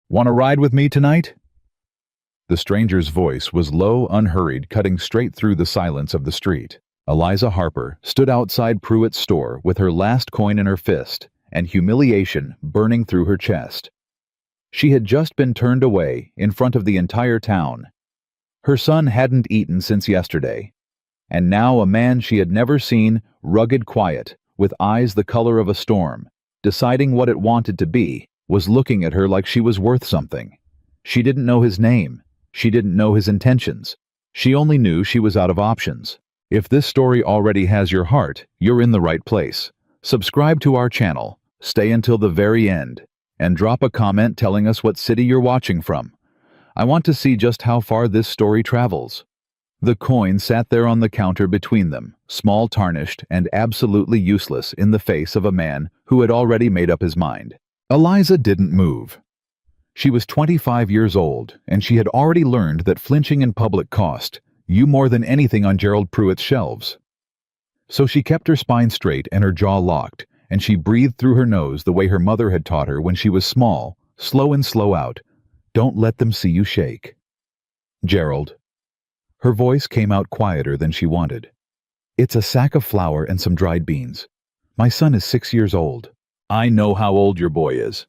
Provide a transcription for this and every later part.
Want to ride with me tonight?" The stranger's voice was low, unhurried, cutting straight through the silence of the street. Eliza Harper stood outside Pruitt's store with her last coin in her fist and humiliation burning through her chest. She had just been turned away in front of the entire town. Her son hadn't eaten since yesterday, and now a man she had never seen, rugged quiet, with eyes the color of a storm, deciding what it wanted to be, was looking at her like she was worth something. She didn't know his name. She didn't know his intentions. She only knew she was out of options. If this story already has your heart, you're in the right place. Subscribe to our channel, stay until the very end, and drop a comment telling us what city you're watching from. I want to see just how far this story travels. The coin sat there on the counter between them, small, tarnished, and absolutely useless in the face of a man who had already made up his mind. Eliza didn't move. She was 25 years old, and she had already learned that flinching in public cost you more than anything on Gerald Pruitt's shelves. So she kept her spine straight and her jaw locked, and she breathed through her nose the way her mother had taught her when she was small, slow in, slow out. Don't let them see you shake. Gerald. Her voice came out quieter than she wanted. It's a sack of flour and some dried beans. My son is 6 years old. I know how old your boy is.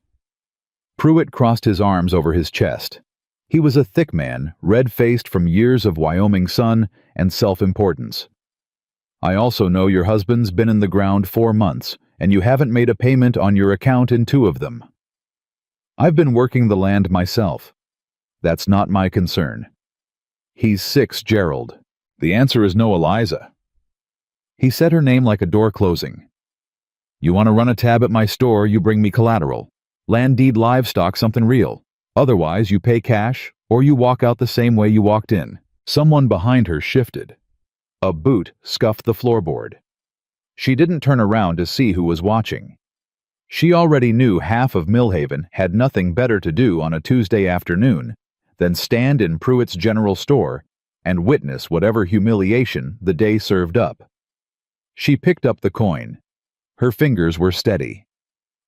Pruitt crossed his arms over his chest. He was a thick man, red-faced from years of Wyoming sun and self-importance. I also know your husband's been in the ground 4 months, and you haven't made a payment on your account in 2 of them. I've been working the land myself. That's not my concern. He's 6, Gerald. The answer is no, Eliza. He said her name like a door closing. You want to run a tab at my store, you bring me collateral. Land deed, livestock, something real. Otherwise, you pay cash, or you walk out the same way you walked in. Someone behind her shifted. A boot scuffed the floorboard. She didn't turn around to see who was watching. She already knew half of Millhaven had nothing better to do on a Tuesday afternoon than stand in Pruitt's general store and witness whatever humiliation the day served up. She picked up the coin. Her fingers were steady.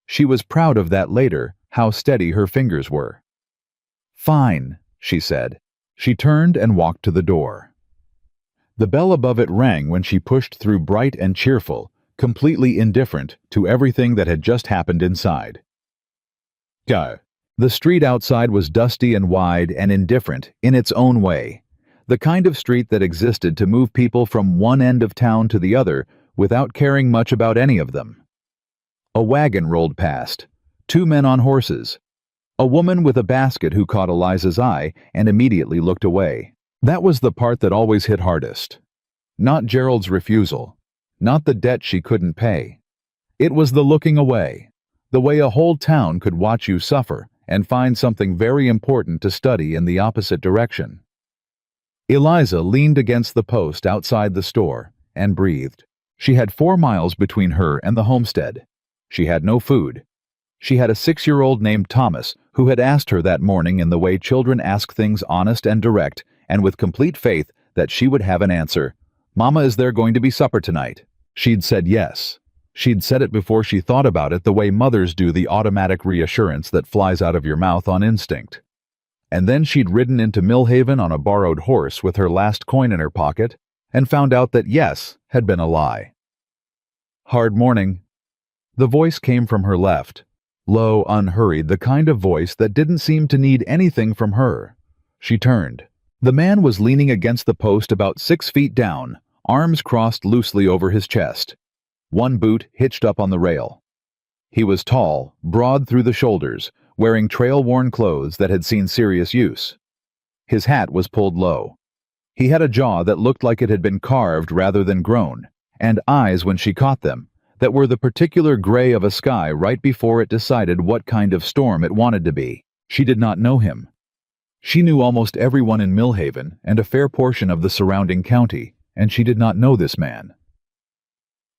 She was proud of that later, how steady her fingers were. Fine, she said. She turned and walked to the door. The bell above it rang when she pushed through, bright and cheerful, completely indifferent to everything that had just happened inside. Go. The street outside was dusty and wide and indifferent in its own way, the kind of street that existed to move people from one end of town to the other without caring much about any of them. A wagon rolled past, 2 men on horses, a woman with a basket who caught Eliza's eye and immediately looked away. That was the part that always hit hardest. Not Gerald's refusal, not the debt she couldn't pay. It was the looking away, the way a whole town could watch you suffer and find something very important to study in the opposite direction. Eliza leaned against the post outside the store and breathed. She had 4 miles between her and the homestead. She had no food. She had a 6-year-old named Thomas who had asked her that morning in the way children ask things, honest and direct, and with complete faith that she would have an answer. Mama, is there going to be supper tonight? She'd said yes. She'd said it before she thought about it, the way mothers do, the automatic reassurance that flies out of your mouth on instinct. And then she'd ridden into Millhaven on a borrowed horse with her last coin in her pocket and found out that yes had been a lie. Hard morning. The voice came from her left, low, unhurried, the kind of voice that didn't seem to need anything from her. She turned. The man was leaning against the post about 6 feet down, arms crossed loosely over his chest, one boot hitched up on the rail. He was tall, broad through the shoulders, wearing trail-worn clothes that had seen serious use. His hat was pulled low. He had a jaw that looked like it had been carved rather than grown, and eyes, when she caught them, that were the particular gray of a sky right before it decided what kind of storm it wanted to be. She did not know him. She knew almost everyone in Millhaven and a fair portion of the surrounding county, and she did not know this man.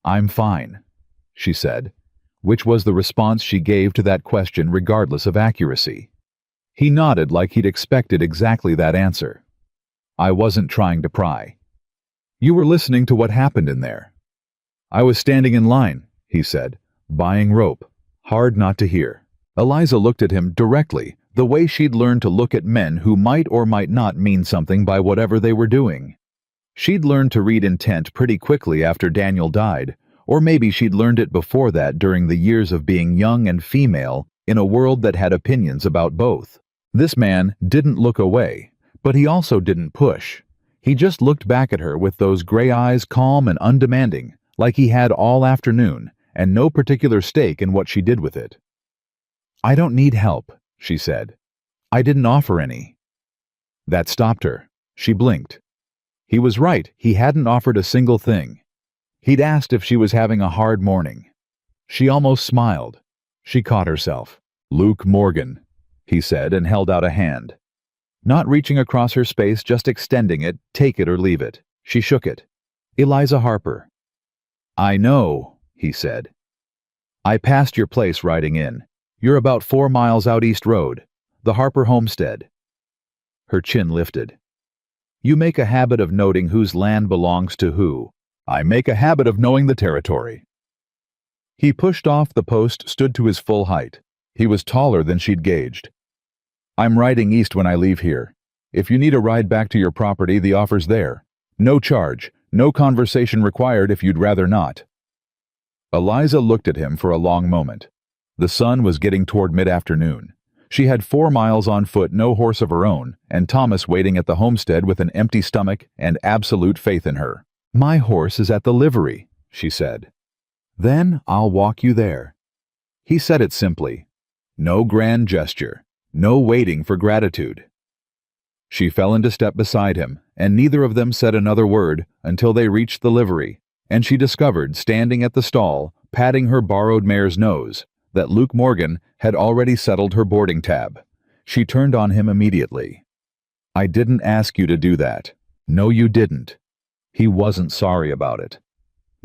I'm fine, she said, which was the response she gave to that question regardless of accuracy. He nodded like he'd expected exactly that answer. I wasn't trying to pry. You were listening to what happened in there. I was standing in line, he said, buying rope. Hard not to hear. Eliza looked at him directly, The way she'd learned to look at men who might or might not mean something by whatever they were doing. She'd learned to read intent pretty quickly after Daniel died, or maybe she'd learned it before that during the years of being young and female in a world that had opinions about both. This man didn't look away, but he also didn't push. He just looked back at her with those gray eyes, calm and undemanding, like he had all afternoon, and no particular stake in what she did with it. "I don't need help," she said. "I didn't offer any." That stopped her. She blinked. He was right, he hadn't offered a single thing. He'd asked if she was having a hard morning. She almost smiled. She caught herself. "Luke Morgan," he said and held out a hand. Not reaching across her space, just extending it, take it or leave it. She shook it. "Eliza Harper." "I know," he said. "I passed your place riding in. You're about 4 miles out East Road, the Harper homestead." Her chin lifted. "You make a habit of noting whose land belongs to who. I make a habit of knowing the territory." He pushed off the post, stood to his full height. He was taller than she'd gauged. "I'm riding east when I leave here. If you need a ride back to your property, the offer's there. No charge, no conversation required if you'd rather not." Eliza looked at him for a long moment. The sun was getting toward mid-afternoon. She had 4 miles on foot, no horse of her own, and Thomas waiting at the homestead with an empty stomach and absolute faith in her. "My horse is at the livery," she said. "Then I'll walk you there." He said it simply. No grand gesture. No waiting for gratitude. She fell into step beside him, and neither of them said another word until they reached the livery, and she discovered, standing at the stall, patting her borrowed mare's nose, that Luke Morgan had already settled her boarding tab. She turned on him immediately. "I didn't ask you to do that. No, you didn't." He wasn't sorry about it.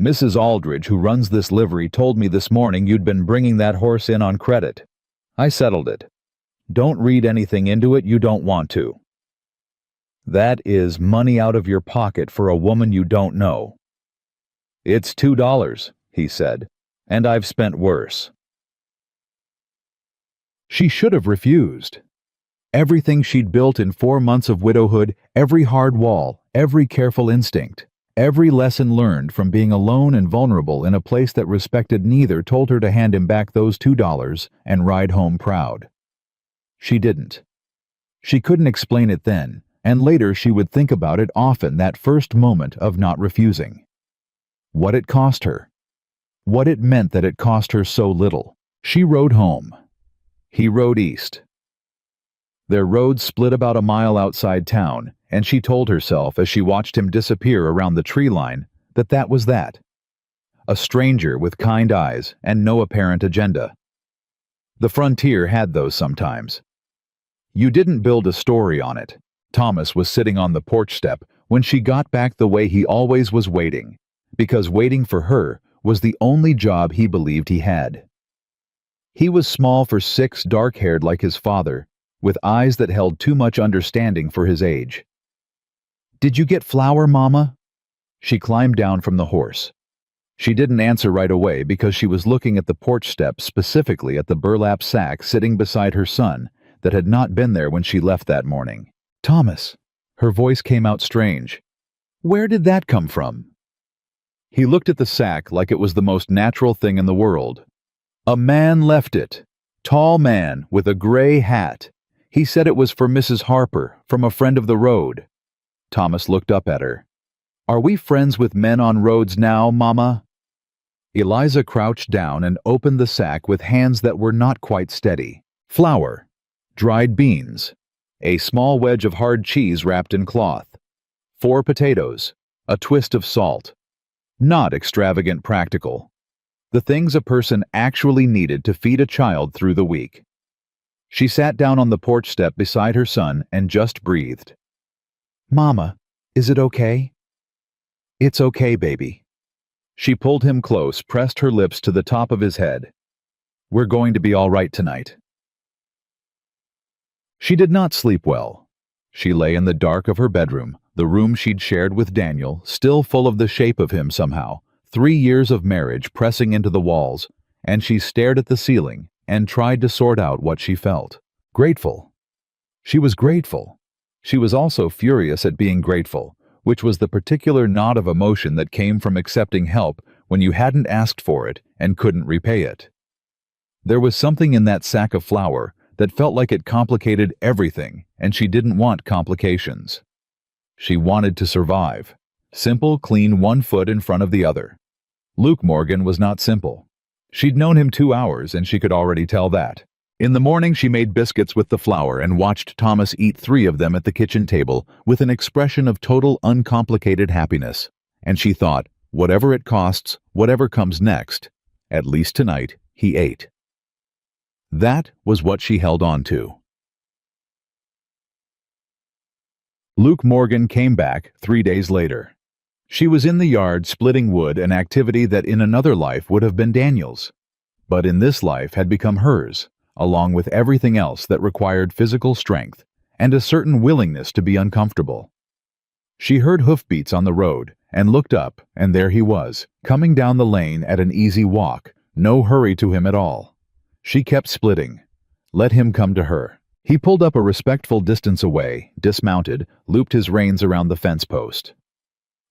"Mrs. Aldridge, who runs this livery, told me this morning you'd been bringing that horse in on credit. I settled it. Don't read anything into it you don't want to. That is money out of your pocket for a woman you don't know." "It's $2, he said, "and I've spent worse." She should have refused. Everything she'd built in 4 months of widowhood, every hard wall, every careful instinct, every lesson learned from being alone and vulnerable in a place that respected neither, told her to hand him back those $2 and ride home proud. She didn't. She couldn't explain it then, and later she would think about it often, that first moment of not refusing. What it cost her. What it meant that it cost her so little. She rode home. He rode east. Their roads split about a mile outside town, and she told herself as she watched him disappear around the tree line that that was that. A stranger with kind eyes and no apparent agenda. The frontier had those sometimes. You didn't build a story on it. Thomas was sitting on the porch step when she got back the way he always was, waiting, because waiting for her was the only job he believed he had. He was small for 6, dark-haired like his father, with eyes that held too much understanding for his age. "Did you get flour, Mama?" She climbed down from the horse. She didn't answer right away because she was looking at the porch step, specifically at the burlap sack sitting beside her son that had not been there when she left that morning. "Thomas." Her voice came out strange. "Where did that come from?" He looked at the sack like it was the most natural thing in the world. "A man left it. Tall man with a gray hat. He said it was for Mrs. Harper, from a friend of the road." Thomas looked up at her. "Are we friends with men on roads now, Mama?" Eliza crouched down and opened the sack with hands that were not quite steady. Flour, dried beans, a small wedge of hard cheese wrapped in cloth, 4 potatoes, a twist of salt. Not extravagant, practical. The things a person actually needed to feed a child through the week. She sat down on the porch step beside her son and just breathed. "Mama, is it okay?" "It's okay, baby." She pulled him close, pressed her lips to the top of his head. "We're going to be all right tonight." She did not sleep well. She lay in the dark of her bedroom, the room she'd shared with Daniel, still full of the shape of him somehow, 3 years of marriage pressing into the walls, and she stared at the ceiling and tried to sort out what she felt. Grateful. She was grateful. She was also furious at being grateful, which was the particular knot of emotion that came from accepting help when you hadn't asked for it and couldn't repay it. There was something in that sack of flour that felt like it complicated everything, and she didn't want complications. She wanted to survive. Simple, clean, one foot in front of the other. Luke Morgan was not simple. She'd known him 2 hours, and she could already tell that. In the morning, she made biscuits with the flour and watched Thomas eat 3 of them at the kitchen table with an expression of total uncomplicated happiness. And she thought, whatever it costs, whatever comes next, at least tonight, he ate. That was what she held on to. Luke Morgan came back 3 days later. She was in the yard splitting wood, an activity that in another life would have been Daniel's, but in this life had become hers, along with everything else that required physical strength and a certain willingness to be uncomfortable. She heard hoofbeats on the road and looked up, and there he was, coming down the lane at an easy walk, no hurry to him at all. She kept splitting. Let him come to her. He pulled up a respectful distance away, dismounted, looped his reins around the fence post.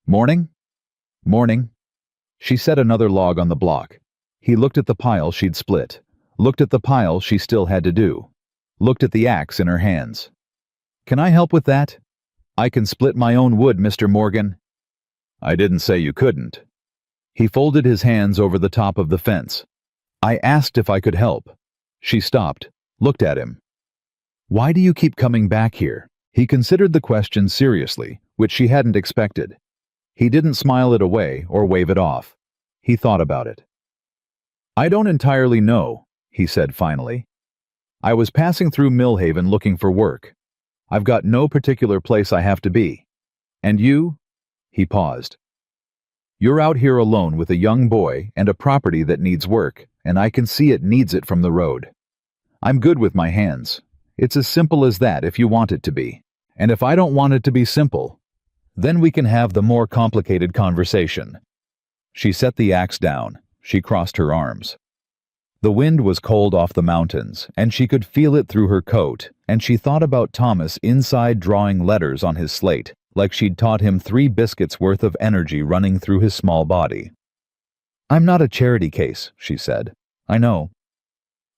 "Morning?" "Morning." She set another log on the block. He looked at the pile she'd split, looked at the pile she still had to do, looked at the axe in her hands. "Can I help with that?" "I can split my own wood, Mr. Morgan." "I didn't say you couldn't." He folded his hands over the top of the fence. "I asked if I could help." She stopped, looked at him. "Why do you keep coming back here?" He considered the question seriously, which she hadn't expected. He didn't smile it away or wave it off. He thought about it. "I don't entirely know," he said finally. "I was passing through Millhaven looking for work. I've got no particular place I have to be. And you?" He paused. "You're out here alone with a young boy and a property that needs work, and I can see it needs it from the road. I'm good with my hands. It's as simple as that if you want it to be. And if I don't want it to be simple, then we can have the more complicated conversation." She set the axe down. She crossed her arms. The wind was cold off the mountains, and she could feel it through her coat, and she thought about Thomas inside drawing letters on his slate, like she'd taught him 3 biscuits worth of energy running through his small body. "I'm not a charity case," she said. "I know.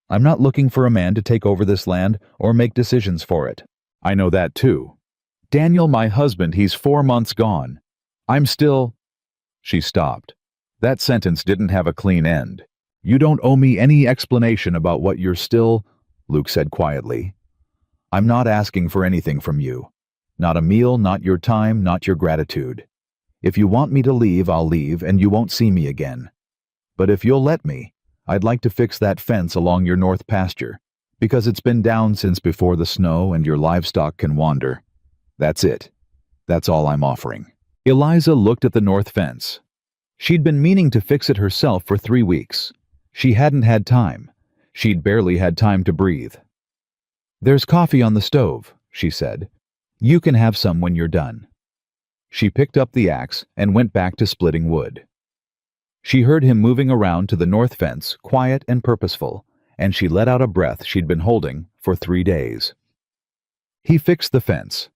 I'm not looking for a man to take over this land or make decisions for it. I know that too. Daniel, my husband, he's 4 months gone. I'm still—" She stopped. That sentence didn't have a clean end. "You don't owe me any explanation about what you're still," Luke said quietly. "I'm not asking for anything from you. Not a meal, not your time, not your gratitude. If you want me to leave, I'll leave, and you won't see me again. But if you'll let me, I'd like to fix that fence along your north pasture, because it's been down since before the snow and your livestock can wander. That's it. That's all I'm offering." Eliza looked at the north fence. She'd been meaning to fix it herself for 3 weeks. She hadn't had time. She'd barely had time to breathe. "There's coffee on the stove," she said. "You can have some when you're done." She picked up the axe and went back to splitting wood. She heard him moving around to the north fence, quiet and purposeful, and she let out a breath she'd been holding for 3 days. He fixed the fence.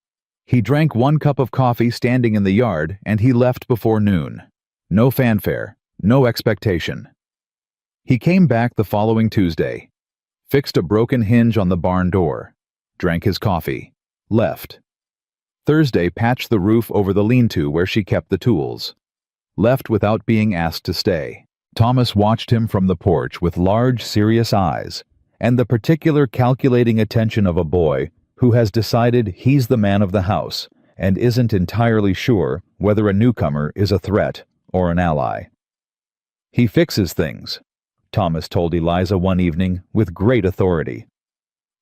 He drank 1 cup of coffee standing in the yard, and he left before noon. No fanfare, no expectation. He came back the following Tuesday, fixed a broken hinge on the barn door, drank his coffee, left. Thursday patched the roof over the lean-to where she kept the tools. Left without being asked to stay. Thomas watched him from the porch with large, serious eyes, and the particular calculating attention of a boy who has decided he's the man of the house and isn't entirely sure whether a newcomer is a threat or an ally. "He fixes things," Thomas told Eliza one evening with great authority.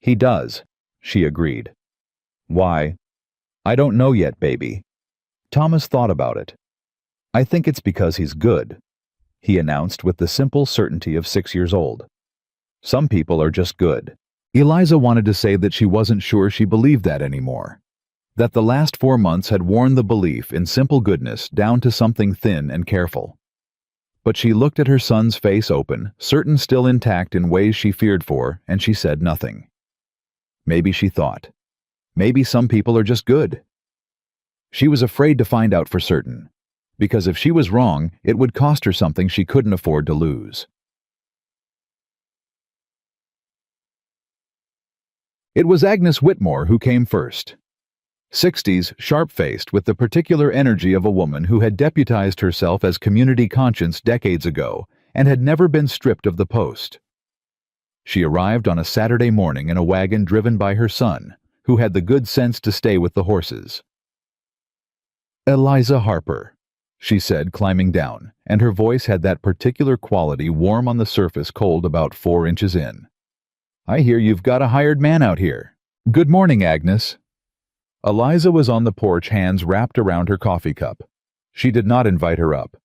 "He does," she agreed. "Why?" "I don't know yet, baby." Thomas thought about it. "I think it's because he's good," he announced with the simple certainty of 6 years old. "Some people are just good." Eliza wanted to say that she wasn't sure she believed that anymore, that the last 4 months had worn the belief in simple goodness down to something thin and careful. But she looked at her son's face open, certain still intact in ways she feared for, and she said nothing. Maybe she thought. Maybe some people are just good. She was afraid to find out for certain, because if she was wrong, it would cost her something she couldn't afford to lose. It was Agnes Whitmore who came first. 60s, sharp-faced, with the particular energy of a woman who had deputized herself as community conscience decades ago and had never been stripped of the post. She arrived on a Saturday morning in a wagon driven by her son, who had the good sense to stay with the horses. "Eliza Harper," she said, climbing down, and her voice had that particular quality, warm on the surface, cold about 4 inches in. "I hear you've got a hired man out here." "Good morning, Agnes." Eliza was on the porch, hands wrapped around her coffee cup. She did not invite her up.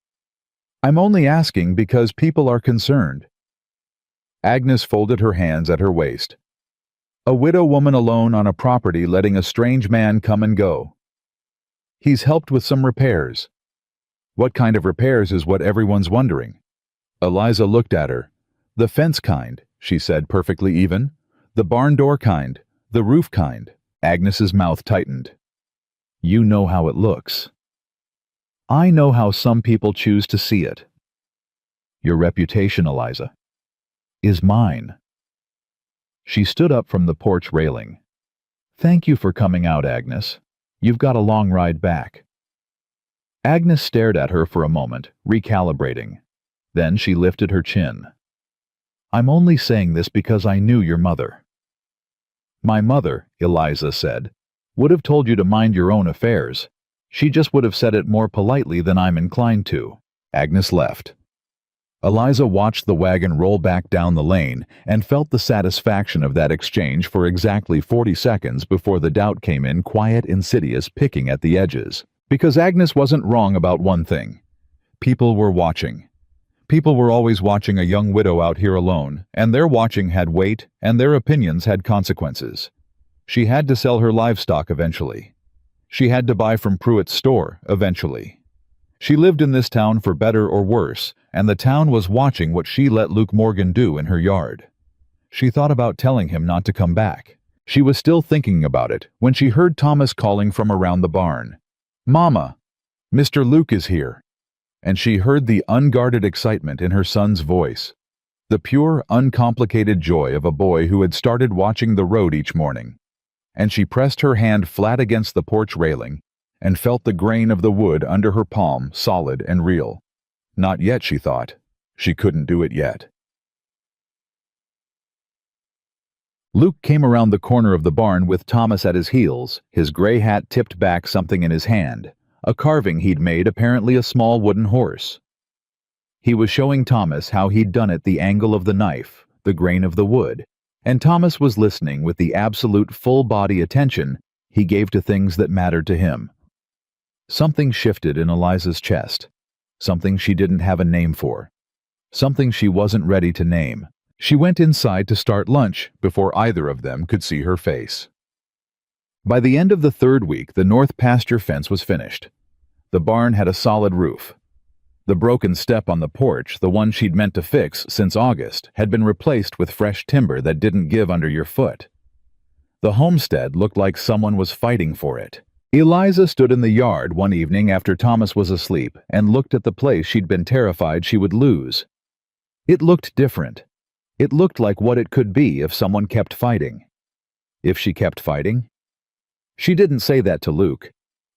"I'm only asking because people are concerned." Agnes folded her hands at her waist. "A widow woman alone on a property, letting a strange man come and go. He's helped with some repairs." "What kind of repairs is what everyone's wondering." Eliza looked at her. "The fence kind," she said, perfectly even. "The barn door kind. The roof kind." Agnes's mouth tightened. "You know how it looks." "I know how some people choose to see it." "Your reputation, Eliza." "Is mine." She stood up from the porch railing. "Thank you for coming out, Agnes. You've got a long ride back." Agnes stared at her for a moment, recalibrating. Then she lifted her chin. "I'm only saying this because I knew your mother." "My mother," Eliza said, "would have told you to mind your own affairs. She just would have said it more politely than I'm inclined to." Agnes left. Eliza watched the wagon roll back down the lane and felt the satisfaction of that exchange for exactly 40 seconds before the doubt came in, quiet, insidious, picking at the edges. Because Agnes wasn't wrong about one thing. People were watching. People were always watching a young widow out here alone, and their watching had weight, and their opinions had consequences. She had to sell her livestock eventually. She had to buy from Pruitt's store eventually. She lived in this town for better or worse, and the town was watching what she let Luke Morgan do in her yard. She thought about telling him not to come back. She was still thinking about it when she heard Thomas calling from around the barn. "Mama, Mr. Luke is here." And she heard the unguarded excitement in her son's voice, the pure, uncomplicated joy of a boy who had started watching the road each morning. And she pressed her hand flat against the porch railing and felt the grain of the wood under her palm, solid and real. Not yet, she thought. She couldn't do it yet. Luke came around the corner of the barn with Thomas at his heels, his gray hat tipped back, something in his hand. A carving he'd made, apparently a small wooden horse. He was showing Thomas how he'd done it, the angle of the knife, the grain of the wood, and Thomas was listening with the absolute full-body attention he gave to things that mattered to him. Something shifted in Eliza's chest, something she didn't have a name for, something she wasn't ready to name. She went inside to start lunch before either of them could see her face. By the end of the 3rd week, the north pasture fence was finished. The barn had a solid roof. The broken step on the porch, the one she'd meant to fix since August, had been replaced with fresh timber that didn't give under your foot. The homestead looked like someone was fighting for it. Eliza stood in the yard one evening after Thomas was asleep and looked at the place she'd been terrified she would lose. It looked different. It looked like what it could be if someone kept fighting. If she kept fighting? She didn't say that to Luke.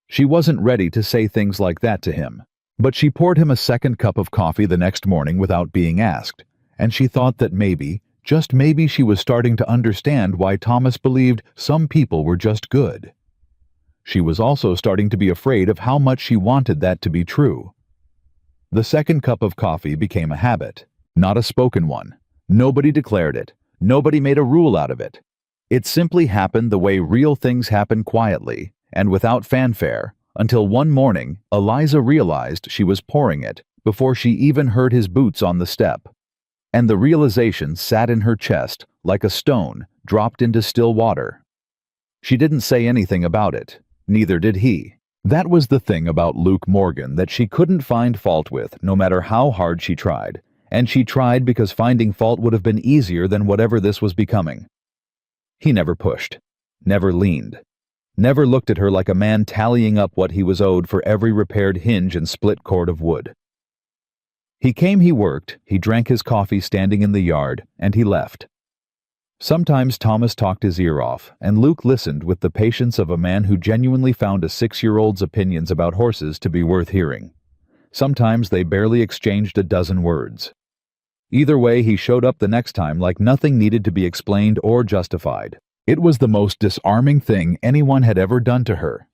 She wasn't ready to say things like that to him. But she poured him a second cup of coffee the next morning without being asked, and she thought that maybe, just maybe, she was starting to understand why Thomas believed some people were just good. She was also starting to be afraid of how much she wanted that to be true. The second cup of coffee became a habit, not a spoken one. Nobody declared it. Nobody made a rule out of it. It simply happened the way real things happen, quietly and without fanfare, until one morning Eliza realized she was pouring it before she even heard his boots on the step. And the realization sat in her chest like a stone dropped into still water. She didn't say anything about it. Neither did he. That was the thing about Luke Morgan that she couldn't find fault with, no matter how hard she tried. And she tried because finding fault would have been easier than whatever this was becoming. He never pushed, never leaned, never looked at her like a man tallying up what he was owed for every repaired hinge and split cord of wood. He came, he worked, he drank his coffee standing in the yard, and he left. Sometimes Thomas talked his ear off, and Luke listened with the patience of a man who genuinely found a 6-year-old's opinions about horses to be worth hearing. Sometimes they barely exchanged a dozen words. Either way, he showed up the next time like nothing needed to be explained or justified. It was the most disarming thing anyone had ever done to her.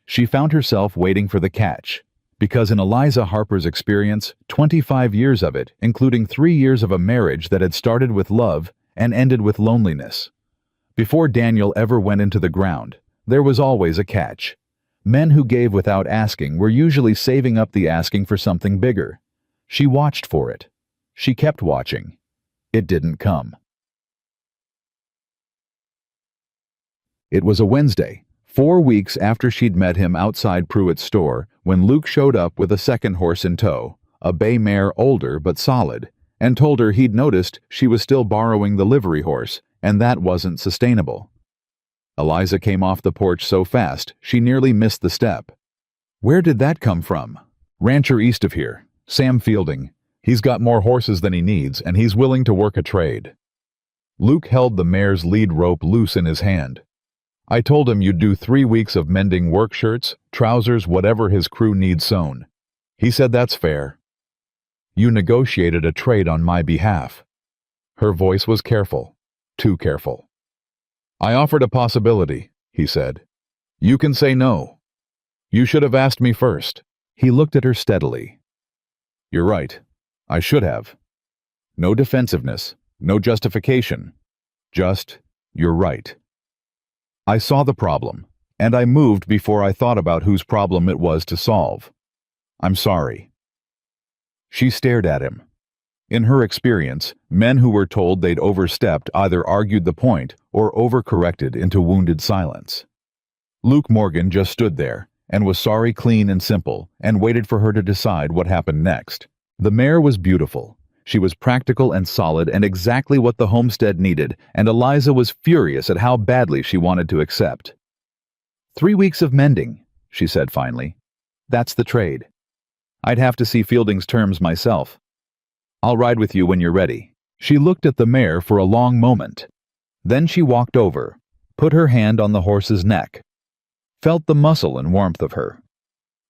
She found herself waiting for the catch, because in Eliza Harper's experience, 25 years of it, including 3 years of a marriage that had started with love and ended with loneliness. Before Daniel ever went into the ground, there was always a catch. Men who gave without asking were usually saving up the asking for something bigger. She watched for it. She kept watching. It didn't come. It was a Wednesday, 4 weeks after she'd met him outside Pruitt's store, when Luke showed up with a second horse in tow, a bay mare older but solid, and told her he'd noticed she was still borrowing the livery horse, and that wasn't sustainable. Eliza came off the porch so fast she nearly missed the step. "Where did that come from?" "Rancher east of here, Sam Fielding. He's got more horses than he needs, and he's willing to work a trade." Luke held the mare's lead rope loose in his hand. "I told him you'd do 3 weeks of mending work shirts, trousers, whatever his crew needs sewn. He said that's fair. You negotiated a trade on my behalf." Her voice was careful, too careful. "I offered a possibility," he said. "You can say no. You should have asked me first." He looked at her steadily. "You're right. I should have. No defensiveness, no justification. Just, you're right. I saw the problem, and I moved before I thought about whose problem it was to solve. I'm sorry." She stared at him. In her experience, men who were told they'd overstepped either argued the point or overcorrected into wounded silence. Luke Morgan just stood there, and was sorry clean and simple, and waited for her to decide what happened next. The mare was beautiful. She was practical and solid and exactly what the homestead needed, and Eliza was furious at how badly she wanted to accept. 3 weeks of mending," she said finally. "That's the trade. I'd have to see Fielding's terms myself. I'll ride with you when you're ready." She looked at the mare for a long moment. Then she walked over, put her hand on the horse's neck, felt the muscle and warmth of her.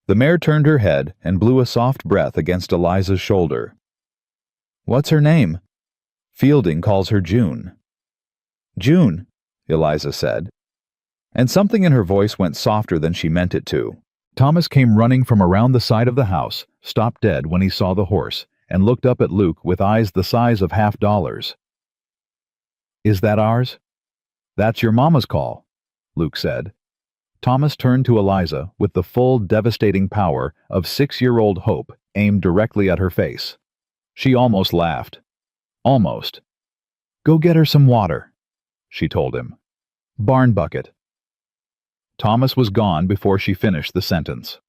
The mare turned her head and blew a soft breath against Eliza's shoulder. "What's her name?" "Fielding calls her June." "June," Eliza said. And something in her voice went softer than she meant it to. Thomas came running from around the side of the house, stopped dead when he saw the horse, and looked up at Luke with eyes the size of $50. "Is that ours?" "That's your mama's call," Luke said. Thomas turned to Eliza with the full, devastating power of 6-year-old hope aimed directly at her face. She almost laughed. Almost. "Go get her some water," she told him. "Barn bucket." Thomas was gone before she finished the sentence.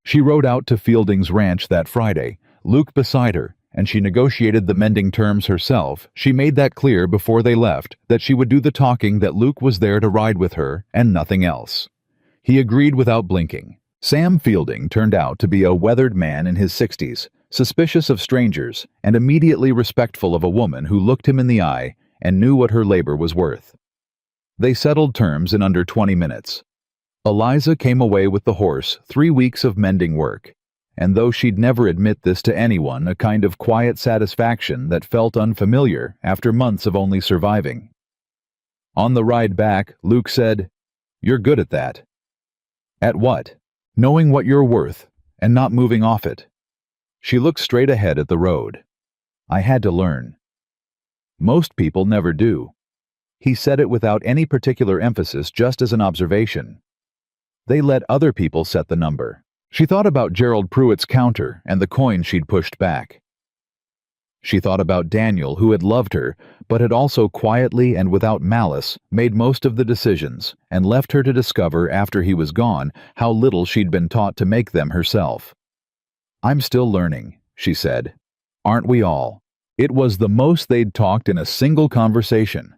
She rode out to Fielding's ranch that Friday, Luke beside her, and she negotiated the mending terms herself. She made that clear before they left, that she would do the talking, that Luke was there to ride with her, and nothing else. He agreed without blinking. Sam Fielding turned out to be a weathered man in his 60s, suspicious of strangers, and immediately respectful of a woman who looked him in the eye and knew what her labor was worth. They settled terms in under 20 minutes. Eliza came away with the horse 3 weeks of mending work, and though she'd never admit this to anyone, a kind of quiet satisfaction that felt unfamiliar after months of only surviving. On the ride back, Luke said, "You're good at that." "At what?" "Knowing what you're worth, and not moving off it." She looked straight ahead at the road. "I had to learn." "Most people never do." He said it without any particular emphasis, just as an observation. They let other people set the number. She thought about Gerald Pruitt's counter and the coin she'd pushed back. She thought about Daniel, who had loved her, but had also quietly and without malice made most of the decisions, and left her to discover after he was gone how little she'd been taught to make them herself. "I'm still learning," she said. "Aren't we all? It was the most they'd talked in a single conversation.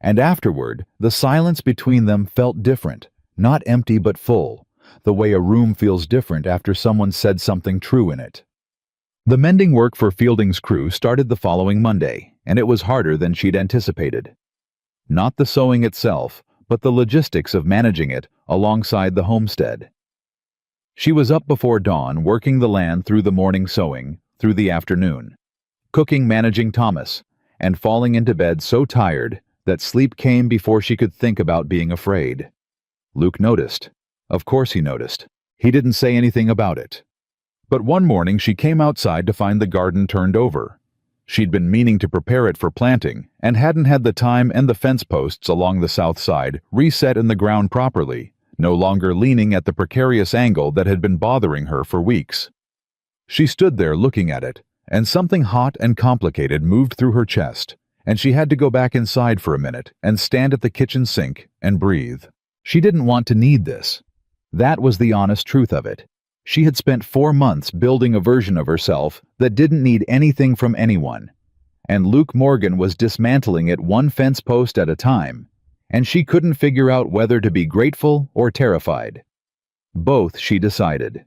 And afterward, the silence between them felt different, not empty but full, the way a room feels different after someone said something true in it. The mending work for Fielding's crew started the following Monday, and it was harder than she'd anticipated. Not the sewing itself, but the logistics of managing it alongside the homestead. She was up before dawn, working the land through the morning sewing, through the afternoon, cooking, managing Thomas, and falling into bed so tired that sleep came before she could think about being afraid. Luke noticed. Of course he noticed. He didn't say anything about it. But one morning she came outside to find the garden turned over. She'd been meaning to prepare it for planting and hadn't had the time, and the fence posts along the south side reset in the ground properly, no longer leaning at the precarious angle that had been bothering her for weeks. She stood there looking at it, and something hot and complicated moved through her chest, and she had to go back inside for a minute and stand at the kitchen sink and breathe. She didn't want to need this. That was the honest truth of it. She had spent 4 months building a version of herself that didn't need anything from anyone, and Luke Morgan was dismantling it one fence post at a time, and she couldn't figure out whether to be grateful or terrified. Both, she decided.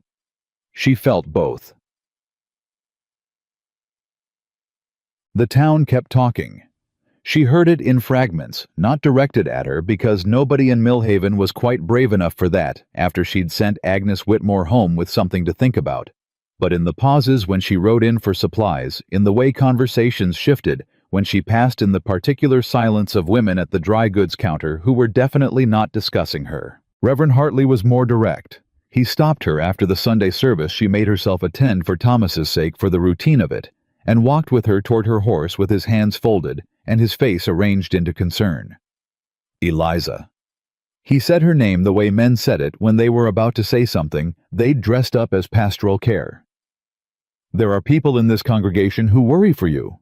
She felt both. The town kept talking. She heard it in fragments, not directed at her because nobody in Millhaven was quite brave enough for that after she'd sent Agnes Whitmore home with something to think about. But in the pauses when she rode in for supplies, in the way conversations shifted, when she passed in the particular silence of women at the dry goods counter who were definitely not discussing her. Reverend Hartley was more direct. He stopped her after the Sunday service she made herself attend for Thomas's sake, for the routine of it, and walked with her toward her horse with his hands folded and his face arranged into concern. Eliza. He said her name the way men said it when they were about to say something they'd dressed up as pastoral care. There are people in this congregation who worry for you.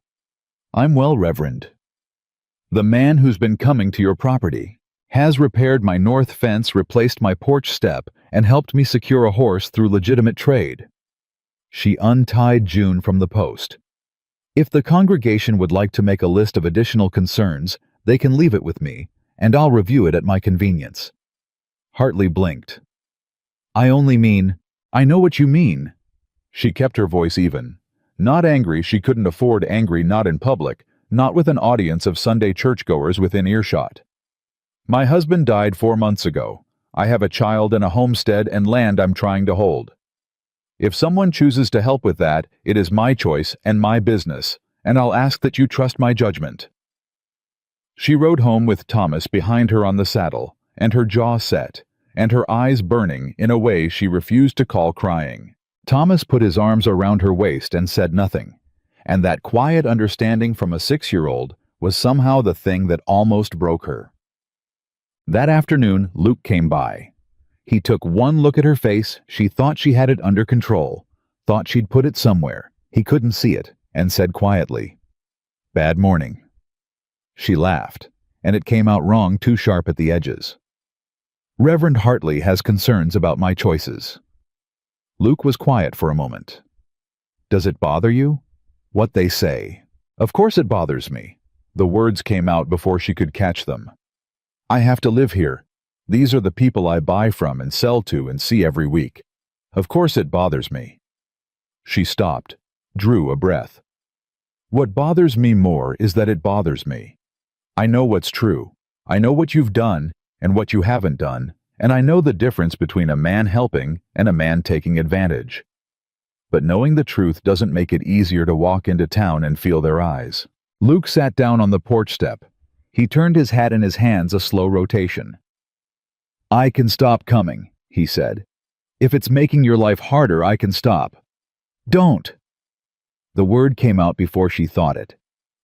I'm well, Reverend. The man who's been coming to your property has repaired my north fence, replaced my porch step, and helped me secure a horse through legitimate trade. She untied June from the post. If the congregation would like to make a list of additional concerns, they can leave it with me, and I'll review it at my convenience. Hartley blinked. I only mean, I know what you mean. She kept her voice even. Not angry, she couldn't afford angry, not in public, not with an audience of Sunday churchgoers within earshot. My husband died 4 months ago. I have a child and a homestead and land I'm trying to hold. If someone chooses to help with that, it is my choice and my business, and I'll ask that you trust my judgment. She rode home with Thomas behind her on the saddle, and her jaw set, and her eyes burning in a way she refused to call crying. Thomas put his arms around her waist and said nothing, and that quiet understanding from a 6-year-old was somehow the thing that almost broke her. That afternoon, Luke came by. He took one look at her face. She thought she had it under control, thought she'd put it somewhere. He couldn't see it, and said quietly, "Bad morning." She laughed, and it came out wrong, too sharp at the edges. Reverend Hartley has concerns about my choices. Luke was quiet for a moment. Does it bother you? What they say. Of course it bothers me. The words came out before she could catch them. I have to live here. These are the people I buy from and sell to and see every week. Of course it bothers me. She stopped, drew a breath. What bothers me more is that it bothers me. I know what's true. I know what you've done and what you haven't done, and I know the difference between a man helping and a man taking advantage. But knowing the truth doesn't make it easier to walk into town and feel their eyes. Luke sat down on the porch step. He turned his hat in his hands, a slow rotation. I can stop coming, he said. If it's making your life harder, I can stop. Don't. The word came out before she thought it.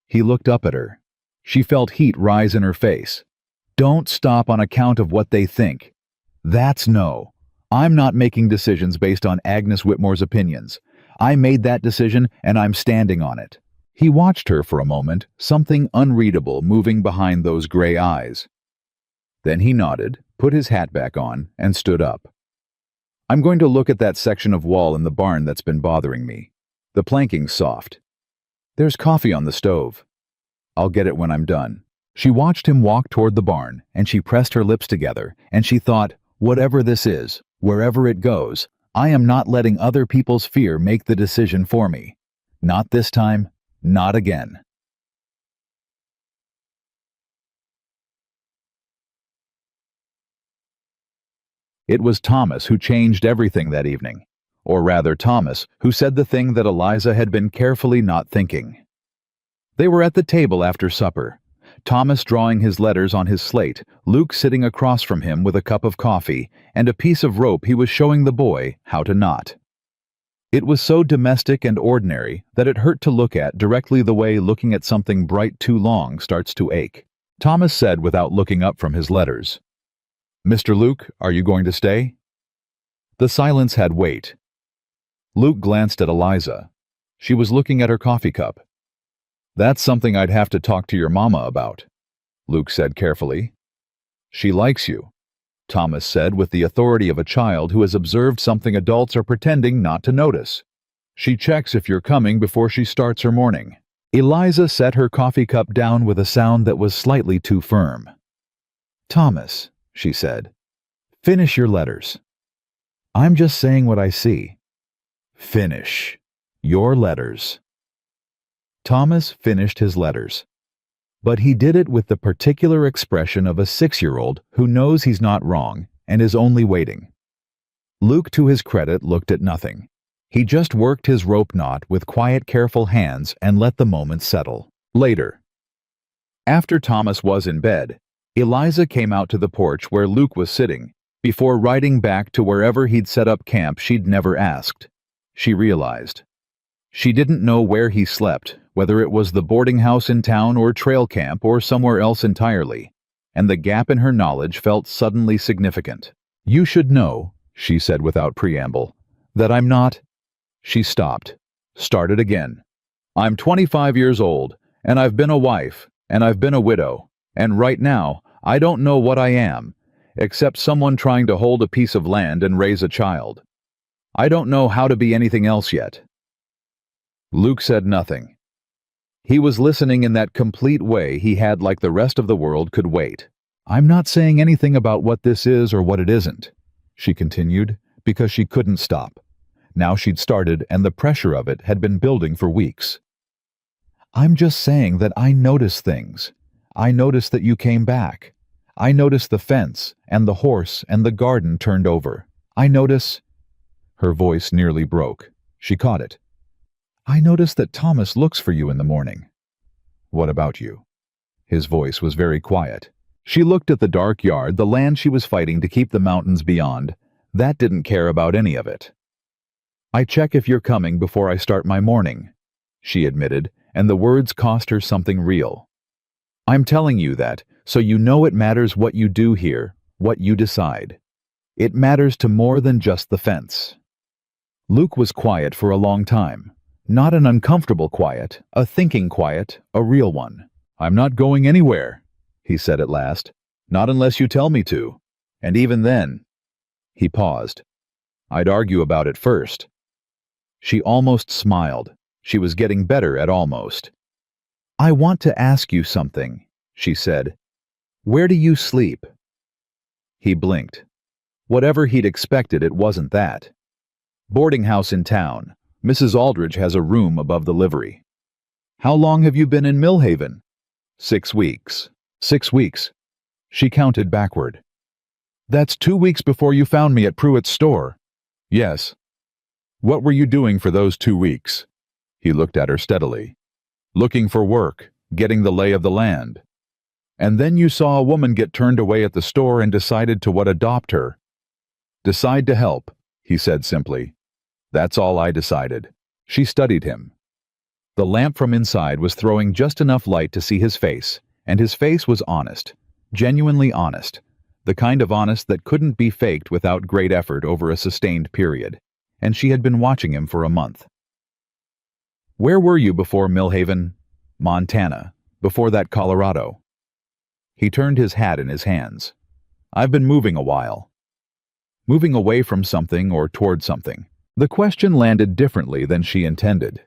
He looked up at her. She felt heat rise in her face. Don't stop on account of what they think. That's no. I'm not making decisions based on Agnes Whitmore's opinions. I made that decision and I'm standing on it. He watched her for a moment, something unreadable moving behind those gray eyes. Then he nodded, put his hat back on, and stood up. I'm going to look at that section of wall in the barn that's been bothering me. The planking's soft. There's coffee on the stove. I'll get it when I'm done. She watched him walk toward the barn, and she pressed her lips together, and she thought, whatever this is, wherever it goes, I am not letting other people's fear make the decision for me. Not this time, not again. It was Thomas who changed everything that evening. Or rather, Thomas, who said the thing that Eliza had been carefully not thinking. They were at the table after supper. Thomas drawing his letters on his slate, Luke sitting across from him with a cup of coffee, and a piece of rope he was showing the boy how to knot. It was so domestic and ordinary that it hurt to look at directly the way looking at something bright too long starts to ache. Thomas said without looking up from his letters, "Mr. Luke, are you going to stay?" The silence had weight. Luke glanced at Eliza. She was looking at her coffee cup. "That's something I'd have to talk to your mama about," Luke said carefully. "She likes you," Thomas said with the authority of a child who has observed something adults are pretending not to notice. "She checks if you're coming before she starts her morning." Eliza set her coffee cup down with a sound that was slightly too firm. "Thomas," she said, "finish your letters." "I'm just saying what I see." "Finish your letters." Thomas finished his letters. But he did it with the particular expression of a 6-year-old who knows he's not wrong and is only waiting. Luke, to his credit, looked at nothing. He just worked his rope knot with quiet, careful hands and let the moment settle. Later, after Thomas was in bed, Eliza came out to the porch where Luke was sitting, before riding back to wherever he'd set up camp. She'd never asked. She realized. She didn't know where he slept, whether it was the boarding house in town or trail camp or somewhere else entirely, and the gap in her knowledge felt suddenly significant. "You should know," she said without preamble, "that I'm not—" She stopped, started again. "I'm 25 years old, and I've been a wife, and I've been a widow, and right now, I don't know what I am, except someone trying to hold a piece of land and raise a child. I don't know how to be anything else yet." Luke said nothing. He was listening in that complete way he had, like the rest of the world could wait. "I'm not saying anything about what this is or what it isn't," she continued, because she couldn't stop. Now she'd started, and the pressure of it had been building for weeks. "I'm just saying that I notice things. I noticed that you came back. I noticed the fence, and the horse, and the garden turned over. I notice—" Her voice nearly broke. She caught it. "I noticed that Thomas looks for you in the morning." "What about you?" His voice was very quiet. She looked at the dark yard, the land she was fighting to keep the mountains beyond. That didn't care about any of it. "I check if you're coming before I start my morning," she admitted, and the words cost her something real. "I'm telling you that, so you know it matters what you do here, what you decide. It matters to more than just the fence." Luke was quiet for a long time. Not an uncomfortable quiet, a thinking quiet, a real one. "I'm not going anywhere," he said at last. "Not unless you tell me to. And even then—" He paused. "I'd argue about it first." She almost smiled. She was getting better at almost. "I want to ask you something," she said. "Where do you sleep?" He blinked. Whatever he'd expected, it wasn't that. "Boarding house in town. Mrs. Aldridge has a room above the livery." "How long have you been in Millhaven?" 6 weeks. 6 weeks. She counted backward. "That's 2 weeks before you found me at Pruitt's store." "Yes." "What were you doing for those 2 weeks?" He looked at her steadily. "Looking for work, getting the lay of the land. And then you saw a woman get turned away at the store and decided to adopt her." "Decide to help," he said simply. "That's all I decided." She studied him. The lamp from inside was throwing just enough light to see his face, and his face was honest, genuinely honest, the kind of honest that couldn't be faked without great effort over a sustained period, and she had been watching him for a month. "Where were you before Millhaven?" "Montana. Before that, Colorado." He turned his hat in his hands. "I've been moving a while." Moving away from something or toward something. The question landed differently than she intended.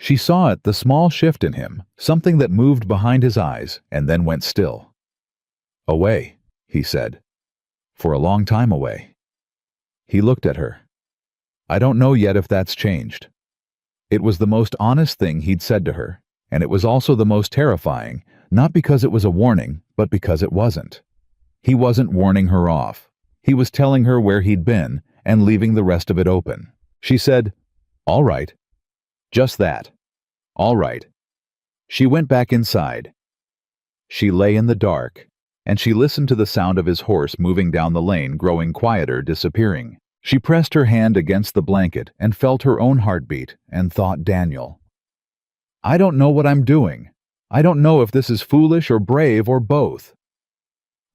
She saw it, the small shift in him, something that moved behind his eyes and then went still. "Away," he said. "For a long time away." He looked at her. "I don't know yet if that's changed." It was the most honest thing he'd said to her, and it was also the most terrifying, not because it was a warning, but because it wasn't. He wasn't warning her off. He was telling her where he'd been and leaving the rest of it open. She said, "All right." Just that. "All right." She went back inside. She lay in the dark, and she listened to the sound of his horse moving down the lane, growing quieter, disappearing. She pressed her hand against the blanket and felt her own heartbeat and thought Daniel. "I don't know what I'm doing. I don't know if this is foolish or brave or both.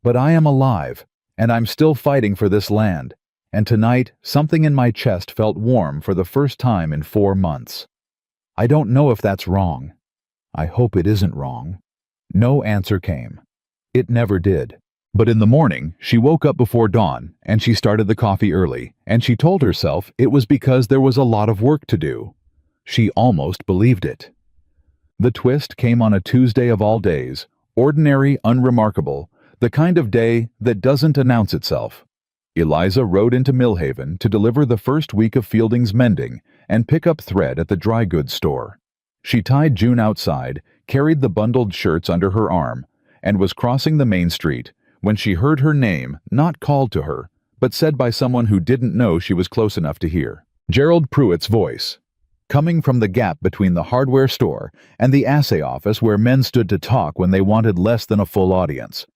But I am alive, and I'm still fighting for this land, and tonight something in my chest felt warm for the first time in 4 months. I don't know if that's wrong. I hope it isn't wrong." No answer came. It never did. But in the morning, she woke up before dawn, and she started the coffee early, and she told herself it was because there was a lot of work to do. She almost believed it. The twist came on a Tuesday of all days, ordinary, unremarkable, the kind of day that doesn't announce itself. Eliza rode into Millhaven to deliver the first week of Fielding's mending and pick up thread at the dry goods store. She tied June outside, carried the bundled shirts under her arm, and was crossing the main street when she heard her name not called to her, but said by someone who didn't know she was close enough to hear. Gerald Pruitt's voice, coming from the gap between the hardware store and the assay office where men stood to talk when they wanted less than a full audience.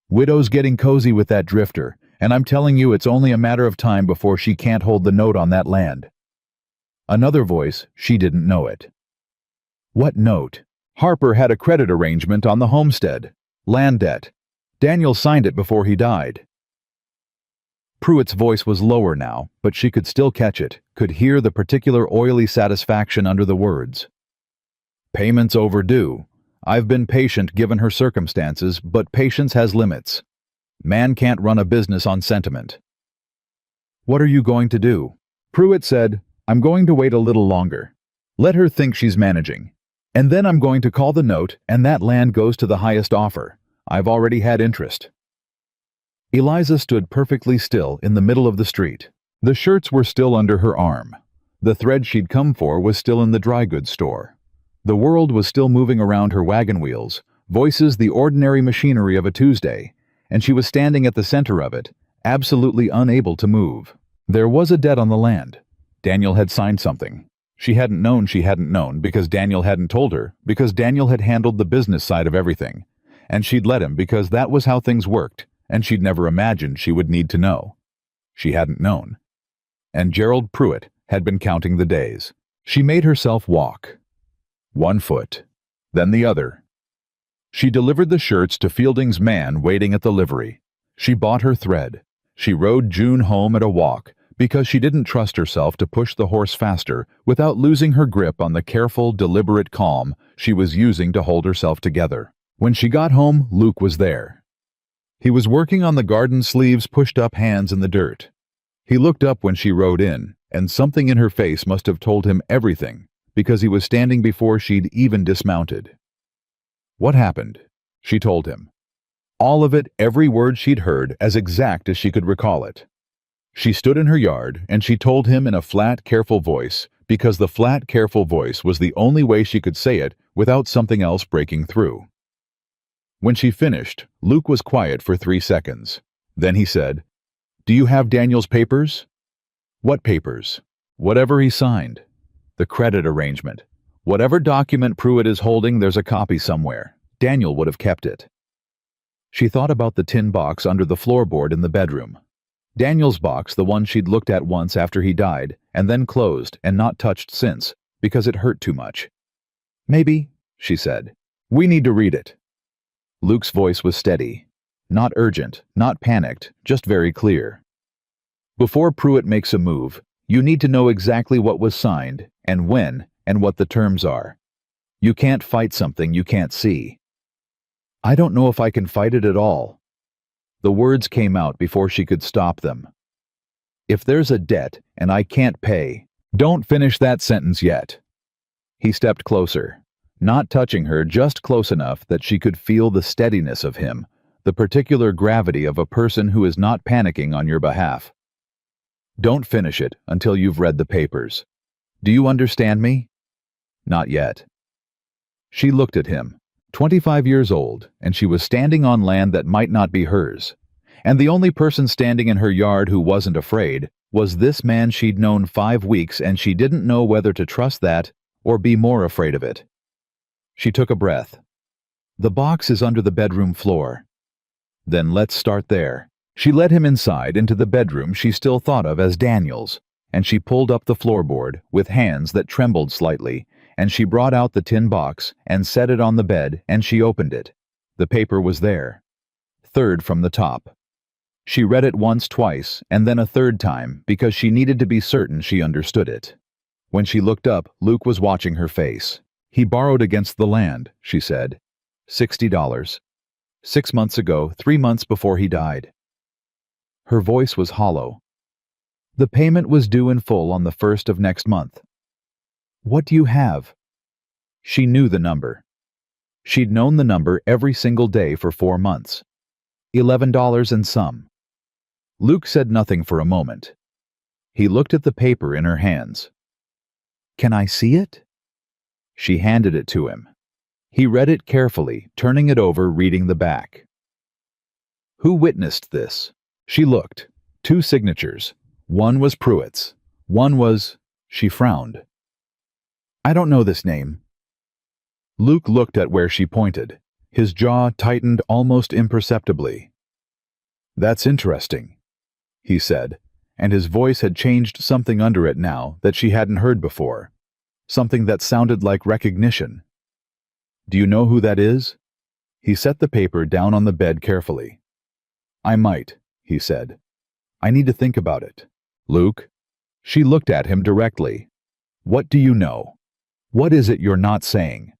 "Widow's getting cozy with that drifter, and I'm telling you it's only a matter of time before she can't hold the note on that land." Another voice, she didn't know it. "What note?" "Harper had a credit arrangement on the homestead. Land debt. Daniel signed it before he died." Pruitt's voice was lower now, but she could still catch it, could hear the particular oily satisfaction under the words. "Payment's overdue. I've been patient given her circumstances, but patience has limits. Man can't run a business on sentiment." "What are you going to do?" Pruitt said, "I'm going to wait a little longer. Let her think she's managing. And then I'm going to call the note, and that land goes to the highest offer. I've already had interest." Eliza stood perfectly still in the middle of the street. The shirts were still under her arm. The thread she'd come for was still in the dry goods store. The world was still moving around her wagon wheels, voices the ordinary machinery of a Tuesday, and she was standing at the center of it, absolutely unable to move. There was a debt on the land. Daniel had signed something. She hadn't known because Daniel hadn't told her, because Daniel had handled the business side of everything. And she'd let him because that was how things worked, and she'd never imagined she would need to know. She hadn't known. And Gerald Pruitt had been counting the days. She made herself walk. 1 foot, then the other. She delivered the shirts to Fielding's man waiting at the livery. She bought her thread. She rode June home at a walk, because she didn't trust herself to push the horse faster without losing her grip on the careful, deliberate calm she was using to hold herself together. When she got home, Luke was there. He was working on the garden sleeves, pushed up hands in the dirt. He looked up when she rode in, and something in her face must have told him everything, because he was standing before she'd even dismounted. "What happened?" she told him. All of it, every word she'd heard, as exact as she could recall it. She stood in her yard, and she told him in a flat, careful voice, because the flat, careful voice was the only way she could say it without something else breaking through. When she finished, Luke was quiet for 3 seconds. Then he said, "Do you have Daniel's papers?" "What papers?" "Whatever he signed. The credit arrangement. Whatever document Pruitt is holding, there's a copy somewhere. Daniel would have kept it." She thought about the tin box under the floorboard in the bedroom. Daniel's box, the one she'd looked at once after he died, and then closed and not touched since, because it hurt too much. "Maybe," she said. "We need to read it." Luke's voice was steady. Not urgent, not panicked, just very clear. "Before Pruitt makes a move, you need to know exactly what was signed, and when, and what the terms are. You can't fight something you can't see." "I don't know if I can fight it at all." The words came out before she could stop them. "If there's a debt, and I can't pay..." "Don't finish that sentence yet." He stepped closer, not touching her, just close enough that she could feel the steadiness of him, the particular gravity of a person who is not panicking on your behalf. Don't finish it until you've read the papers. Do you understand me? Not yet. She looked at him, 25 years old, and she was standing on land that might not be hers. And the only person standing in her yard who wasn't afraid was this man she'd known 5 weeks, and she didn't know whether to trust that or be more afraid of it. She took a breath. The box is under the bedroom floor. Then let's start there. She led him inside into the bedroom she still thought of as Daniel's, and she pulled up the floorboard with hands that trembled slightly, and she brought out the tin box and set it on the bed, and she opened it. The paper was there. Third from the top. She read it once, twice, and then a third time because she needed to be certain she understood it. When she looked up, Luke was watching her face. He borrowed against the land, she said. $60. 6 months ago, 3 months before he died. Her voice was hollow. The payment was due in full on the 1st of next month. What do you have? She knew the number. She'd known the number every single day for 4 months. $11 and some. Luke said nothing for a moment. He looked at the paper in her hands. Can I see it? She handed it to him. He read it carefully, turning it over, reading the back. Who witnessed this? She looked. 2 signatures. One was Pruitt's. One was... She frowned. I don't know this name. Luke looked at where she pointed. His jaw tightened almost imperceptibly. That's interesting, he said, and his voice had changed something under it now that she hadn't heard before. Something that sounded like recognition. Do you know who that is? He set the paper down on the bed carefully. I might, he said. I need to think about it. Luke? She looked at him directly. What do you know? What is it you're not saying?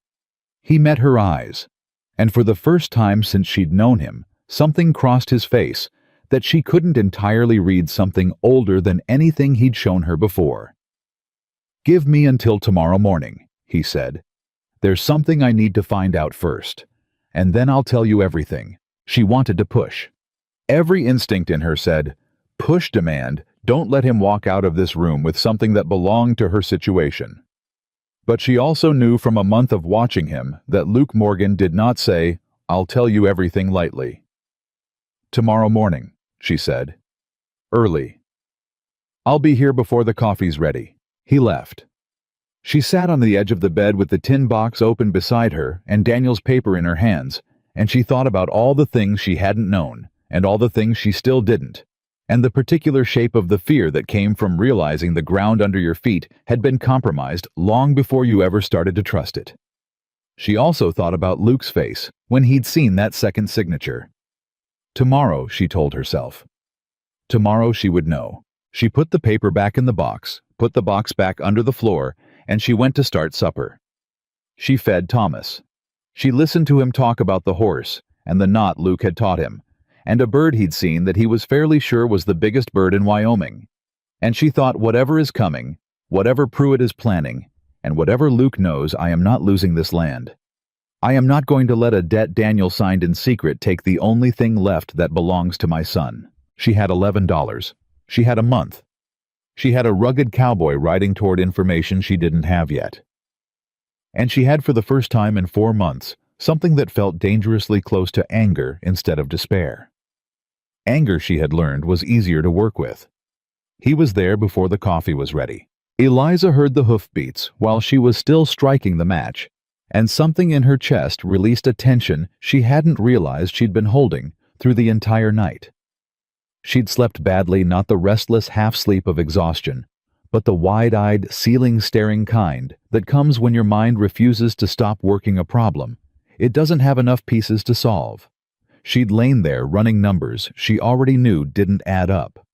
He met her eyes, and for the first time since she'd known him, something crossed his face that she couldn't entirely read, something older than anything he'd shown her before. Give me until tomorrow morning, he said. There's something I need to find out first, and then I'll tell you everything. She wanted to push. Every instinct in her said, push, demand, don't let him walk out of this room with something that belonged to her situation. But she also knew from a month of watching him that Luke Morgan did not say, I'll tell you everything, lightly. Tomorrow morning, she said. Early. I'll be here before the coffee's ready. He left. She sat on the edge of the bed with the tin box open beside her and Daniel's paper in her hands, and she thought about all the things she hadn't known, and all the things she still didn't, and the particular shape of the fear that came from realizing the ground under your feet had been compromised long before you ever started to trust it. She also thought about Luke's face when he'd seen that second signature. Tomorrow, she told herself. Tomorrow she would know. She put the paper back in the box, put the box back under the floor, and she went to start supper. She fed Thomas. She listened to him talk about the horse and the knot Luke had taught him, and a bird he'd seen that he was fairly sure was the biggest bird in Wyoming. And she thought, whatever is coming, whatever Pruitt is planning, and whatever Luke knows, I am not losing this land. I am not going to let a debt Daniel signed in secret take the only thing left that belongs to my son. She had $11. She had a month. She had a rugged cowboy riding toward information she didn't have yet. And she had, for the first time in 4 months, something that felt dangerously close to anger instead of despair. Anger, she had learned, was easier to work with. He was there before the coffee was ready. Eliza heard the hoofbeats while she was still striking the match, and something in her chest released a tension she hadn't realized she'd been holding through the entire night. She'd slept badly, not the restless half-sleep of exhaustion, but the wide-eyed, ceiling-staring kind that comes when your mind refuses to stop working a problem. It doesn't have enough pieces to solve. She'd lain there running numbers she already knew didn't add up.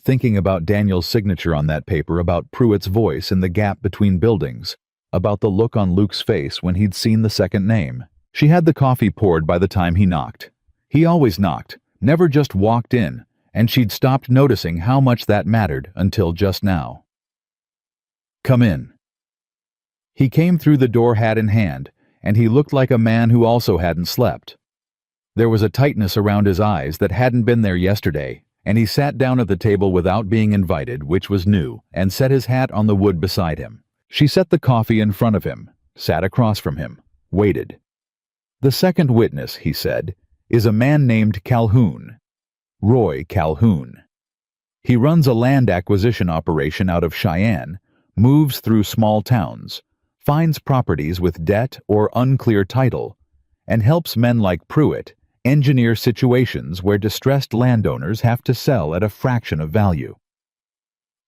Thinking about Daniel's signature on that paper, about Pruitt's voice in the gap between buildings, about the look on Luke's face when he'd seen the second name. She had the coffee poured by the time he knocked. He always knocked, never just walked in, and she'd stopped noticing how much that mattered until just now. Come in. He came through the door hat in hand, and he looked like a man who also hadn't slept. There was a tightness around his eyes that hadn't been there yesterday, and he sat down at the table without being invited, which was new, and set his hat on the wood beside him. She set the coffee in front of him, sat across from him, waited. "The second witness," he said, "is a man named Calhoun. Roy Calhoun. He runs a land acquisition operation out of Cheyenne, moves through small towns, finds properties with debt or unclear title, and helps men like Pruitt engineer situations where distressed landowners have to sell at a fraction of value."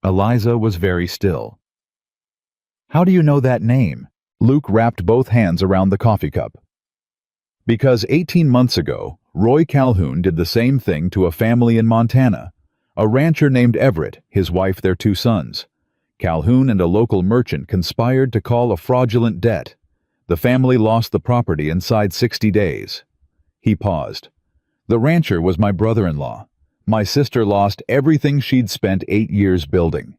Eliza was very still. "How do you know that name?" Luke wrapped both hands around the coffee cup. "Because 18 months ago, Roy Calhoun did the same thing to a family in Montana, a rancher named Everett, his wife, their 2 sons. Calhoun and a local merchant conspired to call a fraudulent debt. The family lost the property inside 60 days. He paused. "The rancher was my brother-in-law. My sister lost everything she'd spent 8 years building."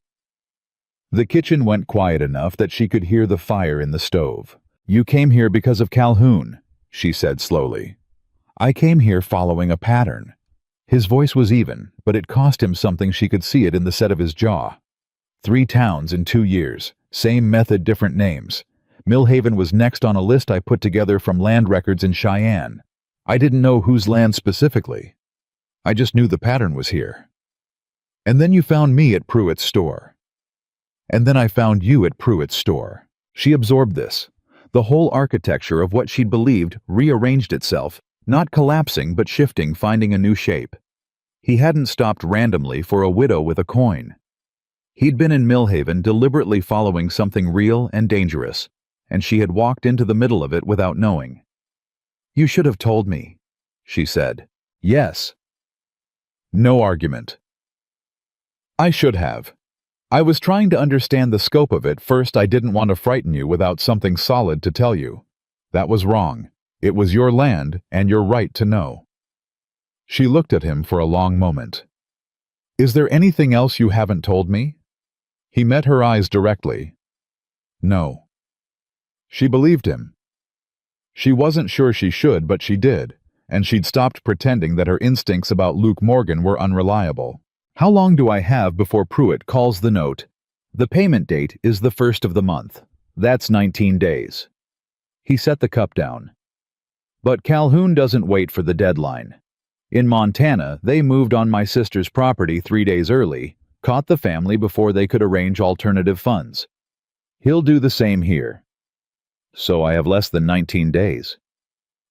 The kitchen went quiet enough that she could hear the fire in the stove. "You came here because of Calhoun," she said slowly. "I came here following a pattern." His voice was even, but it cost him something. She could see it in the set of his jaw. 3 towns in 2 years, same method, different names. Millhaven was next on a list I put together from land records in Cheyenne. I didn't know whose land specifically. I just knew the pattern was here. And then you found me at Pruitt's store. And then I found you at Pruitt's store. She absorbed this. The whole architecture of what she'd believed rearranged itself, not collapsing but shifting, finding a new shape. He hadn't stopped randomly for a widow with a coin. He'd been in Millhaven deliberately following something real and dangerous, and she had walked into the middle of it without knowing. "You should have told me," she said. "Yes." No argument. "I should have. I was trying to understand the scope of it. First, I didn't want to frighten you without something solid to tell you. That was wrong. It was your land, and your right to know." She looked at him for a long moment. "Is there anything else you haven't told me?" He met her eyes directly. No. She believed him. She wasn't sure she should, but she did, and she'd stopped pretending that her instincts about Luke Morgan were unreliable. "How long do I have before Pruitt calls the note?" "The payment date is the 1st of the month. That's 19 days. He set the cup down. "But Calhoun doesn't wait for the deadline. In Montana, they moved on my sister's property 3 days early, caught the family before they could arrange alternative funds. He'll do the same here. So I have less than 19 days.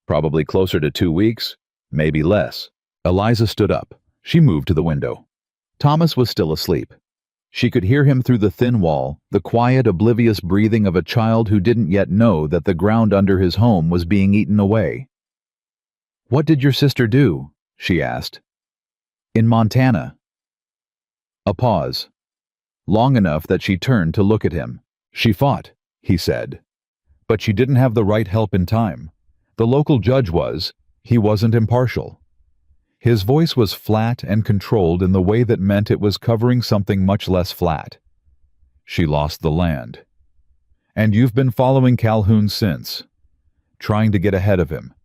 Probably closer to 2 weeks, maybe less." Eliza stood up. She moved to the window. Thomas was still asleep. She could hear him through the thin wall, the quiet, oblivious breathing of a child who didn't yet know that the ground under his home was being eaten away. "What did your sister do?" she asked. "In Montana." A pause. Long enough that she turned to look at him. "She fought," he said. "But she didn't have the right help in time. The local judge was. He wasn't impartial." His voice was flat and controlled in the way that meant it was covering something much less flat. "She lost the land. And you've been following Calhoun since. Trying to get ahead of him.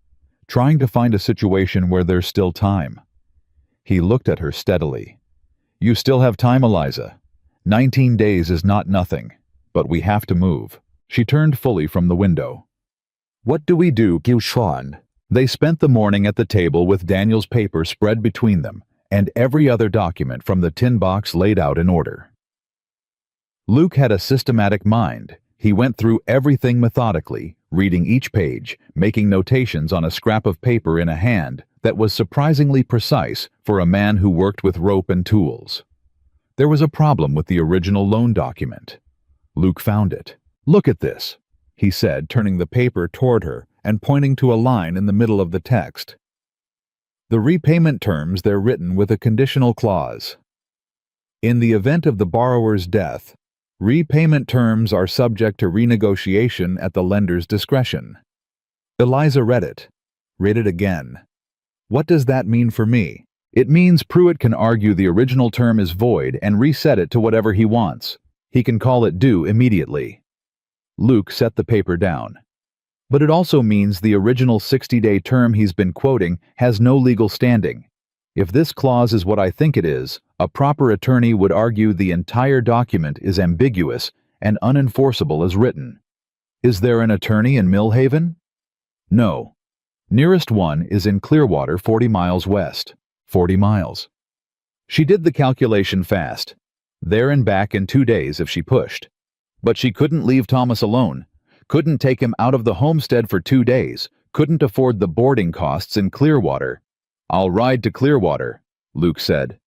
Trying to find a situation where there's still time." He looked at her steadily. "You still have time, Eliza. 19 days is not nothing, but we have to move." She turned fully from the window. "What do we do, Gilshan?" They spent the morning at the table with Daniel's paper spread between them and every other document from the tin box laid out in order. Luke had a systematic mind. He went through everything methodically, reading each page, making notations on a scrap of paper in a hand that was surprisingly precise for a man who worked with rope and tools. There was a problem with the original loan document. Luke found it. "Look at this," he said, turning the paper toward her and pointing to a line in the middle of the text. "The repayment terms, they're written with a conditional clause. In the event of the borrower's death, repayment terms are subject to renegotiation at the lender's discretion." Eliza read it again. "What does that mean for me?" "It means Pruitt can argue the original term is void and reset it to whatever he wants. He can call it due immediately." Luke set the paper down. But it also means the original 60-day term he's been quoting has no legal standing. If this clause is what I think it is, a proper attorney would argue the entire document is ambiguous and unenforceable as written. Is there an attorney in Millhaven? No. Nearest one is in Clearwater, 40 miles west. 40 miles. She did the calculation fast. There and back in 2 days if she pushed. But she couldn't leave Thomas alone. Couldn't take him out of the homestead for 2 days. Couldn't afford the boarding costs in Clearwater. I'll ride to Clearwater, Luke said.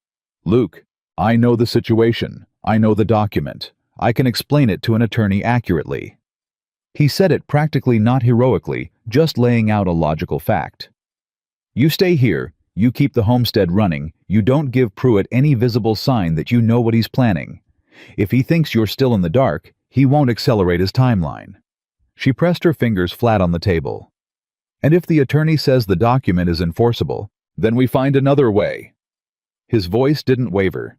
Luke, I know the situation. I know the document. I can explain it to an attorney accurately. He said it practically not heroically, just laying out a logical fact. You stay here, you keep the homestead running, you don't give Pruitt any visible sign that you know what he's planning. If he thinks you're still in the dark, he won't accelerate his timeline. She pressed her fingers flat on the table. And if the attorney says the document is enforceable, then we find another way. His voice didn't waver.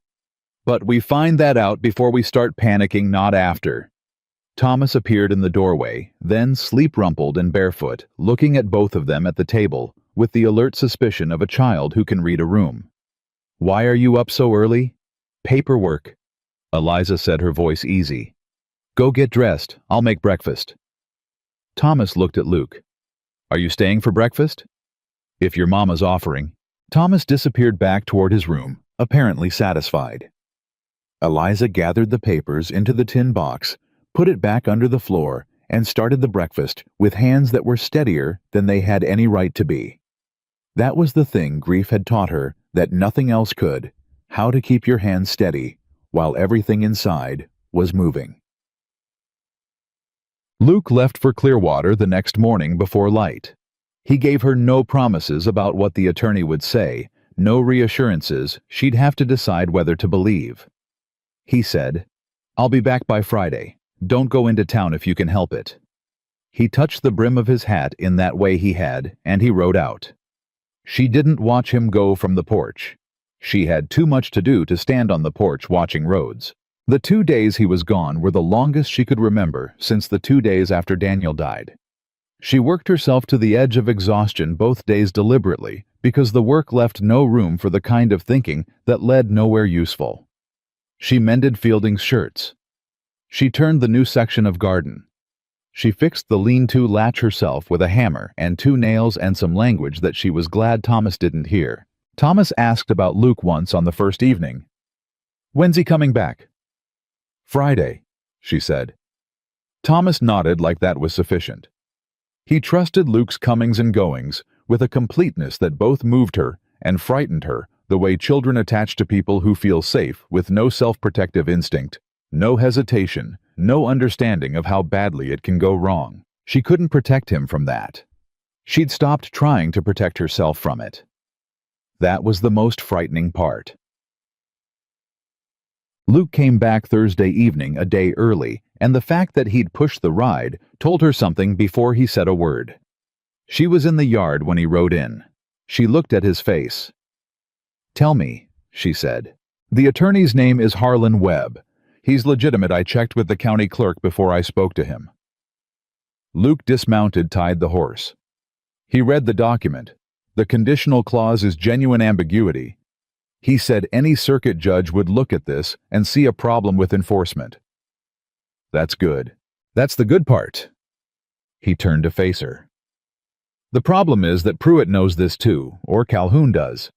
But we find that out before we start panicking, not after. Thomas appeared in the doorway, then sleep-rumpled and barefoot, looking at both of them at the table, with the alert suspicion of a child who can read a room. Why are you up so early? Paperwork. Eliza said, her voice easy. Go get dressed. I'll make breakfast. Thomas looked at Luke. Are you staying for breakfast? If your mama's offering. Thomas disappeared back toward his room, apparently satisfied. Eliza gathered the papers into the tin box, put it back under the floor, and started the breakfast with hands that were steadier than they had any right to be. That was the thing grief had taught her that nothing else could, how to keep your hands steady while everything inside was moving. Luke left for Clearwater the next morning before light. He gave her no promises about what the attorney would say, no reassurances she'd have to decide whether to believe. He said, I'll be back by Friday. Don't go into town if you can help it. He touched the brim of his hat in that way he had, and he rode out. She didn't watch him go from the porch. She had too much to do to stand on the porch watching roads. The 2 days he was gone were the longest she could remember since the 2 days after Daniel died. She worked herself to the edge of exhaustion both days deliberately because the work left no room for the kind of thinking that led nowhere useful. She mended Fielding's shirts. She turned the new section of garden. She fixed the lean-to latch herself with a hammer and 2 nails and some language that she was glad Thomas didn't hear. Thomas asked about Luke once on the first evening. When's he coming back? Friday, she said. Thomas nodded like that was sufficient. He trusted Luke's comings and goings with a completeness that both moved her and frightened her, the way children attach to people who feel safe with no self-protective instinct, no hesitation, no understanding of how badly it can go wrong. She couldn't protect him from that. She'd stopped trying to protect herself from it. That was the most frightening part. Luke came back Thursday evening a day early, and the fact that he'd pushed the ride told her something before he said a word. She was in the yard when he rode in. She looked at his face. Tell me, she said. The attorney's name is Harlan Webb. He's legitimate. I checked with the county clerk before I spoke to him. Luke dismounted, tied the horse. He read the document. The conditional clause is genuine ambiguity. He said any circuit judge would look at this and see a problem with enforcement. That's good. That's the good part. He turned to face her. The problem is that Pruitt knows this too, or Calhoun does.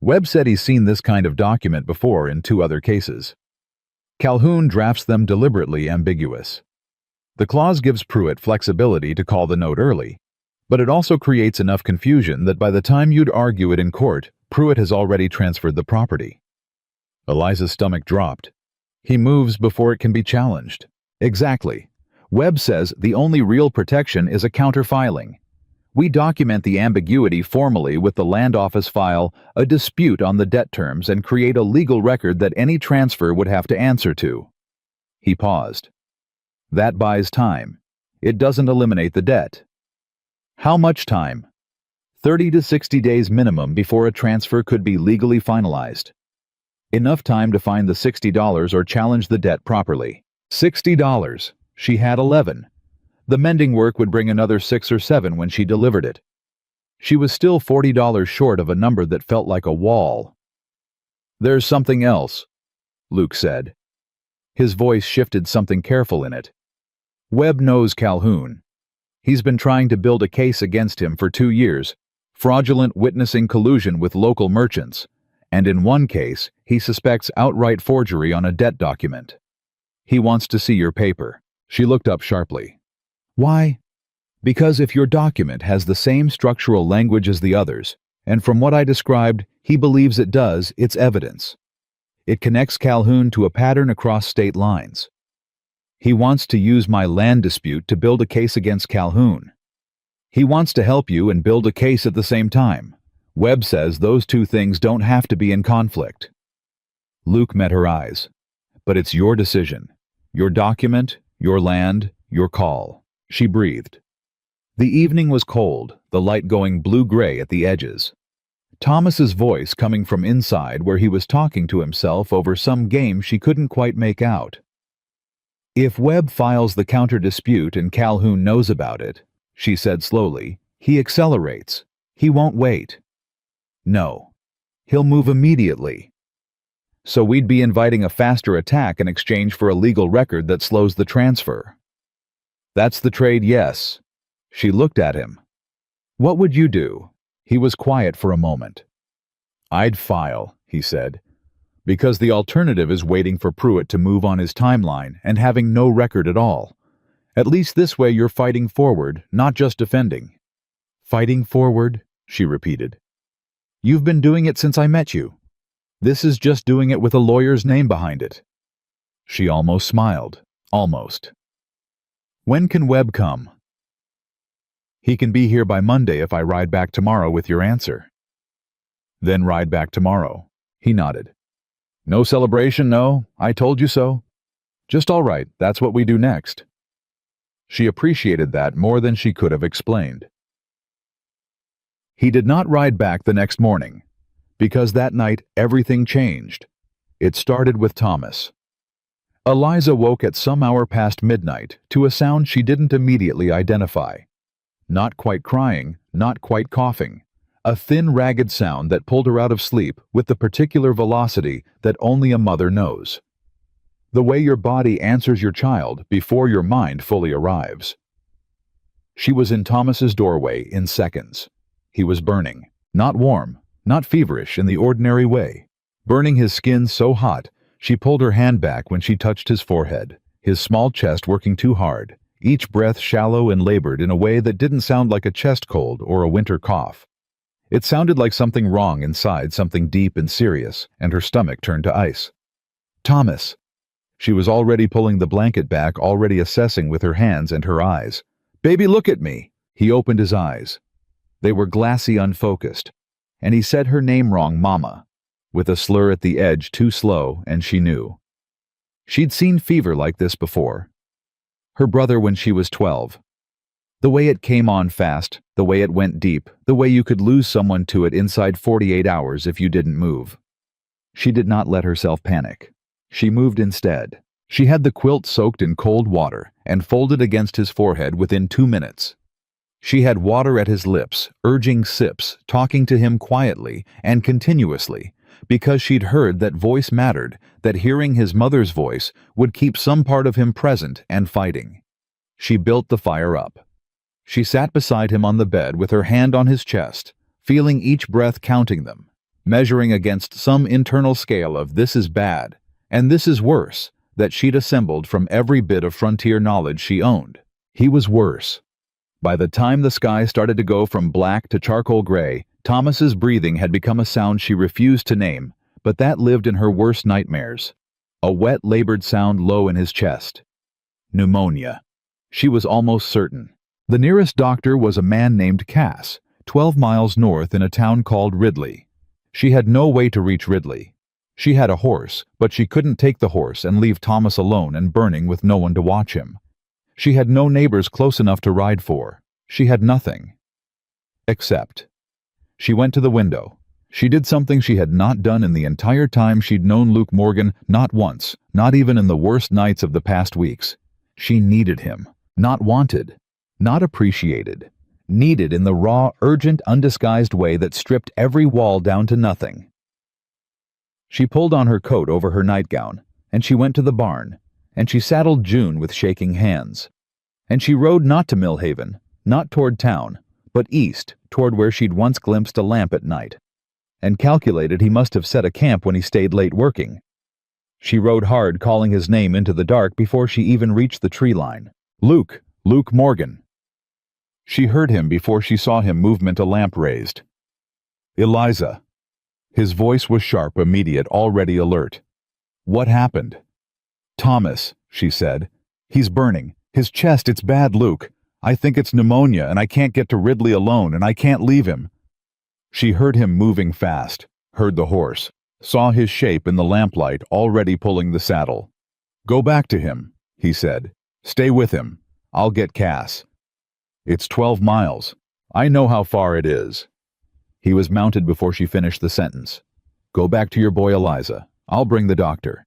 Webb said he's seen this kind of document before in 2 other cases. Calhoun drafts them deliberately ambiguous. The clause gives Pruitt flexibility to call the note early, but it also creates enough confusion that by the time you'd argue it in court, Pruitt has already transferred the property. Eliza's stomach dropped. He moves before it can be challenged. Exactly. Webb says the only real protection is a counterfiling. We document the ambiguity formally with the land office file, a dispute on the debt terms, and create a legal record that any transfer would have to answer to. He paused. That buys time. It doesn't eliminate the debt. How much time? 30 to 60 days minimum before a transfer could be legally finalized. Enough time to find the $60 or challenge the debt properly. $60. She had 11. The mending work would bring another 6 or 7 when she delivered it. She was still $40 short of a number that felt like a wall. "There's something else," Luke said. His voice shifted something careful in it. "Webb knows Calhoun. He's been trying to build a case against him for 2 years, fraudulent witnessing collusion with local merchants, and in one case, he suspects outright forgery on a debt document. He wants to see your paper." She looked up sharply. "Why?" "Because if your document has the same structural language as the others, and from what I described, he believes it does, it's evidence. It connects Calhoun to a pattern across state lines. He wants to use my land dispute to build a case against Calhoun. He wants to help you and build a case at the same time. Webb says those two things don't have to be in conflict." Luke met her eyes. "But it's your decision. Your document, your land, your call." She breathed. The evening was cold, the light going blue-gray at the edges. Thomas's voice coming from inside where he was talking to himself over some game she couldn't quite make out. "If Webb files the counter-dispute and Calhoun knows about it," she said slowly, "he accelerates. He won't wait. No. He'll move immediately. So we'd be inviting a faster attack in exchange for a legal record that slows the transfer." "That's the trade, yes." She looked at him. "What would you do?" He was quiet for a moment. "I'd file," he said, "because the alternative is waiting for Pruitt to move on his timeline and having no record at all. At least this way you're fighting forward, not just defending." "Fighting forward?" she repeated. "You've been doing it since I met you. This is just doing it with a lawyer's name behind it." She almost smiled. Almost. "When can Webb come?" "He can be here by Monday if I ride back tomorrow with your answer." "Then ride back tomorrow." He nodded. "No celebration, no? I told you so." "Just all right, that's what we do next." She appreciated that more than she could have explained. He did not ride back the next morning, because that night everything changed. It started with Thomas. Eliza woke at some hour past midnight to a sound she didn't immediately identify. Not quite crying, not quite coughing. A thin, ragged sound that pulled her out of sleep with the particular velocity that only a mother knows. The way your body answers your child before your mind fully arrives. She was in Thomas's doorway in seconds. He was burning, not warm, not feverish in the ordinary way. Burning his skin so hot, she pulled her hand back when she touched his forehead, his small chest working too hard, each breath shallow and labored in a way that didn't sound like a chest cold or a winter cough. It sounded like something wrong inside, something deep and serious, and her stomach turned to ice. "Thomas." She was already pulling the blanket back, already assessing with her hands and her eyes. "Baby, look at me." He opened his eyes. They were glassy, unfocused, and he said her name wrong, Mama, with a slur at the edge too slow, and she knew. She'd seen fever like this before. Her brother when she was 12. The way it came on fast, the way it went deep, the way you could lose someone to it inside 48 hours if you didn't move. She did not let herself panic. She moved instead. She had the quilt soaked in cold water and folded against his forehead within 2 minutes. She had water at his lips, urging sips, talking to him quietly and continuously, because she'd heard that voice mattered, that hearing his mother's voice would keep some part of him present and fighting. She built the fire up. She sat beside him on the bed with her hand on his chest, feeling each breath, counting them, measuring against some internal scale of this is bad, and this is worse, that she'd assembled from every bit of frontier knowledge she owned. He was worse. By the time the sky started to go from black to charcoal gray, Thomas's breathing had become a sound she refused to name, but that lived in her worst nightmares. A wet, labored sound low in his chest. Pneumonia. She was almost certain. The nearest doctor was a man named Cass, 12 miles north in a town called Ridley. She had no way to reach Ridley. She had a horse, but she couldn't take the horse and leave Thomas alone and burning with no one to watch him. She had no neighbors close enough to ride for. She had nothing. Except. She went to the window. She did something she had not done in the entire time she'd known Luke Morgan, not once, not even in the worst nights of the past weeks. She needed him. Not wanted. Not appreciated. Needed in the raw, urgent, undisguised way that stripped every wall down to nothing. She pulled on her coat over her nightgown, and she went to the barn, and she saddled June with shaking hands. And she rode not to Millhaven, not toward town, but east, toward where she'd once glimpsed a lamp at night, and calculated he must have set a camp when he stayed late working. She rode hard, calling his name into the dark before she even reached the tree line. Luke! Luke Morgan! She heard him before she saw him movement a lamp raised. Eliza! His voice was sharp, immediate, already alert. What happened? Thomas, she said. He's burning. His chest, it's bad, Luke. I think it's pneumonia, and I can't get to Ridley alone, and I can't leave him. She heard him moving fast, heard the horse, saw his shape in the lamplight already pulling the saddle. Go back to him, he said. Stay with him. I'll get Cass. It's 12 miles. I know how far it is. He was mounted before she finished the sentence. Go back to your boy Eliza. I'll bring the doctor.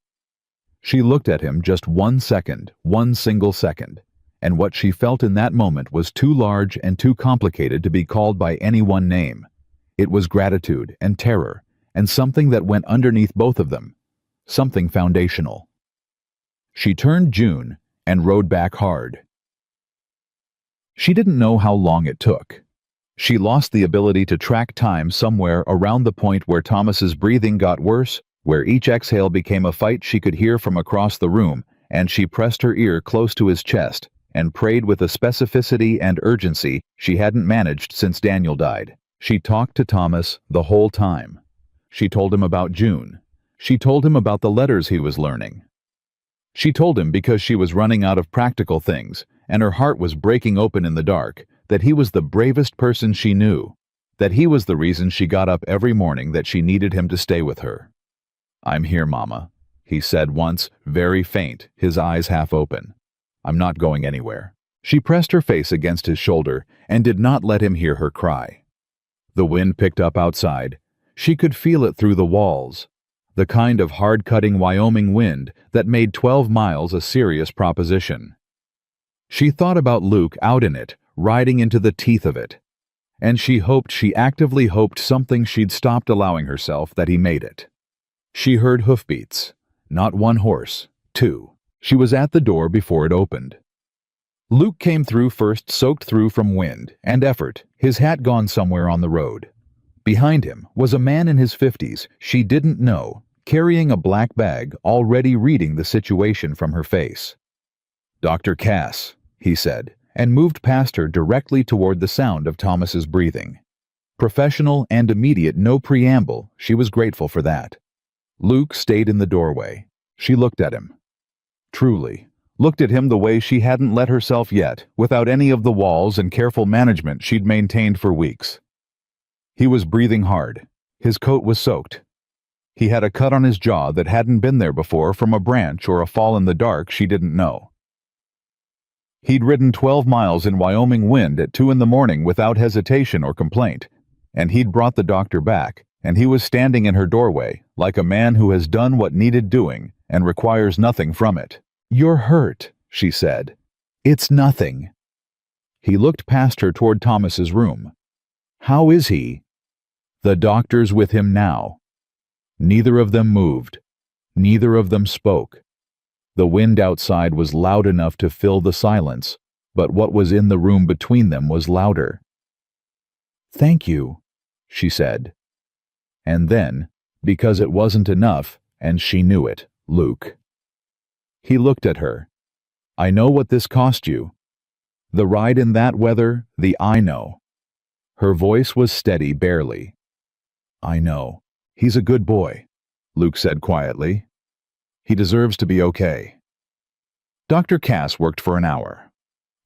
She looked at him just 1 second, one single second, and what she felt in that moment was too large and too complicated to be called by any one name. It was gratitude and terror, and something that went underneath both of them, something foundational. She turned June and rode back hard. She didn't know how long it took. She lost the ability to track time somewhere around the point where Thomas's breathing got worse, where each exhale became a fight she could hear from across the room, and she pressed her ear close to his chest and prayed with a specificity and urgency she hadn't managed since Daniel died. She talked to Thomas the whole time. She told him about June. She told him about the letters he was learning. She told him because she was running out of practical things, and her heart was breaking open in the dark, that he was the bravest person she knew, that he was the reason she got up every morning, that she needed him to stay with her. I'm here, Mama, he said once, very faint, his eyes half open. I'm not going anywhere. She pressed her face against his shoulder and did not let him hear her cry. The wind picked up outside. She could feel it through the walls, the kind of hard-cutting Wyoming wind that made 12 miles a serious proposition. She thought about Luke out in it, riding into the teeth of it, and she actively hoped something she'd stopped allowing herself, that he made it. She heard hoofbeats, not one horse, two. She was at the door before it opened. Luke came through first, soaked through from wind and effort, his hat gone somewhere on the road. Behind him was a man in his 50s she didn't know, carrying a black bag, already reading the situation from her face. Dr. Cass, he said, and moved past her directly toward the sound of Thomas's breathing. Professional and immediate, no preamble, she was grateful for that. Luke stayed in the doorway. She looked at him. Truly, looked at him the way she hadn't let herself yet, without any of the walls and careful management she'd maintained for weeks. He was breathing hard. His coat was soaked. He had a cut on his jaw that hadn't been there before from a branch or a fall in the dark she didn't know. He'd ridden 12 miles in Wyoming wind at 2 a.m. without hesitation or complaint, and he'd brought the doctor back, and he was standing in her doorway, like a man who has done what needed doing and requires nothing from it. You're hurt, she said. It's nothing. He looked past her toward Thomas's room. How is he? The doctor's with him now. Neither of them moved. Neither of them spoke. The wind outside was loud enough to fill the silence, but what was in the room between them was louder. Thank you, she said. And then, because it wasn't enough, and she knew it, Luke. He looked at her. I know what this cost you. The ride in that weather, I know. Her voice was steady, barely. I know. He's a good boy, Luke said quietly. He deserves to be okay. Dr. Cass worked for an hour.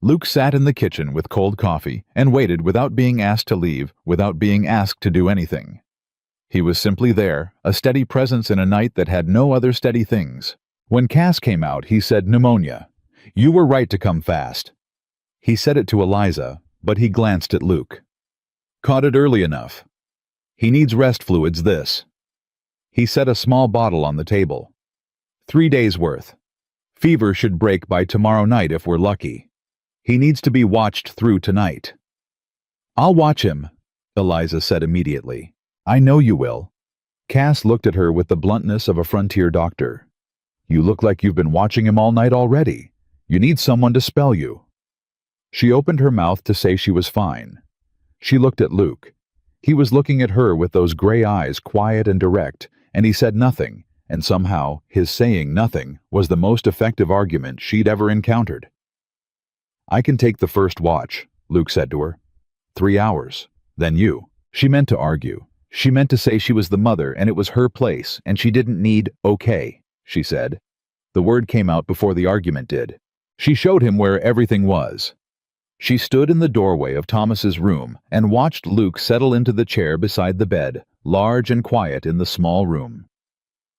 Luke sat in the kitchen with cold coffee and waited without being asked to leave, without being asked to do anything. He was simply there, a steady presence in a night that had no other steady things. When Cass came out, he said, pneumonia. You were right to come fast. He said it to Eliza, but he glanced at Luke. Caught it early enough. He needs rest fluids, this. He set a small bottle on the table. 3 days' worth. Fever should break by tomorrow night if we're lucky. He needs to be watched through tonight." "I'll watch him," Eliza said immediately. "I know you will." Cass looked at her with the bluntness of a frontier doctor. "You look like you've been watching him all night already. You need someone to spell you." She opened her mouth to say she was fine. She looked at Luke. He was looking at her with those gray eyes, quiet and direct, and he said nothing, and somehow his saying nothing was the most effective argument she'd ever encountered. "I can take the first watch," Luke said to her. 3 hours. Then you." She meant to argue. She meant to say she was the mother and it was her place and she didn't need "okay," she said. The word came out before the argument did. She showed him where everything was. She stood in the doorway of Thomas's room and watched Luke settle into the chair beside the bed, large and quiet in the small room.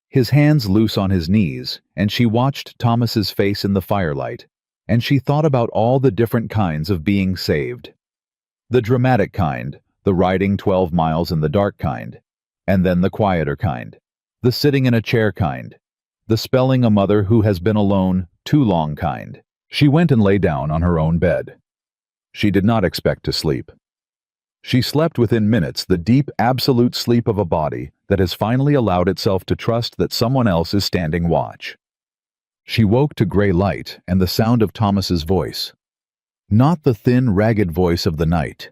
His hands loose on his knees, and she watched Thomas's face in the firelight, and she thought about all the different kinds of being saved. The dramatic kind, the riding 12 miles in the dark kind, and then the quieter kind, the sitting in a chair kind, the spelling a mother who has been alone too long kind. She went and lay down on her own bed. She did not expect to sleep. She slept within minutes, the deep, absolute sleep of a body that has finally allowed itself to trust that someone else is standing watch. She woke to gray light and the sound of Thomas's voice. Not the thin, ragged voice of the night.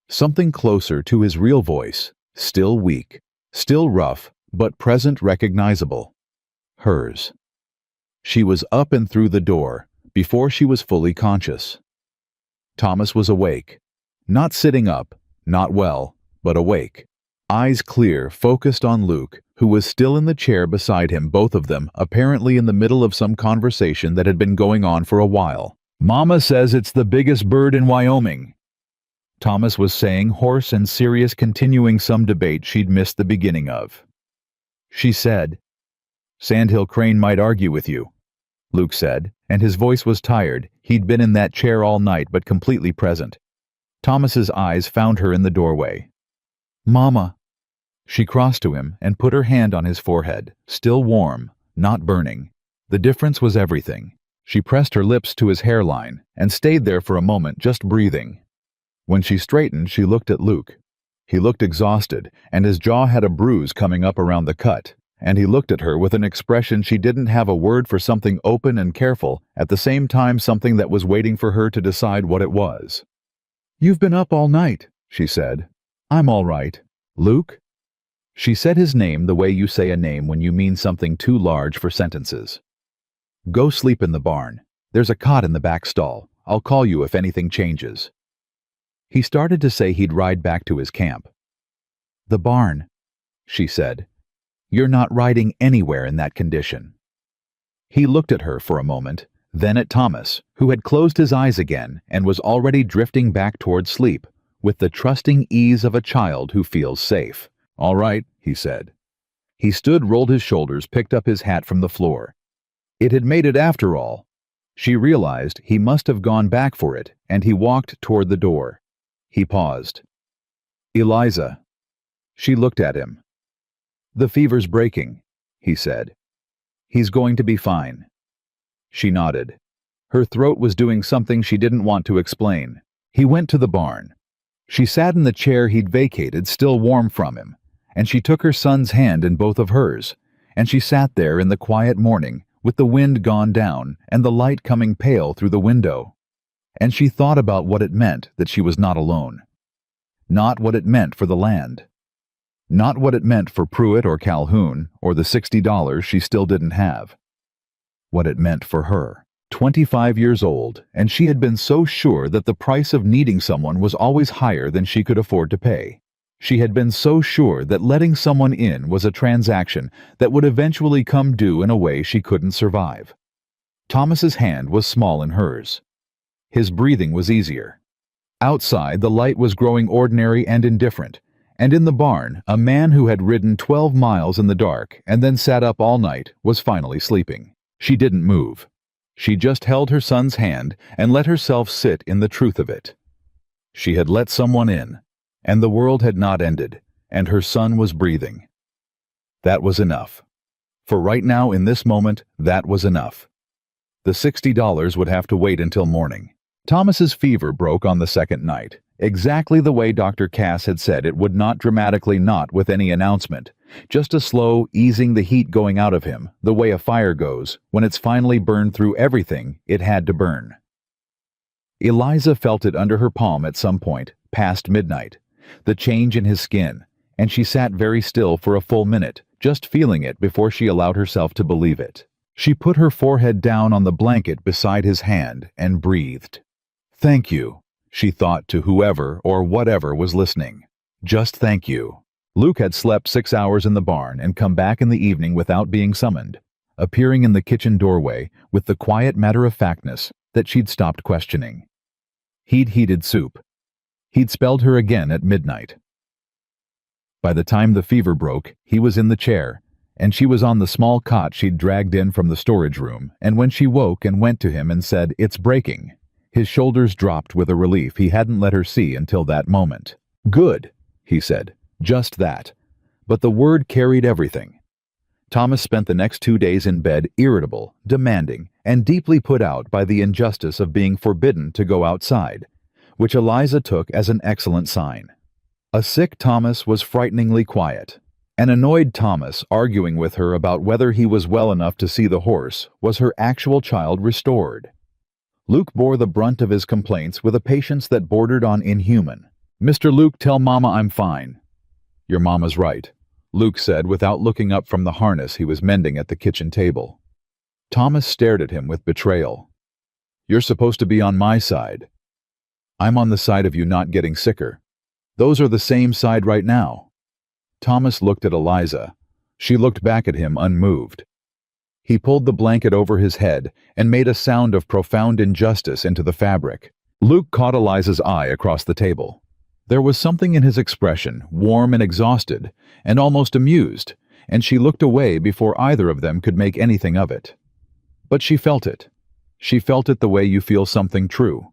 Something closer to his real voice, still weak, still rough, but present, recognizable. Hers. She was up and through the door before she was fully conscious. Thomas was awake. Not sitting up, not well, but awake. Eyes clear, focused on Luke, who was still in the chair beside him, both of them apparently in the middle of some conversation that had been going on for a while. "Mama says it's the biggest bird in Wyoming," Thomas was saying, hoarse and serious, continuing some debate she'd missed the beginning of. She said, "Sandhill Crane might argue with you," Luke said, and his voice was tired. He'd been in that chair all night, but completely present. Thomas's eyes found her in the doorway. "Mama." She crossed to him and put her hand on his forehead, still warm, not burning. The difference was everything. She pressed her lips to his hairline and stayed there for a moment, just breathing. When she straightened, she looked at Luke. He looked exhausted, and his jaw had a bruise coming up around the cut, and he looked at her with an expression she didn't have a word for, something open and careful, at the same time something that was waiting for her to decide what it was. "You've been up all night," she said. "I'm all right. Luke?" She said his name the way you say a name when you mean something too large for sentences. "Go sleep in the barn. There's a cot in the back stall. I'll call you if anything changes." He started to say he'd ride back to his camp. "The barn," she said. "You're not riding anywhere in that condition." He looked at her for a moment, then at Thomas, who had closed his eyes again and was already drifting back toward sleep, with the trusting ease of a child who feels safe. "All right," he said. He stood, rolled his shoulders, picked up his hat from the floor. It had made it after all. She realized he must have gone back for it, and he walked toward the door. He paused. "Eliza." She looked at him. "The fever's breaking," he said. "He's going to be fine." She nodded. Her throat was doing something she didn't want to explain. He went to the barn. She sat in the chair he'd vacated, still warm from him, and she took her son's hand in both of hers, and she sat there in the quiet morning, with the wind gone down and the light coming pale through the window. And she thought about what it meant that she was not alone. Not what it meant for the land. Not what it meant for Pruitt or Calhoun or the $60 she still didn't have. What it meant for her. 25 years old, and she had been so sure that the price of needing someone was always higher than she could afford to pay. She had been so sure that letting someone in was a transaction that would eventually come due in a way she couldn't survive. Thomas's hand was small in hers. His breathing was easier. Outside, the light was growing ordinary and indifferent, and in the barn, a man who had ridden 12 miles in the dark and then sat up all night was finally sleeping. She didn't move. She just held her son's hand and let herself sit in the truth of it. She had let someone in, and the world had not ended, and her son was breathing. That was enough. For right now, in this moment, that was enough. The $60 would have to wait until morning. Thomas's fever broke on the second night, exactly the way Dr. Cass had said it would, not dramatically, not with any announcement. Just a slow easing the heat going out of him, the way a fire goes, when it's finally burned through everything it had to burn. Eliza felt it under her palm at some point, past midnight, the change in his skin, and she sat very still for a full minute, just feeling it before she allowed herself to believe it. She put her forehead down on the blanket beside his hand and breathed. "Thank you," she thought to whoever or whatever was listening. Just thank you. Luke had slept 6 hours in the barn and come back in the evening without being summoned, appearing in the kitchen doorway with the quiet matter-of-factness that she'd stopped questioning. He'd heated soup. He'd spelled her again at midnight. By the time the fever broke, he was in the chair, and she was on the small cot she'd dragged in from the storage room, and when she woke and went to him and said, "It's breaking," his shoulders dropped with a relief he hadn't let her see until that moment. "Good," he said. Just that. But the word carried everything. Thomas spent the next 2 days in bed, irritable, demanding, and deeply put out by the injustice of being forbidden to go outside, which Eliza took as an excellent sign. A sick Thomas was frighteningly quiet. An annoyed Thomas arguing with her about whether he was well enough to see the horse was her actual child restored. Luke bore the brunt of his complaints with a patience that bordered on inhuman. "Mr. Luke, tell Mama I'm fine." "Your Mama's right," Luke said without looking up from the harness he was mending at the kitchen table. Thomas stared at him with betrayal. "You're supposed to be on my side. I'm on the side of you not getting sicker. Those are the same side right now." Thomas looked at Eliza. She looked back at him unmoved. He pulled the blanket over his head and made a sound of profound injustice into the fabric. Luke caught Eliza's eye across the table. There was something in his expression, warm and exhausted, and almost amused, and she looked away before either of them could make anything of it. But she felt it. She felt it the way you feel something true.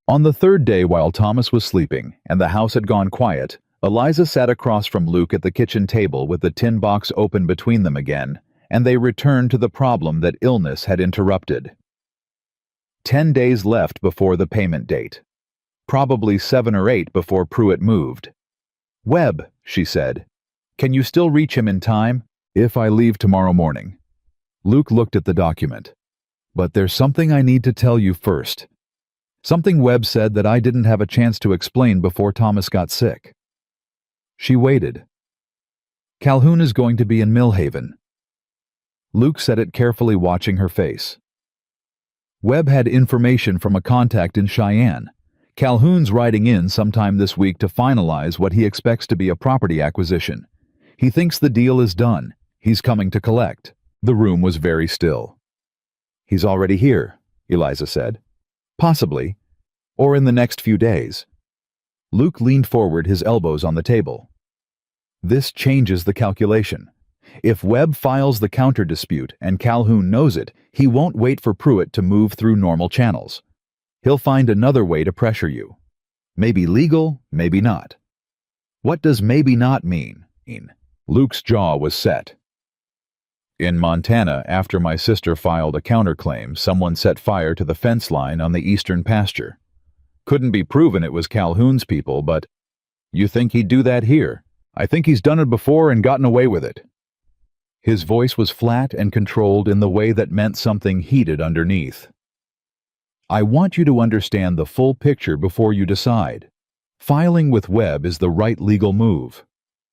On the third day, while Thomas was sleeping and the house had gone quiet, Eliza sat across from Luke at the kitchen table with the tin box open between them again, and they returned to the problem that illness had interrupted. 10 days left before the payment date. Probably 7 or 8 before Pruitt moved. "Webb," she said, "can you still reach him in time?" "If I leave tomorrow morning." Luke looked at the document. "But there's something I need to tell you first. Something Webb said that I didn't have a chance to explain before Thomas got sick." She waited. "Calhoun is going to be in Millhaven." Luke said it carefully, watching her face. "Webb had information from a contact in Cheyenne. Calhoun's riding in sometime this week to finalize what he expects to be a property acquisition. He thinks the deal is done. He's coming to collect." The room was very still. "He's already here," Eliza said. "Possibly. Or in the next few days." Luke leaned forward, his elbows on the table. "This changes the calculation. If Webb files the counter-dispute and Calhoun knows it, he won't wait for Pruitt to move through normal channels. He'll find another way to pressure you. Maybe legal, maybe not." "What does maybe not mean?" Luke's jaw was set. "In Montana, after my sister filed a counterclaim, someone set fire to the fence line on the eastern pasture. Couldn't be proven it was Calhoun's people, but you think he'd do that here? I think he's done it before and gotten away with it." His voice was flat and controlled in the way that meant something heated underneath. "I want you to understand the full picture before you decide. Filing with Webb is the right legal move,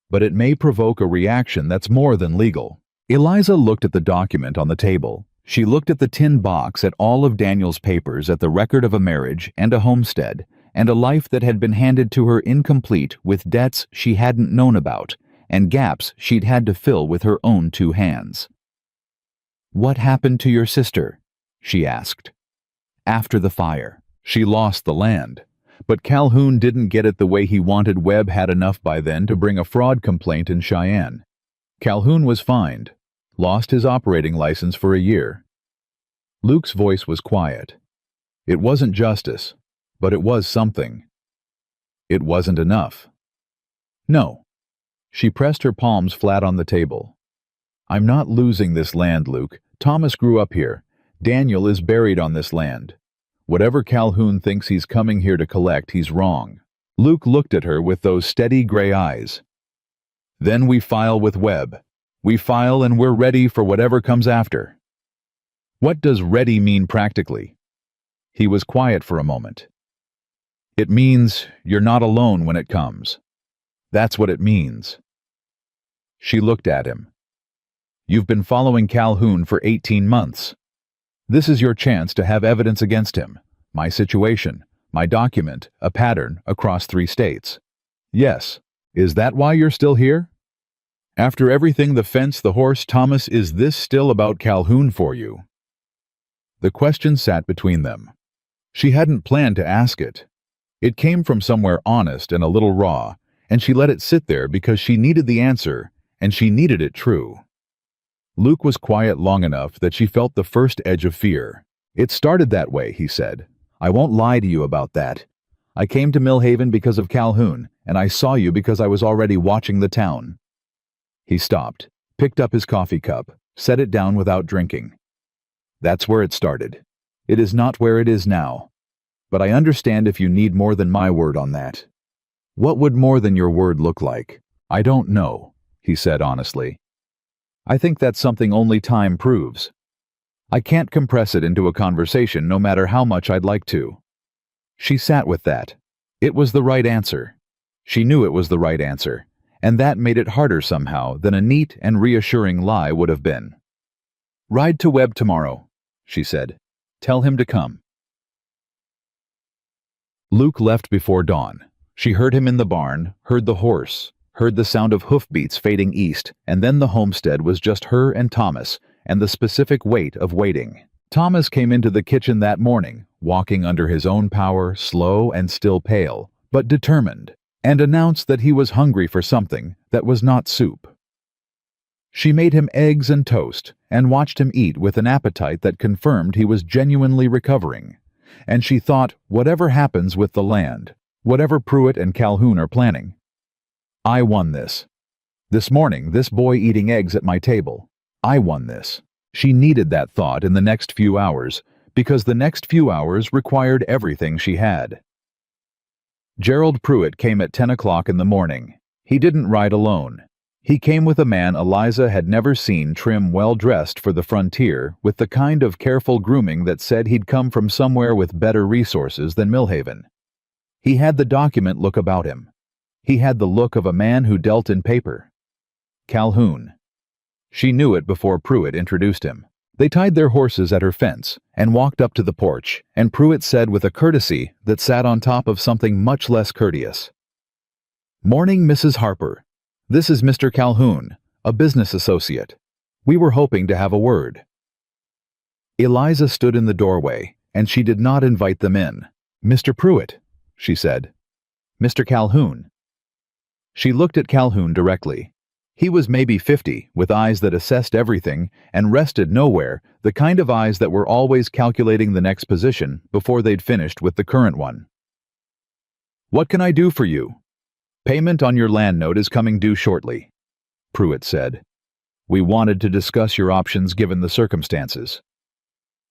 but it may provoke a reaction that's more than legal." Eliza looked at the document on the table. She looked at the tin box, at all of Daniel's papers, at the record of a marriage and a homestead, and a life that had been handed to her incomplete, with debts she hadn't known about, and gaps she'd had to fill with her own 2 hands. "What happened to your sister?" she asked. "After the fire." "She lost the land. But Calhoun didn't get it the way he wanted. Webb had enough by then to bring a fraud complaint in Cheyenne. Calhoun was fined, lost his operating license for a year." Luke's voice was quiet. It wasn't justice, but it was something. It wasn't enough. "No." She pressed her palms flat on the table. I'm not losing this land, Luke. Thomas grew up here. Daniel is buried on this land. Whatever Calhoun thinks he's coming here to collect, he's wrong. Luke looked at her with those steady gray eyes. Then we file with Webb. We file and we're ready for whatever comes after. What does ready mean practically? He was quiet for a moment. It means you're not alone when it comes. That's what it means. She looked at him. You've been following Calhoun for 18 months. This is your chance to have evidence against him. My situation, my document, a pattern across 3 states. Yes. Is that why you're still here? After everything, the fence, the horse, Thomas, is this still about Calhoun for you? The question sat between them. She hadn't planned to ask it. It came from somewhere honest and a little raw, and she let it sit there because she needed the answer, and she needed it true. Luke was quiet long enough that she felt the first edge of fear. It started that way, he said. I won't lie to you about that. I came to Millhaven because of Calhoun, and I saw you because I was already watching the town. He stopped, picked up his coffee cup, set it down without drinking. That's where it started. It is not where it is now. But I understand if you need more than my word on that. What would more than your word look like? I don't know, he said honestly. I think that's something only time proves. I can't compress it into a conversation no matter how much I'd like to. She sat with that. It was the right answer. She knew it was the right answer, and that made it harder somehow than a neat and reassuring lie would have been. Ride to Webb tomorrow, she said. Tell him to come. Luke left before dawn. She heard him in the barn, heard the horse, heard the sound of hoofbeats fading east, and then the homestead was just her and Thomas, and the specific weight of waiting. Thomas came into the kitchen that morning, walking under his own power, slow and still pale, but determined, and announced that he was hungry for something that was not soup. She made him eggs and toast, and watched him eat with an appetite that confirmed he was genuinely recovering. And she thought, whatever happens with the land, whatever Pruitt and Calhoun are planning, I won this. This morning, this boy eating eggs at my table, I won this. She needed that thought in the next few hours, because the next few hours required everything she had. Gerald Pruitt came at 10 o'clock in the morning. He didn't ride alone. He came with a man Eliza had never seen trim well-dressed for the frontier with the kind of careful grooming that said he'd come from somewhere with better resources than Millhaven. He had the document look about him. He had the look of a man who dealt in paper. Calhoun. She knew it before Pruitt introduced him. They tied their horses at her fence and walked up to the porch, and Pruitt said with a courtesy that sat on top of something much less courteous. Morning, Mrs. Harper. This is Mr. Calhoun, a business associate. We were hoping to have a word. Eliza stood in the doorway, and she did not invite them in. Mr. Pruitt, she said. Mr. Calhoun. She looked at Calhoun directly. He was maybe 50, with eyes that assessed everything and rested nowhere, the kind of eyes that were always calculating the next position before they'd finished with the current one. What can I do for you? Payment on your land note is coming due shortly, Pruitt said. We wanted to discuss your options given the circumstances.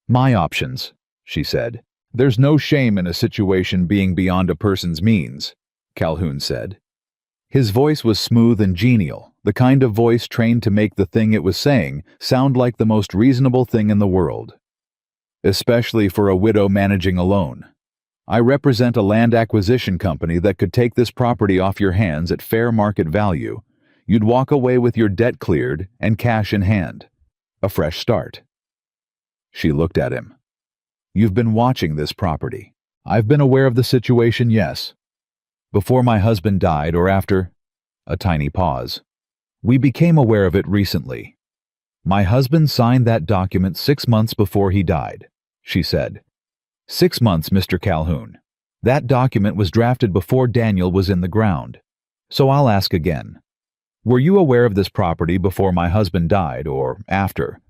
My options, she said. There's no shame in a situation being beyond a person's means, Calhoun said. His voice was smooth and genial, the kind of voice trained to make the thing it was saying sound like the most reasonable thing in the world. Especially for a widow managing alone. I represent a land acquisition company that could take this property off your hands at fair market value. You'd walk away with your debt cleared and cash in hand. A fresh start. She looked at him. You've been watching this property. I've been aware of the situation, yes. Before my husband died or after? A tiny pause. We became aware of it recently. My husband signed that document 6 months before he died, she said. 6 months, Mr. Calhoun. That document was drafted before Daniel was in the ground. So I'll ask again. Were you aware of this property before my husband died or after?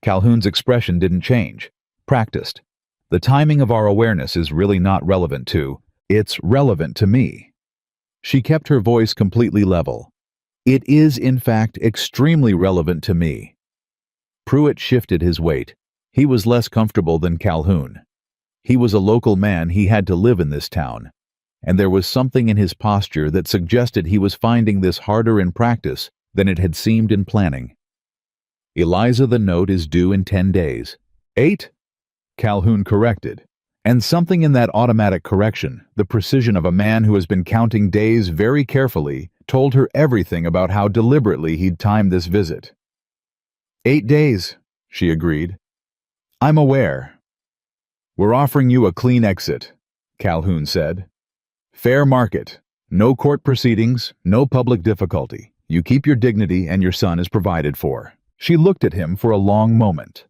Calhoun's expression didn't change. Practiced. The timing of our awareness is really not relevant to, it's relevant to me. She kept her voice completely level. It is, in fact, extremely relevant to me. Pruitt shifted his weight. He was less comfortable than Calhoun. He was a local man, he had to live in this town, and there was something in his posture that suggested he was finding this harder in practice than it had seemed in planning. Eliza, the note is due in 10 days. 8? Calhoun corrected. And something in that automatic correction, the precision of a man who has been counting days very carefully, told her everything about how deliberately he'd timed this visit. 8 days, she agreed. I'm aware. We're offering you a clean exit, Calhoun said. Fair market. No court proceedings, no public difficulty. You keep your dignity and your son is provided for. She looked at him for a long moment.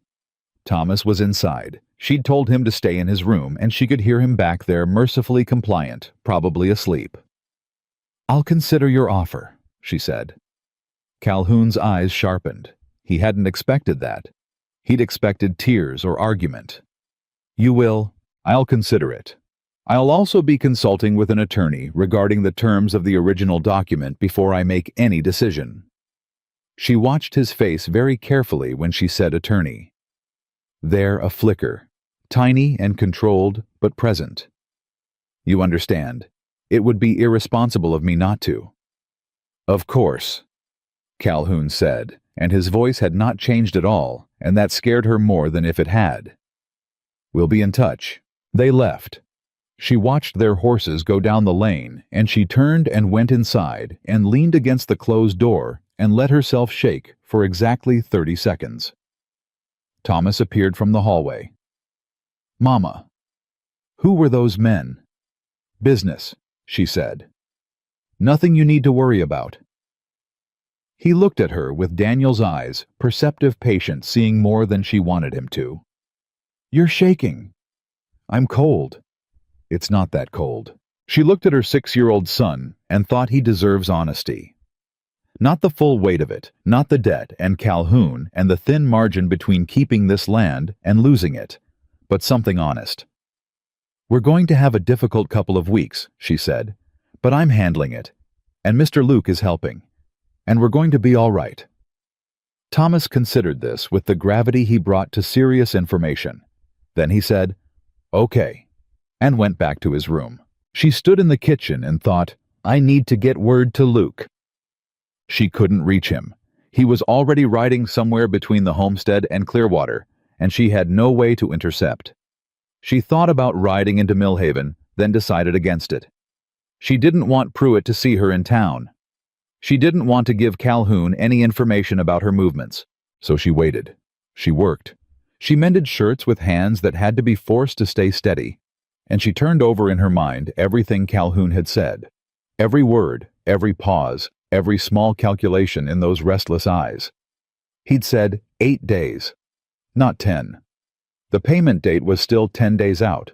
Thomas was inside. She'd told him to stay in his room, and she could hear him back there, mercifully compliant, probably asleep. I'll consider your offer, she said. Calhoun's eyes sharpened. He hadn't expected that. He'd expected tears or argument. You will? I'll consider it. I'll also be consulting with an attorney regarding the terms of the original document before I make any decision. She watched his face very carefully when she said attorney. There a flicker, tiny and controlled, but present. You understand. It would be irresponsible of me not to. Of course, Calhoun said, and his voice had not changed at all, and that scared her more than if it had. We'll be in touch. They left. She watched their horses go down the lane, and she turned and went inside and leaned against the closed door and let herself shake for exactly 30 seconds. Thomas appeared from the hallway. Mama. Who were those men? Business, she said. Nothing you need to worry about. He looked at her with Daniel's eyes, perceptive patient, seeing more than she wanted him to. You're shaking. I'm cold. It's not that cold. She looked at her 6-year-old son and thought he deserves honesty. Not the full weight of it, not the debt and Calhoun and the thin margin between keeping this land and losing it, but something honest. We're going to have a difficult couple of weeks, she said, but I'm handling it, and Mr. Luke is helping, and we're going to be all right. Thomas considered this with the gravity he brought to serious information. Then he said, okay, and went back to his room. She stood in the kitchen and thought, I need to get word to Luke. She couldn't reach him. He was already riding somewhere between the homestead and Clearwater, and she had no way to intercept. She thought about riding into Millhaven, then decided against it. She didn't want Pruitt to see her in town. She didn't want to give Calhoun any information about her movements, so she waited. She worked. She mended shirts with hands that had to be forced to stay steady, and she turned over in her mind everything Calhoun had said. Every word, every pause, every small calculation in those restless eyes. He'd said 8 days, not 10. The payment date was still 10 days out,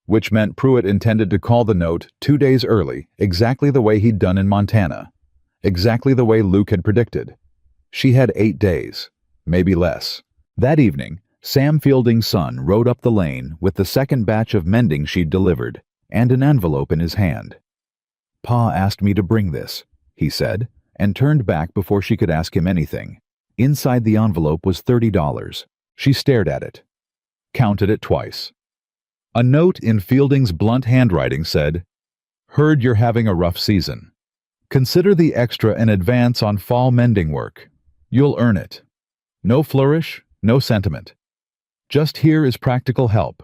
which meant Pruitt intended to call the note 2 days early, exactly the way he'd done in Montana, exactly the way Luke had predicted. She had 8 days, maybe less. That evening, Sam Fielding's son rode up the lane with the second batch of mending she'd delivered and an envelope in his hand. Pa asked me to bring this, he said, and turned back before she could ask him anything. Inside the envelope was $30. She stared at it, counted it twice. A note in Fielding's blunt handwriting said, Heard you're having a rough season. Consider the extra an advance on fall mending work. You'll earn it. No flourish, no sentiment. Just here is practical help.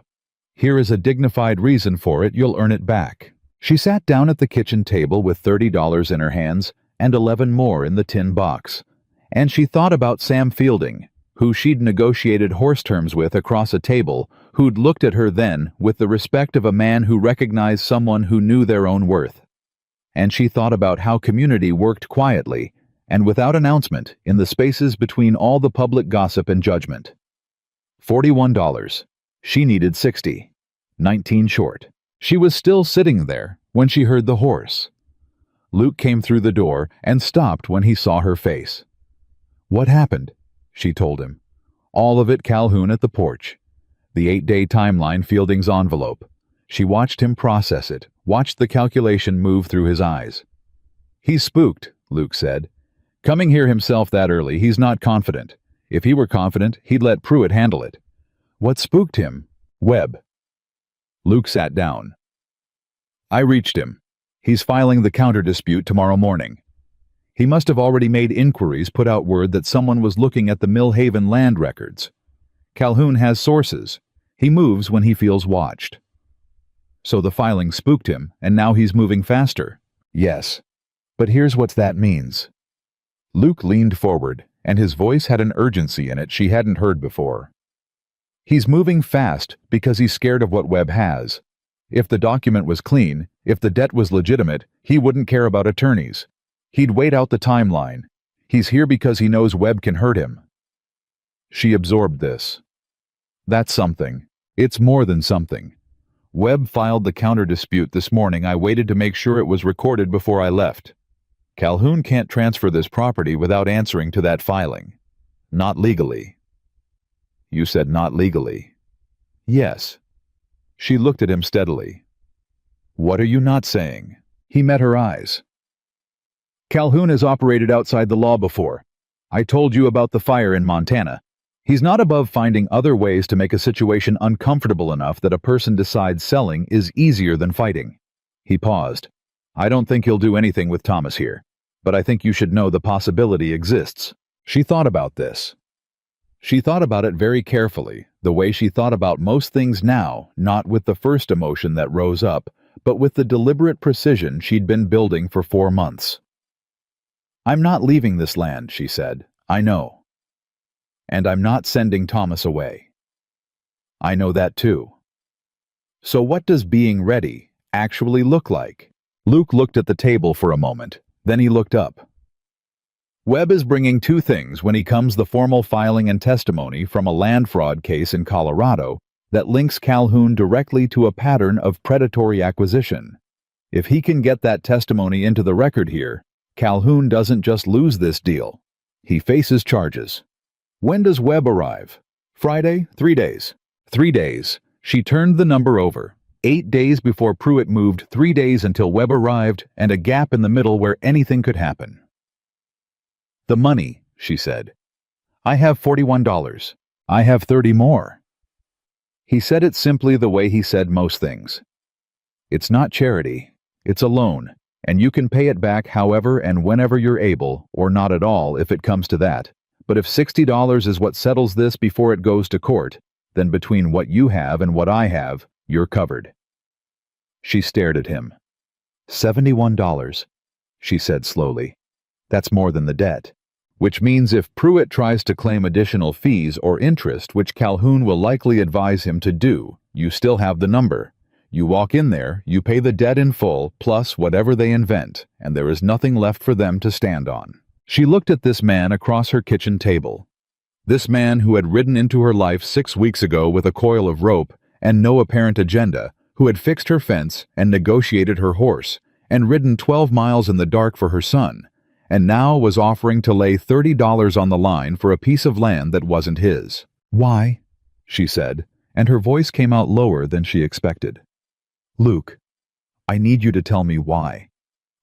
Here is a dignified reason for it, you'll earn it back. She sat down at the kitchen table with $30 in her hands and 11 more in the tin box, and she thought about Sam Fielding, who she'd negotiated horse terms with across a table, who'd looked at her then with the respect of a man who recognized someone who knew their own worth. And she thought about how community worked quietly and without announcement in the spaces between all the public gossip and judgment. $41. She needed 60. 19 short. She was still sitting there when she heard the horse. Luke came through the door and stopped when he saw her face. What happened? She told him. All of it Calhoun at the porch. The 8-day timeline Fielding's envelope. She watched him process it, watched the calculation move through his eyes. He's spooked, Luke said. Coming here himself that early, he's not confident. If he were confident, he'd let Pruitt handle it. What spooked him? Webb. Luke sat down. I reached him. He's filing the counter dispute tomorrow morning. He must have already made inquiries, put out word that someone was looking at the Millhaven land records. Calhoun has sources. He moves when he feels watched. So the filing spooked him, and now he's moving faster. Yes. But here's what that means. Luke leaned forward, and his voice had an urgency in it she hadn't heard before. He's moving fast because he's scared of what Webb has. If the document was clean, if the debt was legitimate, he wouldn't care about attorneys. He'd wait out the timeline. He's here because he knows Webb can hurt him. She absorbed this. That's something. It's more than something. Webb filed the counter dispute this morning. I waited to make sure it was recorded before I left. Calhoun can't transfer this property without answering to that filing. Not legally. You said not legally. Yes. She looked at him steadily. What are you not saying? He met her eyes. Calhoun has operated outside the law before. I told you about the fire in Montana. He's not above finding other ways to make a situation uncomfortable enough that a person decides selling is easier than fighting. He paused. I don't think he'll do anything with Thomas here, but I think you should know the possibility exists. She thought about this. She thought about it very carefully, the way she thought about most things now, not with the first emotion that rose up, but with the deliberate precision she'd been building for 4 months. I'm not leaving this land, she said. I know. And I'm not sending Thomas away. I know that too. So what does being ready actually look like? Luke looked at the table for a moment, then he looked up. Webb is bringing 2 things when he comes: the formal filing and testimony from a land fraud case in Colorado that links Calhoun directly to a pattern of predatory acquisition. If he can get that testimony into the record here, Calhoun doesn't just lose this deal. He faces charges. When does Webb arrive? Friday? 3 days. 3 days. She turned the number over. 8 days before Pruitt moved, 3 days until Webb arrived, and a gap in the middle where anything could happen. The money, she said. I have $41. I have 30 more. He said it simply the way he said most things. It's not charity. It's a loan, and you can pay it back however and whenever you're able, or not at all if it comes to that. But if $60 is what settles this before it goes to court, then between what you have and what I have, you're covered. She stared at him. $71, she said slowly. That's more than the debt. Which means if Pruitt tries to claim additional fees or interest, which Calhoun will likely advise him to do, you still have the number. You walk in there, you pay the debt in full, plus whatever they invent, and there is nothing left for them to stand on. She looked at this man across her kitchen table. This man who had ridden into her life 6 weeks ago with a coil of rope and no apparent agenda, who had fixed her fence and negotiated her horse, and ridden 12 miles in the dark for her son, and now was offering to lay $30 on the line for a piece of land that wasn't his. Why? She said, and her voice came out lower than she expected. Luke, I need you to tell me why.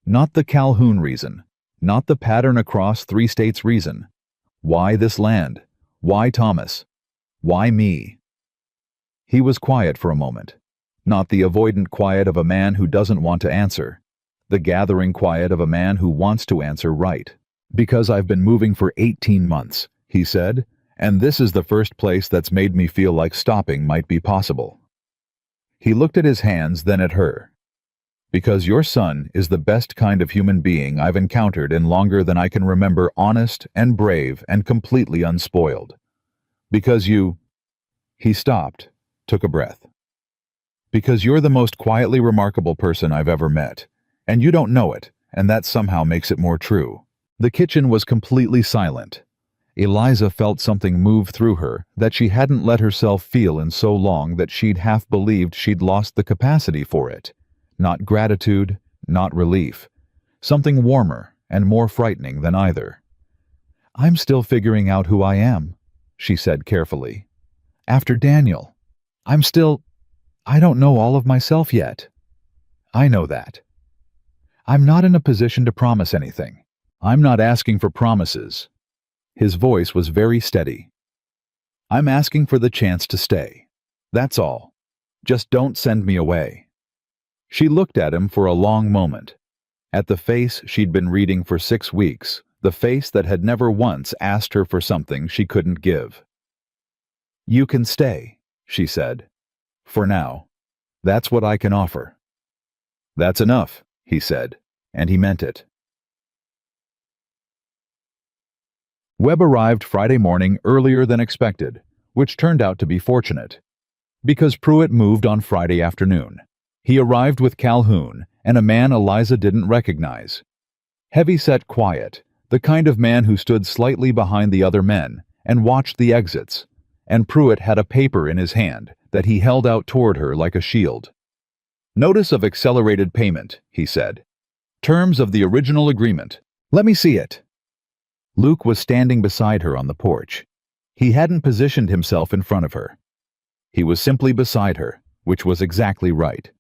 Not the Calhoun reason, not the pattern across 3 states reason. Why this land? Why Thomas? Why me? He was quiet for a moment, not the avoidant quiet of a man who doesn't want to answer. The gathering quiet of a man who wants to answer right. Because I've been moving for 18 months, he said, and this is the first place that's made me feel like stopping might be possible. He looked at his hands, then at her. Because your son is the best kind of human being I've encountered in longer than I can remember, honest and brave and completely unspoiled. Because you... He stopped, took a breath. Because you're the most quietly remarkable person I've ever met. And you don't know it, and that somehow makes it more true. The kitchen was completely silent. Eliza felt something move through her that she hadn't let herself feel in so long that she'd half believed she'd lost the capacity for it. Not gratitude, not relief. Something warmer and more frightening than either. I'm still figuring out who I am, she said carefully. After Daniel, I don't know all of myself yet. I know that. I'm not in a position to promise anything. I'm not asking for promises. His voice was very steady. I'm asking for the chance to stay. That's all. Just don't send me away. She looked at him for a long moment. At the face she'd been reading for 6 weeks, the face that had never once asked her for something she couldn't give. You can stay, she said. For now. That's what I can offer. That's enough, he said, and he meant it. Webb arrived Friday morning earlier than expected, which turned out to be fortunate. Because Pruitt moved on Friday afternoon, he arrived with Calhoun and a man Eliza didn't recognize. Heavy-set quiet, the kind of man who stood slightly behind the other men and watched the exits, and Pruitt had a paper in his hand that he held out toward her like a shield. Notice of accelerated payment, he said. Terms of the original agreement. Let me see it. Luke was standing beside her on the porch. He hadn't positioned himself in front of her. He was simply beside her, which was exactly right.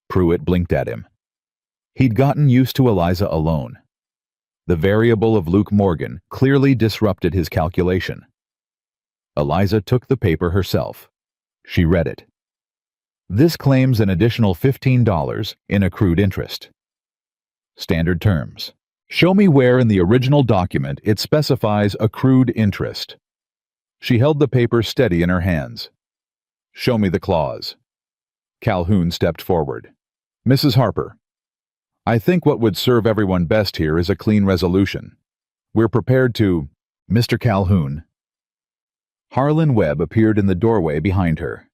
Pruitt blinked at him. He'd gotten used to Eliza alone. The variable of Luke Morgan clearly disrupted his calculation. Eliza took the paper herself. She read it. This claims an additional $15 in accrued interest. Standard terms. Show me where in the original document it specifies accrued interest. She held the paper steady in her hands. Show me the clause. Calhoun stepped forward. Mrs. Harper, I think what would serve everyone best here is a clean resolution. We're prepared to... Mr. Calhoun. Harlan Webb appeared in the doorway behind her.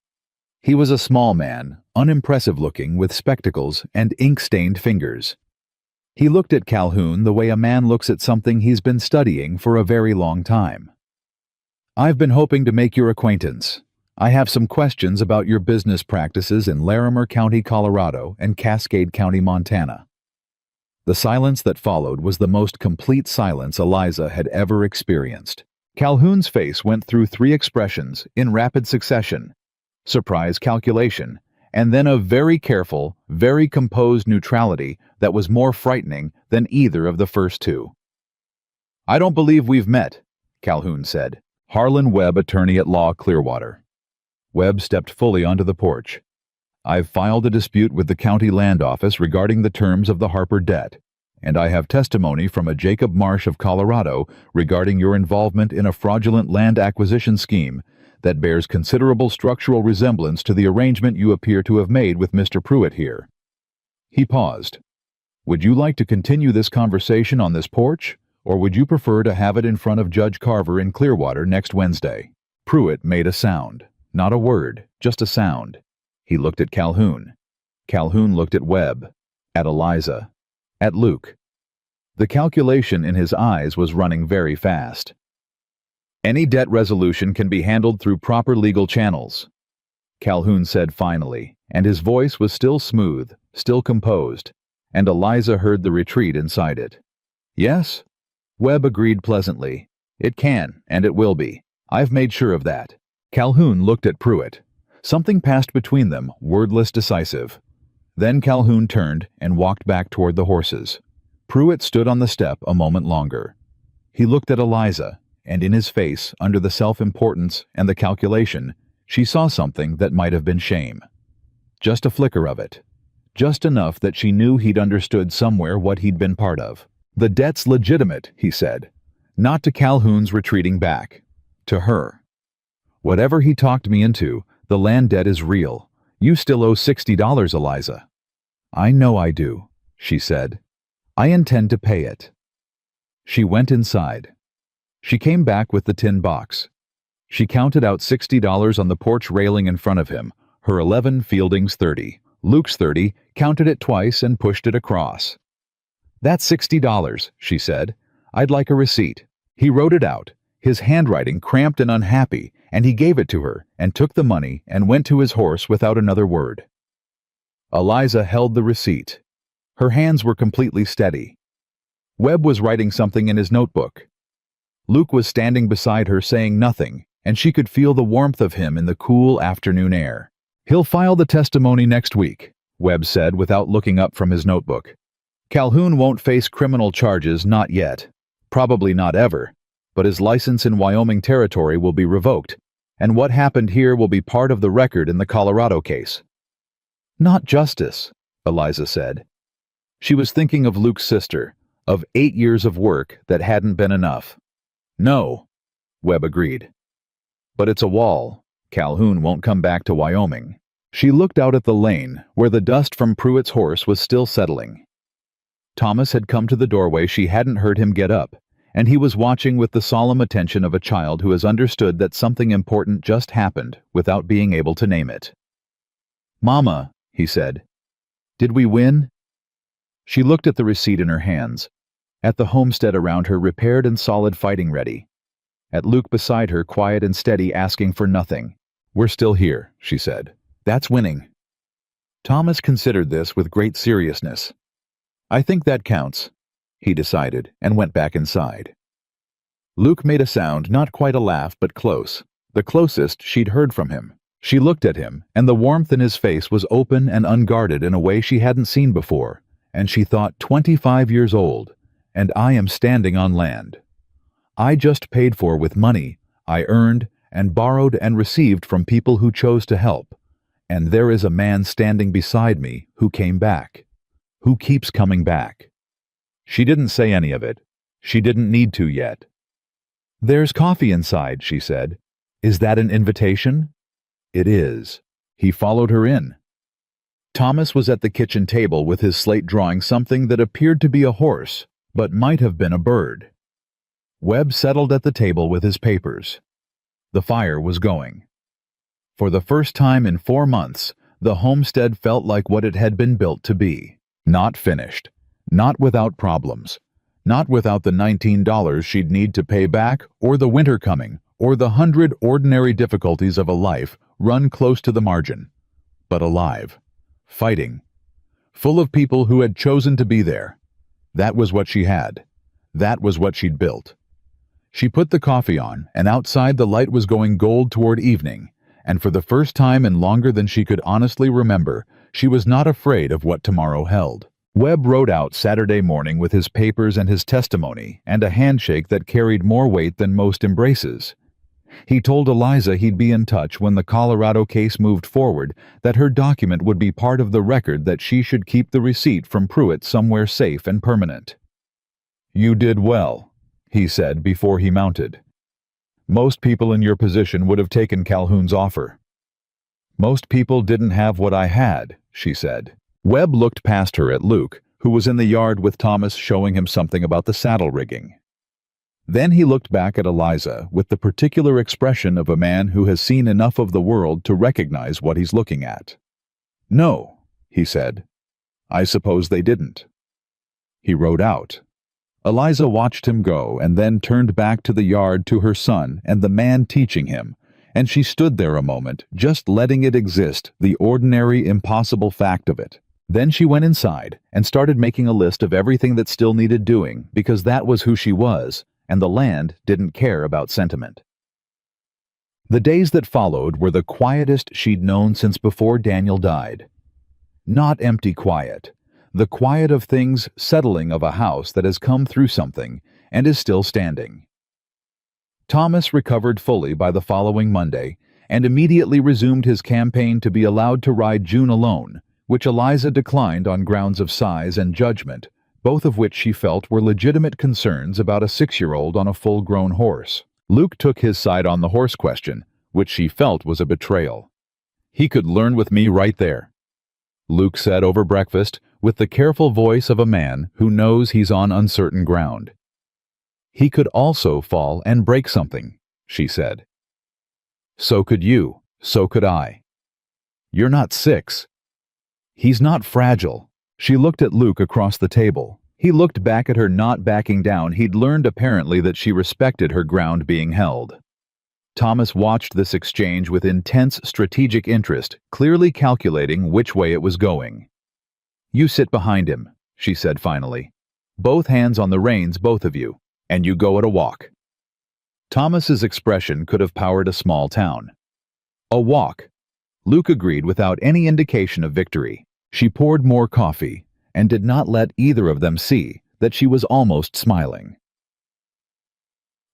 He was a small man, unimpressive-looking, with spectacles and ink-stained fingers. He looked at Calhoun the way a man looks at something he's been studying for a very long time. I've been hoping to make your acquaintance. I have some questions about your business practices in Larimer County, Colorado, and Cascade County, Montana. The silence that followed was the most complete silence Eliza had ever experienced. Calhoun's face went through 3 expressions in rapid succession: surprise, calculation, and then a very careful, very composed neutrality that was more frightening than either of the first 2. I don't believe we've met, Calhoun said. Harlan Webb, attorney at law, Clearwater. Webb stepped fully onto the porch. I've filed a dispute with the county land office regarding the terms of the Harper debt, and I have testimony from a Jacob Marsh of Colorado regarding your involvement in a fraudulent land acquisition scheme that bears considerable structural resemblance to the arrangement you appear to have made with Mr. Pruitt here. He paused. Would you like to continue this conversation on this porch, or would you prefer to have it in front of Judge Carver in Clearwater next Wednesday? Pruitt made a sound. Not a word, just a sound. He looked at Calhoun. Calhoun looked at Webb, at Eliza, at Luke. The calculation in his eyes was running very fast. Any debt resolution can be handled through proper legal channels, Calhoun said finally, and his voice was still smooth, still composed, and Eliza heard the retreat inside it. Yes? Webb agreed pleasantly. It can, and it will be. I've made sure of that. Calhoun looked at Pruitt. Something passed between them, wordless, decisive. Then Calhoun turned and walked back toward the horses. Pruitt stood on the step a moment longer. He looked at Eliza, and in his face, under the self-importance and the calculation, she saw something that might have been shame. Just a flicker of it. Just enough that she knew he'd understood somewhere what he'd been part of. The debt's legitimate, he said. Not to Calhoun's retreating back. To her. Whatever he talked me into, the land debt is real. You still owe $60, Eliza. I know I do, she said. I intend to pay it. She went inside. She came back with the tin box. She counted out $60 on the porch railing in front of him, her 11 Fielding's 30. Luke's 30, counted it twice and pushed it across. That's $60, she said. I'd like a receipt. He wrote it out, his handwriting cramped and unhappy, and he gave it to her and took the money and went to his horse without another word. Eliza held the receipt. Her hands were completely steady. Webb was writing something in his notebook. Luke was standing beside her saying nothing, and she could feel the warmth of him in the cool afternoon air. He'll file the testimony next week, Webb said without looking up from his notebook. Calhoun won't face criminal charges, not yet. Probably not ever. But his license in Wyoming territory will be revoked, and what happened here will be part of the record in the Colorado case. Not justice, Eliza said. She was thinking of Luke's sister, of 8 years of work that hadn't been enough. No, Webb agreed. But it's a wall. Calhoun won't come back to Wyoming. She looked out at the lane, where the dust from Pruitt's horse was still settling. Thomas had come to the doorway. She hadn't heard him get up, and he was watching with the solemn attention of a child who has understood that something important just happened without being able to name it. "Mama," he said, "did we win?" She looked at the receipt in her hands, at the homestead around her repaired and solid, fighting ready, at Luke beside her, quiet and steady, asking for nothing. "We're still here," she said. "That's winning." Thomas considered this with great seriousness. "I think that counts," he decided, and went back inside. Luke made a sound, not quite a laugh, but close, the closest she'd heard from him. She looked at him, and the warmth in his face was open and unguarded in a way she hadn't seen before, and she thought, 25 years old, and I am standing on land I just paid for with money I earned and borrowed and received from people who chose to help, and there is a man standing beside me who came back, who keeps coming back. She didn't say any of it. She didn't need to yet. "There's coffee inside," she said. "Is that an invitation?" "It is." He followed her in. Thomas was at the kitchen table with his slate drawing something that appeared to be a horse, but might have been a bird. Webb settled at the table with his papers. The fire was going. For the first time in 4 months, the homestead felt like what it had been built to be. Not finished. Not without problems. Not without the $19 she'd need to pay back, or the winter coming, or the 100 ordinary difficulties of a life run close to the margin. But alive. Fighting. Full of people who had chosen to be there. That was what she had. That was what she'd built. She put the coffee on, and outside the light was going gold toward evening, and for the first time in longer than she could honestly remember, she was not afraid of what tomorrow held. Webb rode out Saturday morning with his papers and his testimony, and a handshake that carried more weight than most embraces. He told Eliza he'd be in touch when the Colorado case moved forward, that her document would be part of the record, that she should keep the receipt from Pruitt somewhere safe and permanent. "You did well," he said before he mounted. "Most people in your position would have taken Calhoun's offer." "Most people didn't have what I had," she said. Webb looked past her at Luke, who was in the yard with Thomas showing him something about the saddle rigging. Then he looked back at Eliza with the particular expression of a man who has seen enough of the world to recognize what he's looking at. "No," he said. "I suppose they didn't." He rode out. Eliza watched him go and then turned back to the yard, to her son and the man teaching him, and she stood there a moment, just letting it exist, the ordinary, impossible fact of it. Then she went inside and started making a list of everything that still needed doing, because that was who she was, and the land didn't care about sentiment. The days that followed were the quietest she'd known since before Daniel died. Not empty quiet. The quiet of things settling, of a house that has come through something and is still standing. Thomas recovered fully by the following Monday and immediately resumed his campaign to be allowed to ride June alone, which Eliza declined on grounds of size and judgment, both of which she felt were legitimate concerns about a 6-year-old on a full-grown horse. Luke took his side on the horse question, which she felt was a betrayal. "He could learn with me right there," Luke said over breakfast, with the careful voice of a man who knows he's on uncertain ground. "He could also fall and break something," she said. "So could you. So could I. You're not 6. He's not fragile." She looked at Luke across the table. He looked back at her, not backing down. He'd learned apparently that she respected her ground being held. Thomas watched this exchange with intense strategic interest, clearly calculating which way it was going. "You sit behind him," she said finally. "Both hands on the reins, both of you, and you go at a walk." Thomas's expression could have powered a small town. "A walk," Luke agreed without any indication of victory. She poured more coffee, and did not let either of them see that she was almost smiling.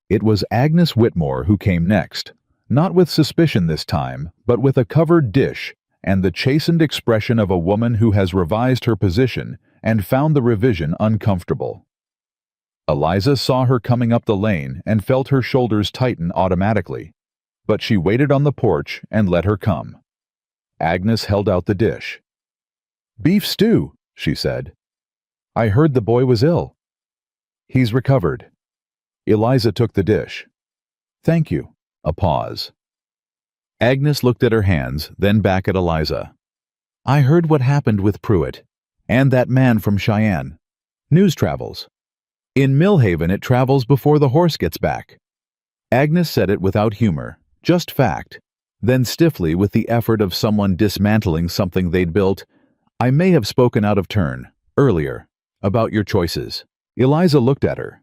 It was Agnes Whitmore who came next, not with suspicion this time, but with a covered dish and the chastened expression of a woman who has revised her position and found the revision uncomfortable. Eliza saw her coming up the lane and felt her shoulders tighten automatically, but she waited on the porch and let her come. Agnes held out the dish. "Beef stew," she said. "I heard the boy was ill." "He's recovered." Eliza took the dish. "Thank you." A pause. Agnes looked at her hands, then back at Eliza. "I heard what happened with Pruitt, and that man from Cheyenne. News travels. In Millhaven it travels before the horse gets back." Agnes said it without humor, just fact. Then stiffly, with the effort of someone dismantling something they'd built, "I may have spoken out of turn, earlier, about your choices." Eliza looked at her.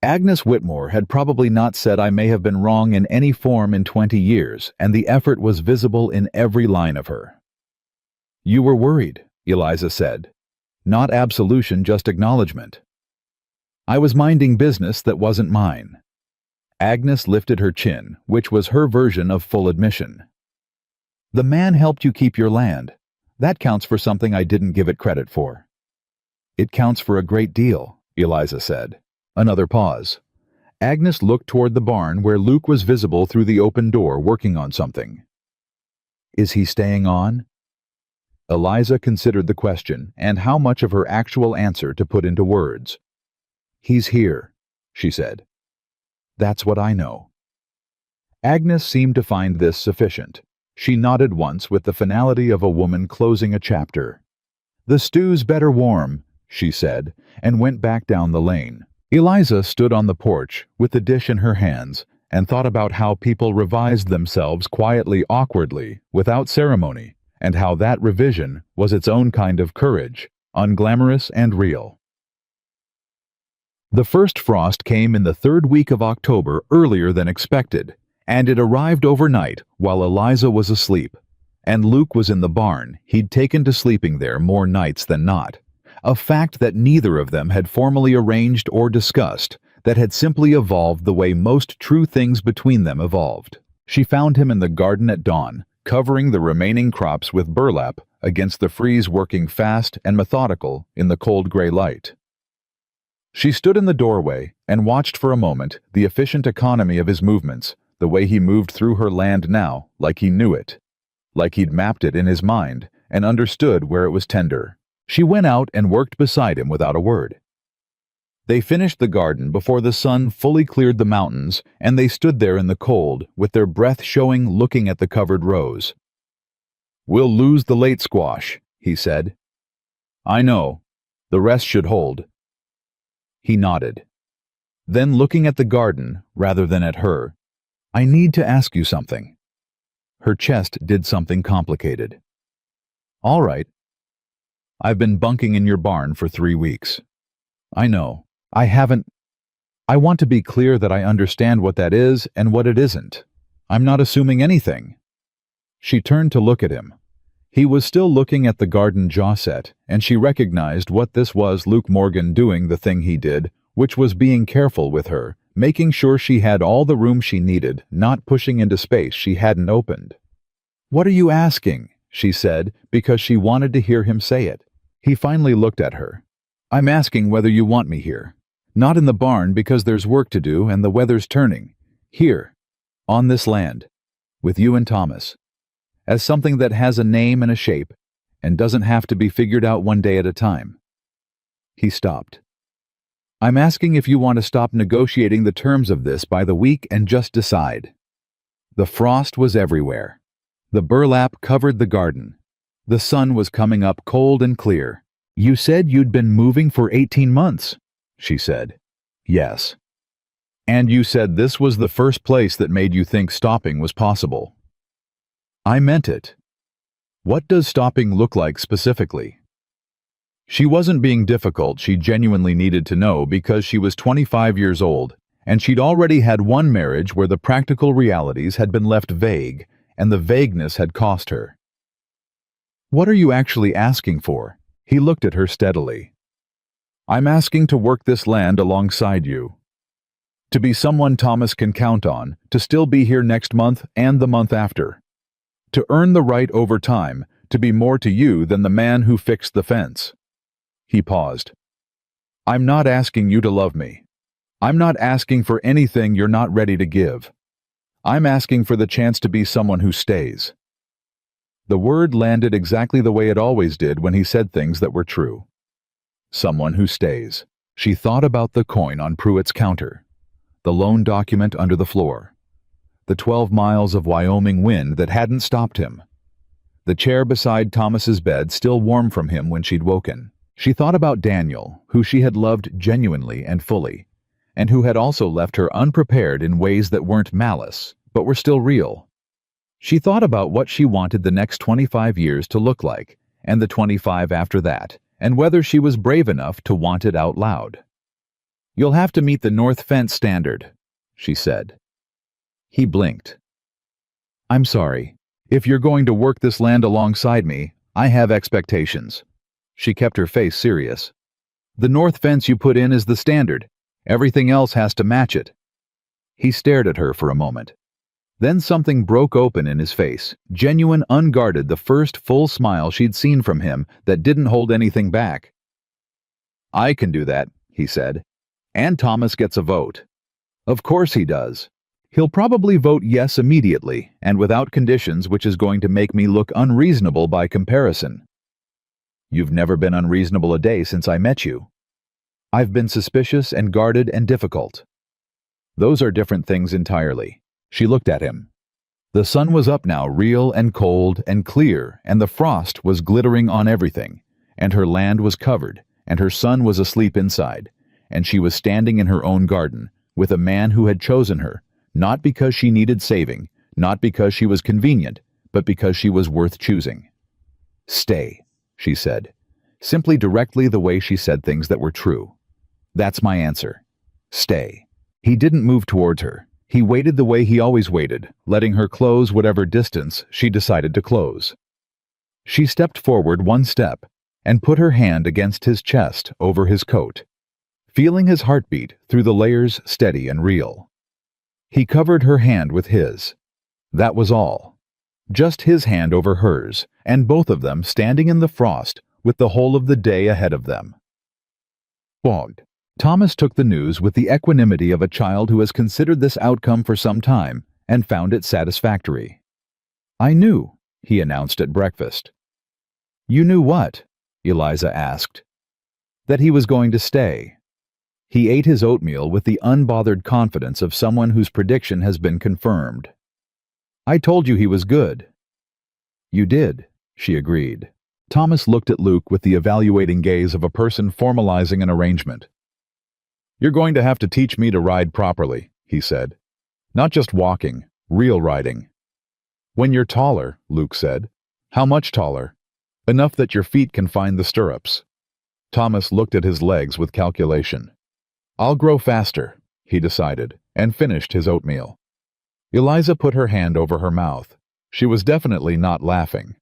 Agnes Whitmore had probably not said "I may have been wrong" in any form in 20 years, and the effort was visible in every line of her. "You were worried," Eliza said. "Not absolution, just acknowledgement." "I was minding business that wasn't mine." Agnes lifted her chin, which was her version of full admission. "The man helped you keep your land. That counts for something I didn't give it credit for." "It counts for a great deal," Eliza said. Another pause. Agnes looked toward the barn where Luke was visible through the open door working on something. "Is he staying on?" Eliza considered the question and how much of her actual answer to put into words. "He's here," she said. "That's what I know." Agnes seemed to find this sufficient. She nodded once with the finality of a woman closing a chapter. "The stew's better warm," she said, and went back down the lane. Eliza stood on the porch with the dish in her hands and thought about how people revised themselves quietly, awkwardly, without ceremony, and how that revision was its own kind of courage, unglamorous and real. The first frost came in the third week of October, earlier than expected, and it arrived overnight while Eliza was asleep, and Luke was in the barn. He'd taken to sleeping there more nights than not. A fact that neither of them had formally arranged or discussed, that had simply evolved the way most true things between them evolved. She found him in the garden at dawn, covering the remaining crops with burlap against the freeze, working fast and methodical in the cold gray light. She stood in the doorway and watched for a moment the efficient economy of his movements, the way he moved through her land now, like he knew it, like he'd mapped it in his mind and understood where it was tender. She went out and worked beside him without a word. They finished the garden before the sun fully cleared the mountains, and they stood there in the cold, with their breath showing, looking at the covered rows. "We'll lose the late squash," he said. "I know. The rest should hold." He nodded. Then, looking at the garden rather than at her, "I need to ask you something." Her chest did something complicated. "All right. I've been bunking in your barn for 3 weeks. I know. I haven't. I want to be clear that I understand what that is and what it isn't. I'm not assuming anything." She turned to look at him. He was still looking at the garden jaw set, and she recognized what this was: Luke Morgan doing the thing he did, which was being careful with her, making sure she had all the room she needed, not pushing into space she hadn't opened. "What are you asking?" she said, because she wanted to hear him say it. He finally looked at her. "I'm asking whether you want me here. Not in the barn because there's work to do and the weather's turning. Here, on this land, with you and Thomas. As something that has a name and a shape, and doesn't have to be figured out one day at a time." He stopped. "I'm asking if you want to stop negotiating the terms of this by the week and just decide." The frost was everywhere. The burlap covered the garden. The sun was coming up cold and clear. "You said you'd been moving for 18 months, she said. "Yes." "And you said this was the first place that made you think stopping was possible." "I meant it." "What does stopping look like specifically?" She wasn't being difficult. She genuinely needed to know because she was 25 years old, and she'd already had one marriage where the practical realities had been left vague, and the vagueness had cost her. "What are you actually asking for?" He looked at her steadily. I'm asking to work this land alongside you. To be someone Thomas can count on, to still be here next month and the month after. To earn the right over time, to be more to you than the man who fixed the fence. He paused. I'm not asking you to love me. I'm not asking for anything you're not ready to give. I'm asking for the chance to be someone who stays. The word landed exactly the way it always did when he said things that were true. Someone who stays. She thought about the coin on Pruitt's counter, the loan document under the floor, the 12 miles of Wyoming wind that hadn't stopped him, the chair beside Thomas's bed still warm from him when she'd woken. She thought about Daniel, who she had loved genuinely and fully, and who had also left her unprepared in ways that weren't malice, but were still real. She thought about what she wanted the next 25 years to look like, and the 25 after that, and whether she was brave enough to want it out loud. You'll have to meet the North Fence standard, she said. He blinked. I'm sorry. If you're going to work this land alongside me, I have expectations. She kept her face serious. The North Fence you put in is the standard. Everything else has to match it. He stared at her for a moment. Then something broke open in his face, genuine, unguarded, the first full smile she'd seen from him that didn't hold anything back. I can do that, he said. And Thomas gets a vote. Of course he does. He'll probably vote yes immediately, and without conditions, which is going to make me look unreasonable by comparison. You've never been unreasonable a day since I met you. I've been suspicious and guarded and difficult. Those are different things entirely. She looked at him. The sun was up now, real and cold and clear, and the frost was glittering on everything, and her land was covered, and her son was asleep inside, and she was standing in her own garden, with a man who had chosen her, not because she needed saving, not because she was convenient, but because she was worth choosing. Stay, she said, simply directly the way she said things that were true. That's my answer. Stay. He didn't move towards her. He waited the way he always waited, letting her close whatever distance she decided to close. She stepped forward one step and put her hand against his chest over his coat, feeling his heartbeat through the layers steady and real. He covered her hand with his. That was all. Just his hand over hers, and both of them standing in the frost with the whole of the day ahead of them. Bogged. Thomas took the news with the equanimity of a child who has considered this outcome for some time and found it satisfactory. I knew, he announced at breakfast. You knew what? Eliza asked. That he was going to stay. He ate his oatmeal with the unbothered confidence of someone whose prediction has been confirmed. I told you he was good. You did, she agreed. Thomas looked at Luke with the evaluating gaze of a person formalizing an arrangement. You're going to have to teach me to ride properly, he said. Not just walking, real riding. When you're taller, Luke said. How much taller? Enough that your feet can find the stirrups. Thomas looked at his legs with calculation. I'll grow faster, he decided, and finished his oatmeal. Eliza put her hand over her mouth. She was definitely not laughing.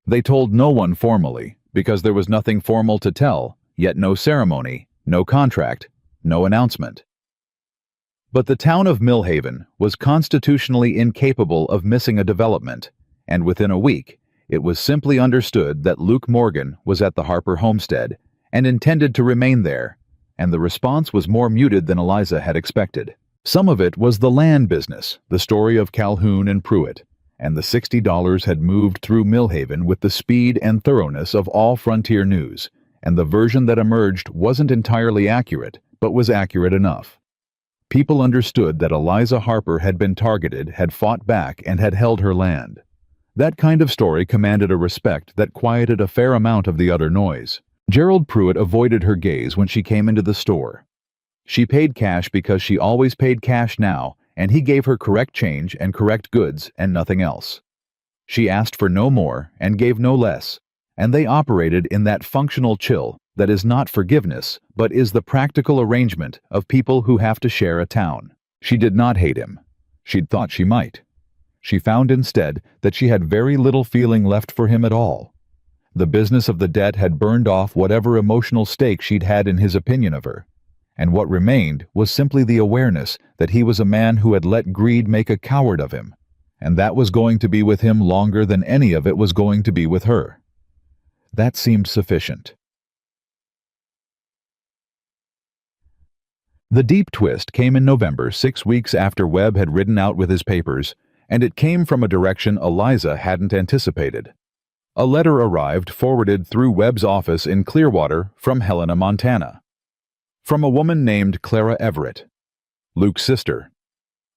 They told no one formally, because there was nothing formal to tell, yet no ceremony, no contract, no announcement. But the town of Millhaven was constitutionally incapable of missing a development, and within a week, it was simply understood that Luke Morgan was at the Harper homestead and intended to remain there, and the response was more muted than Eliza had expected. Some of it was the land business, the story of Calhoun and Pruitt, and the $60 had moved through Millhaven with the speed and thoroughness of all frontier news, and the version that emerged wasn't entirely accurate, but was accurate enough. People understood that Eliza Harper had been targeted, had fought back, and had held her land. That kind of story commanded a respect that quieted a fair amount of the other noise. Gerald Pruitt avoided her gaze when she came into the store. She paid cash because she always paid cash now, and he gave her correct change and correct goods and nothing else. She asked for no more and gave no less, and they operated in that functional chill that is not forgiveness, but is the practical arrangement of people who have to share a town. She did not hate him. She'd thought she might. She found instead that she had very little feeling left for him at all. The business of the debt had burned off whatever emotional stake she'd had in his opinion of her, and what remained was simply the awareness that he was a man who had let greed make a coward of him, and that was going to be with him longer than any of it was going to be with her. That seemed sufficient. The deep twist came in November, 6 weeks after Webb had ridden out with his papers, and it came from a direction Eliza hadn't anticipated. A letter arrived forwarded through Webb's office in Clearwater from Helena, Montana. From a woman named Clara Everett, Luke's sister.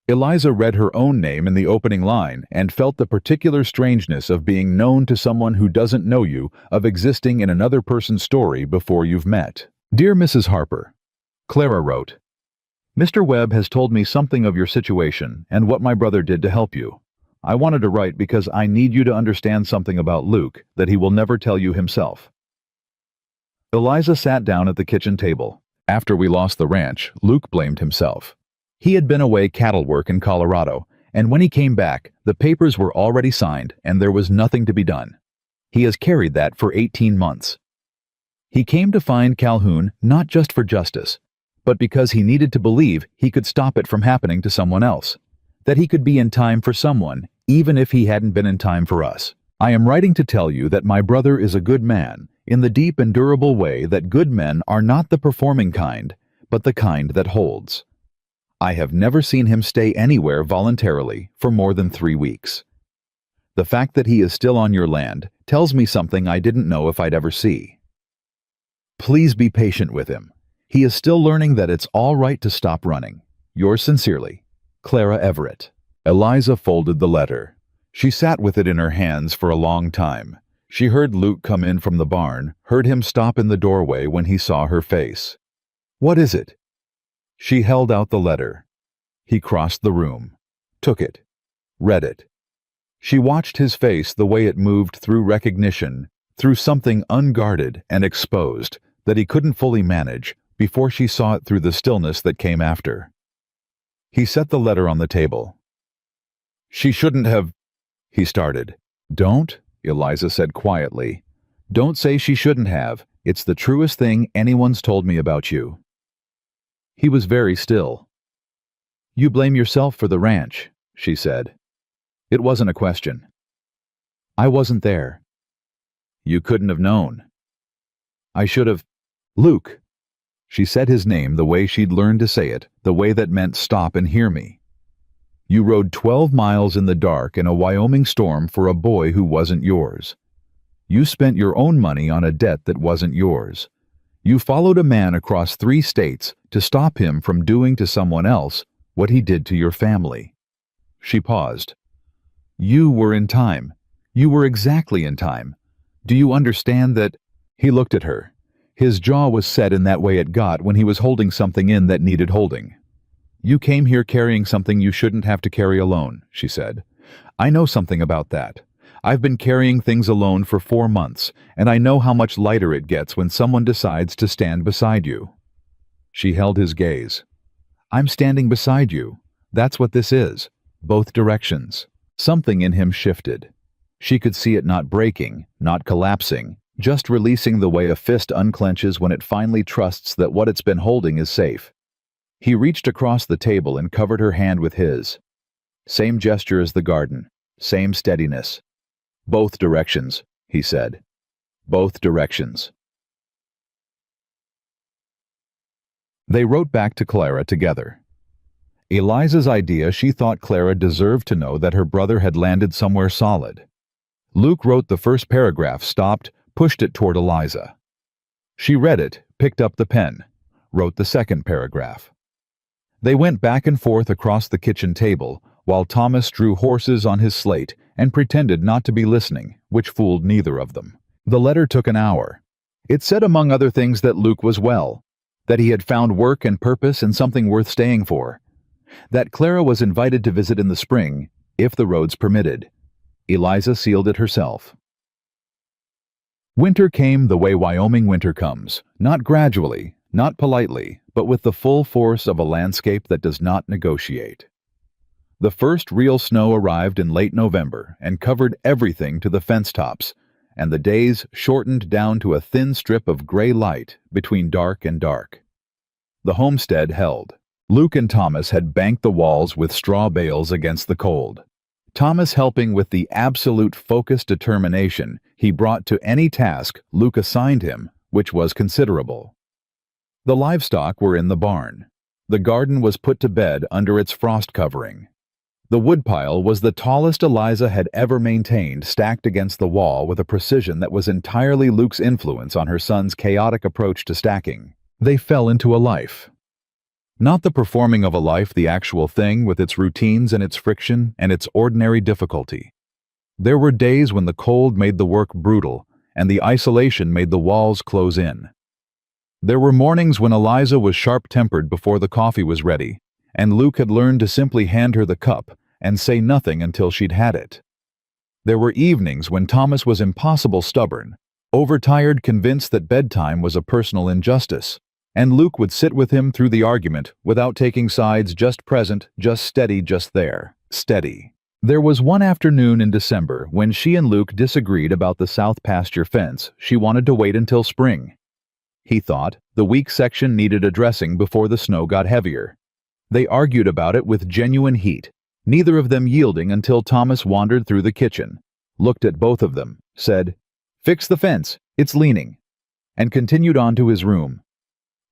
Eliza read her own name in the opening line and felt the particular strangeness of being known to someone who doesn't know you, of existing in another person's story before you've met. Dear Mrs. Harper, Clara wrote, Mr. Webb has told me something of your situation and what my brother did to help you. I wanted to write because I need you to understand something about Luke that he will never tell you himself. Eliza sat down at the kitchen table. After we lost the ranch, Luke blamed himself. He had been away cattle work in Colorado, and when he came back, the papers were already signed and there was nothing to be done. He has carried that for 18 months. He came to find Calhoun not just for justice, but because he needed to believe he could stop it from happening to someone else, that he could be in time for someone, even if he hadn't been in time for us. I am writing to tell you that my brother is a good man, in the deep and durable way that good men are not the performing kind, but the kind that holds. I have never seen him stay anywhere voluntarily for more than 3 weeks. The fact that he is still on your land tells me something I didn't know if I'd ever see. Please be patient with him. He is still learning that it's all right to stop running. Yours sincerely, Clara Everett. Eliza folded the letter. She sat with it in her hands for a long time. She heard Luke come in from the barn, heard him stop in the doorway when he saw her face. What is it? She held out the letter. He crossed the room, took it, read it. She watched his face the way it moved through recognition, through something unguarded and exposed that he couldn't fully manage, before she saw it through the stillness that came after. He set the letter on the table. She shouldn't have, he started. Don't, Eliza said quietly. Don't say she shouldn't have. It's the truest thing anyone's told me about you. He was very still. You blame yourself for the ranch, she said. It wasn't a question. I wasn't there. You couldn't have known. I should have. Luke. She said his name the way she'd learned to say it, the way that meant stop and hear me. You rode 12 miles in the dark in a Wyoming storm for a boy who wasn't yours. You spent your own money on a debt that wasn't yours. You followed a man across 3 states to stop him from doing to someone else what he did to your family. She paused. You were in time. You were exactly in time. Do you understand that? He looked at her. His jaw was set in that way it got when he was holding something in that needed holding. You came here carrying something you shouldn't have to carry alone, she said. I know something about that. I've been carrying things alone for 4 months, and I know how much lighter it gets when someone decides to stand beside you. She held his gaze. I'm standing beside you. That's what this is. Both directions. Something in him shifted. She could see it not breaking, not collapsing, just releasing the way a fist unclenches when it finally trusts that what it's been holding is safe. He reached across the table and covered her hand with his. Same gesture as the garden. Same steadiness. Both directions, he said. Both directions. They wrote back to Clara together. Eliza's idea, she thought Clara deserved to know that her brother had landed somewhere solid. Luke wrote the first paragraph, stopped, pushed it toward Eliza. She read it, picked up the pen, wrote the second paragraph. They went back and forth across the kitchen table, while Thomas drew horses on his slate and pretended not to be listening, which fooled neither of them. The letter took an hour. It said among other things that Luke was well, that he had found work and purpose and something worth staying for, that Clara was invited to visit in the spring, if the roads permitted. Eliza sealed it herself. Winter came the way Wyoming winter comes, not gradually, not politely, but with the full force of a landscape that does not negotiate. The first real snow arrived in late November and covered everything to the fence tops, and the days shortened down to a thin strip of gray light between dark and dark. The homestead held. Luke and Thomas had banked the walls with straw bales against the cold. Thomas helping with the absolute focused determination he brought to any task Luke assigned him, which was considerable. The livestock were in the barn. The garden was put to bed under its frost covering. The woodpile was the tallest Eliza had ever maintained, stacked against the wall with a precision that was entirely Luke's influence on her son's chaotic approach to stacking. They fell into a life. Not the performing of a life, the actual thing with its routines and its friction and its ordinary difficulty. There were days when the cold made the work brutal and the isolation made the walls close in. There were mornings when Eliza was sharp-tempered before the coffee was ready, and Luke had learned to simply hand her the cup and say nothing until she'd had it. There were evenings when Thomas was impossible stubborn, overtired, convinced that bedtime was a personal injustice, and Luke would sit with him through the argument without taking sides, just present, just steady, just there. Steady. There was one afternoon in December when she and Luke disagreed about the south pasture fence. She wanted to wait until spring. He thought the weak section needed addressing before the snow got heavier. They argued about it with genuine heat, neither of them yielding until Thomas wandered through the kitchen, looked at both of them, said, "Fix the fence, it's leaning," and continued on to his room.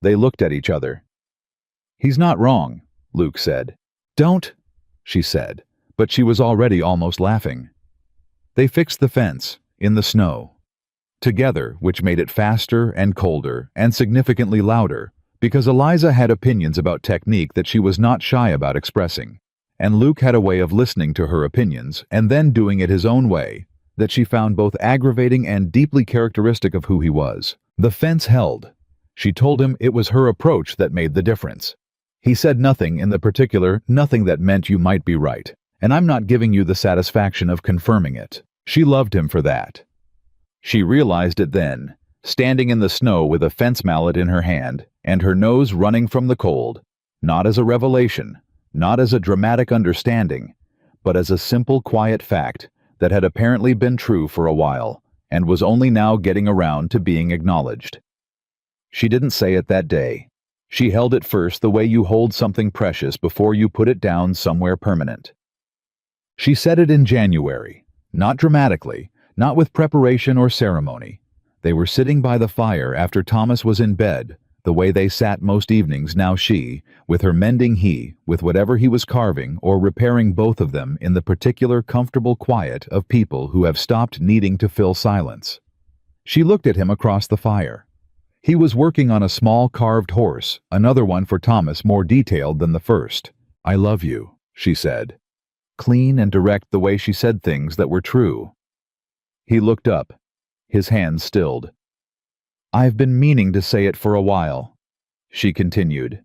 They looked at each other. "He's not wrong," Luke said. "Don't," she said, but she was already almost laughing. They fixed the fence, in the snow, together, which made it faster and colder and significantly louder, because Eliza had opinions about technique that she was not shy about expressing, and Luke had a way of listening to her opinions and then doing it his own way that she found both aggravating and deeply characteristic of who he was. The fence held. She told him it was her approach that made the difference. He said nothing in the particular, nothing that meant you might be right, and I'm not giving you the satisfaction of confirming it. She loved him for that. She realized it then, standing in the snow with a fence mallet in her hand and her nose running from the cold, not as a revelation, not as a dramatic understanding, but as a simple, quiet fact that had apparently been true for a while and was only now getting around to being acknowledged. She didn't say it that day. She held it first the way you hold something precious before you put it down somewhere permanent. She said it in January, not dramatically, not with preparation or ceremony. They were sitting by the fire after Thomas was in bed, the way they sat most evenings, now she, with her mending, he, with whatever he was carving or repairing, both of them in the particular comfortable quiet of people who have stopped needing to fill silence. She looked at him across the fire. He was working on a small carved horse, another one for Thomas more detailed than the first. "I love you," she said. Clean and direct, the way she said things that were true. He looked up, his hands stilled. "I've been meaning to say it for a while," she continued.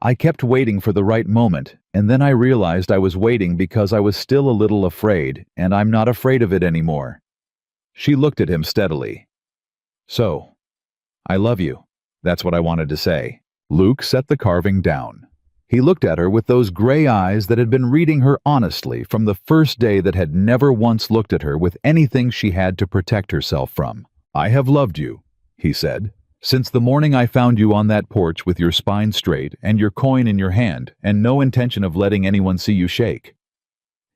"I kept waiting for the right moment, and then I realized I was waiting because I was still a little afraid, and I'm not afraid of it anymore." She looked at him steadily. "So, I love you. That's what I wanted to say." Luke set the carving down. He looked at her with those gray eyes that had been reading her honestly from the first day, that had never once looked at her with anything she had to protect herself from. "I have loved you," he said, "since the morning I found you on that porch with your spine straight and your coin in your hand and no intention of letting anyone see you shake."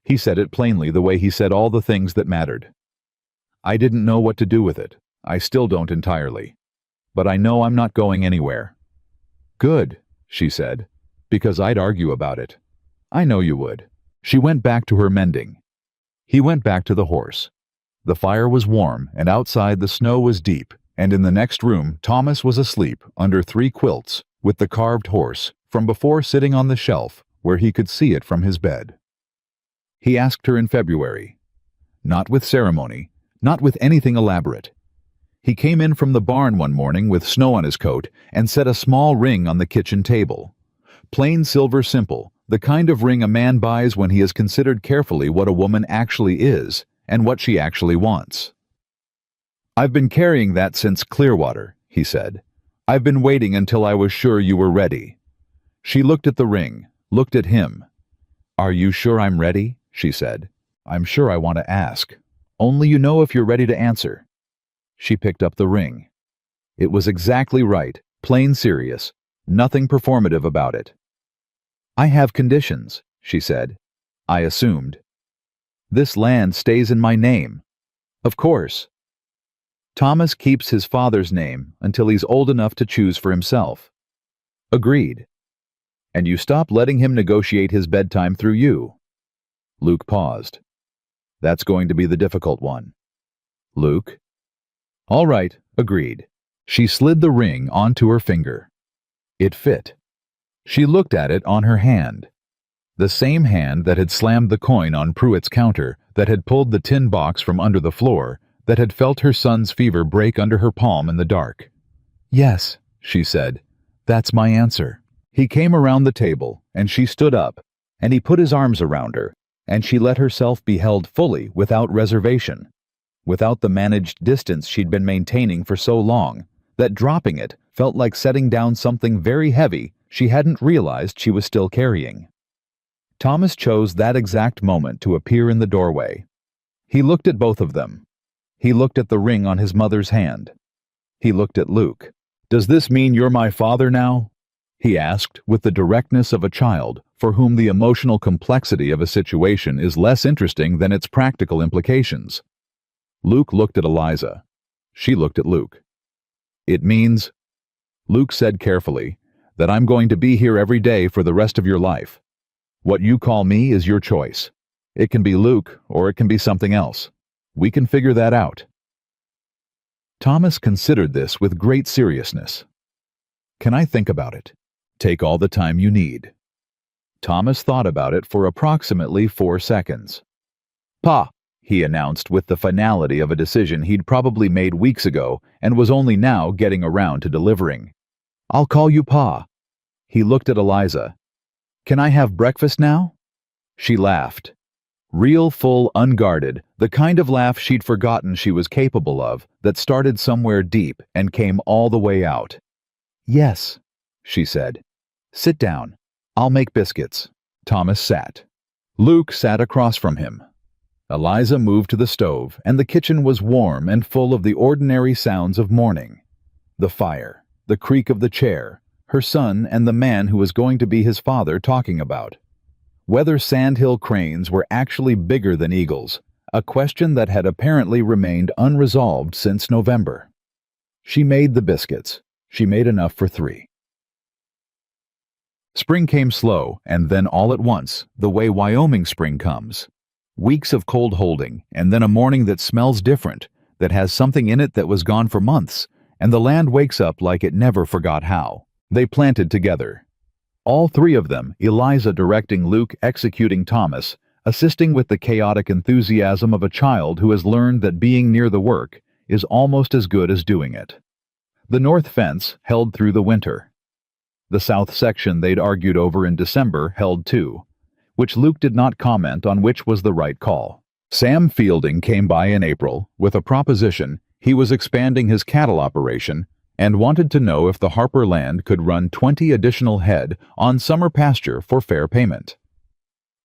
He said it plainly, the way he said all the things that mattered. "I didn't know what to do with it. I still don't entirely. But I know I'm not going anywhere." "Good," she said, "because I'd argue about it." "I know you would." She went back to her mending. He went back to the horse. The fire was warm, and outside the snow was deep, and in the next room Thomas was asleep under 3 quilts, with the carved horse, from before sitting on the shelf where he could see it from his bed. He asked her in February. Not with ceremony, not with anything elaborate. He came in from the barn one morning with snow on his coat and set a small ring on the kitchen table. Plain silver, simple, the kind of ring a man buys when he has considered carefully what a woman actually is and what she actually wants. "I've been carrying that since Clearwater," he said. "I've been waiting until I was sure you were ready." She looked at the ring, looked at him. "Are you sure I'm ready?" she said. "I'm sure I want to ask." Only you know if you're ready to answer." She picked up the ring. It was exactly right, plain serious, nothing performative about it. "I have conditions," she said. I assumed. "This land stays in my name." "Of course." "Thomas keeps his father's name until he's old enough to choose for himself." "Agreed." "And you stop letting him negotiate his bedtime through you." Luke paused. "That's going to be the difficult one." "Luke?" "All right, agreed." She slid the ring onto her finger. It fit. She looked at it on her hand. The same hand that had slammed the coin on Pruitt's counter, that had pulled the tin box from under the floor, that had felt her son's fever break under her palm in the dark. "Yes," she said, "that's my answer." He came around the table, and she stood up, and he put his arms around her, and she let herself be held fully without reservation, without the managed distance she'd been maintaining for so long, that dropping it felt like setting down something very heavy she hadn't realized she was still carrying. Thomas chose that exact moment to appear in the doorway. He looked at both of them. He looked at the ring on his mother's hand. He looked at Luke. "Does this mean you're my father now?" he asked with the directness of a child for whom the emotional complexity of a situation is less interesting than its practical implications. Luke looked at Eliza. She looked at Luke. "It means," Luke said carefully, "that I'm going to be here every day for the rest of your life. What you call me is your choice. It can be Luke, or it can be something else. We can figure that out." Thomas considered this with great seriousness. "Can I think about it?" "Take all the time you need." Thomas thought about it for approximately 4 seconds. "Pa," he announced with the finality of a decision he'd probably made weeks ago and was only now getting around to delivering. "I'll call you Pa." He looked at Eliza. "Can I have breakfast now?" She laughed. Real, full, unguarded, the kind of laugh she'd forgotten she was capable of, that started somewhere deep and came all the way out. "Yes," she said. "Sit down. I'll make biscuits." Thomas sat. Luke sat across from him. Eliza moved to the stove, and the kitchen was warm and full of the ordinary sounds of morning. The fire, the creak of the chair, her son and the man who was going to be his father talking about. Whether sandhill cranes were actually bigger than eagles, a question that had apparently remained unresolved since November. She made the biscuits. She made enough for 3. Spring came slow, and then all at once, the way Wyoming spring comes. Weeks of cold holding, and then a morning that smells different, that has something in it that was gone for months, and the land wakes up like it never forgot how. They planted together. All 3 of them, Eliza directing Luke, executing Thomas, assisting with the chaotic enthusiasm of a child who has learned that being near the work is almost as good as doing it. The north fence held through the winter. The south section they'd argued over in December held too, which Luke did not comment on which was the right call. Sam Fielding came by in April with a proposition. He was expanding his cattle operation and wanted to know if the Harper land could run 20 additional head on summer pasture for fair payment.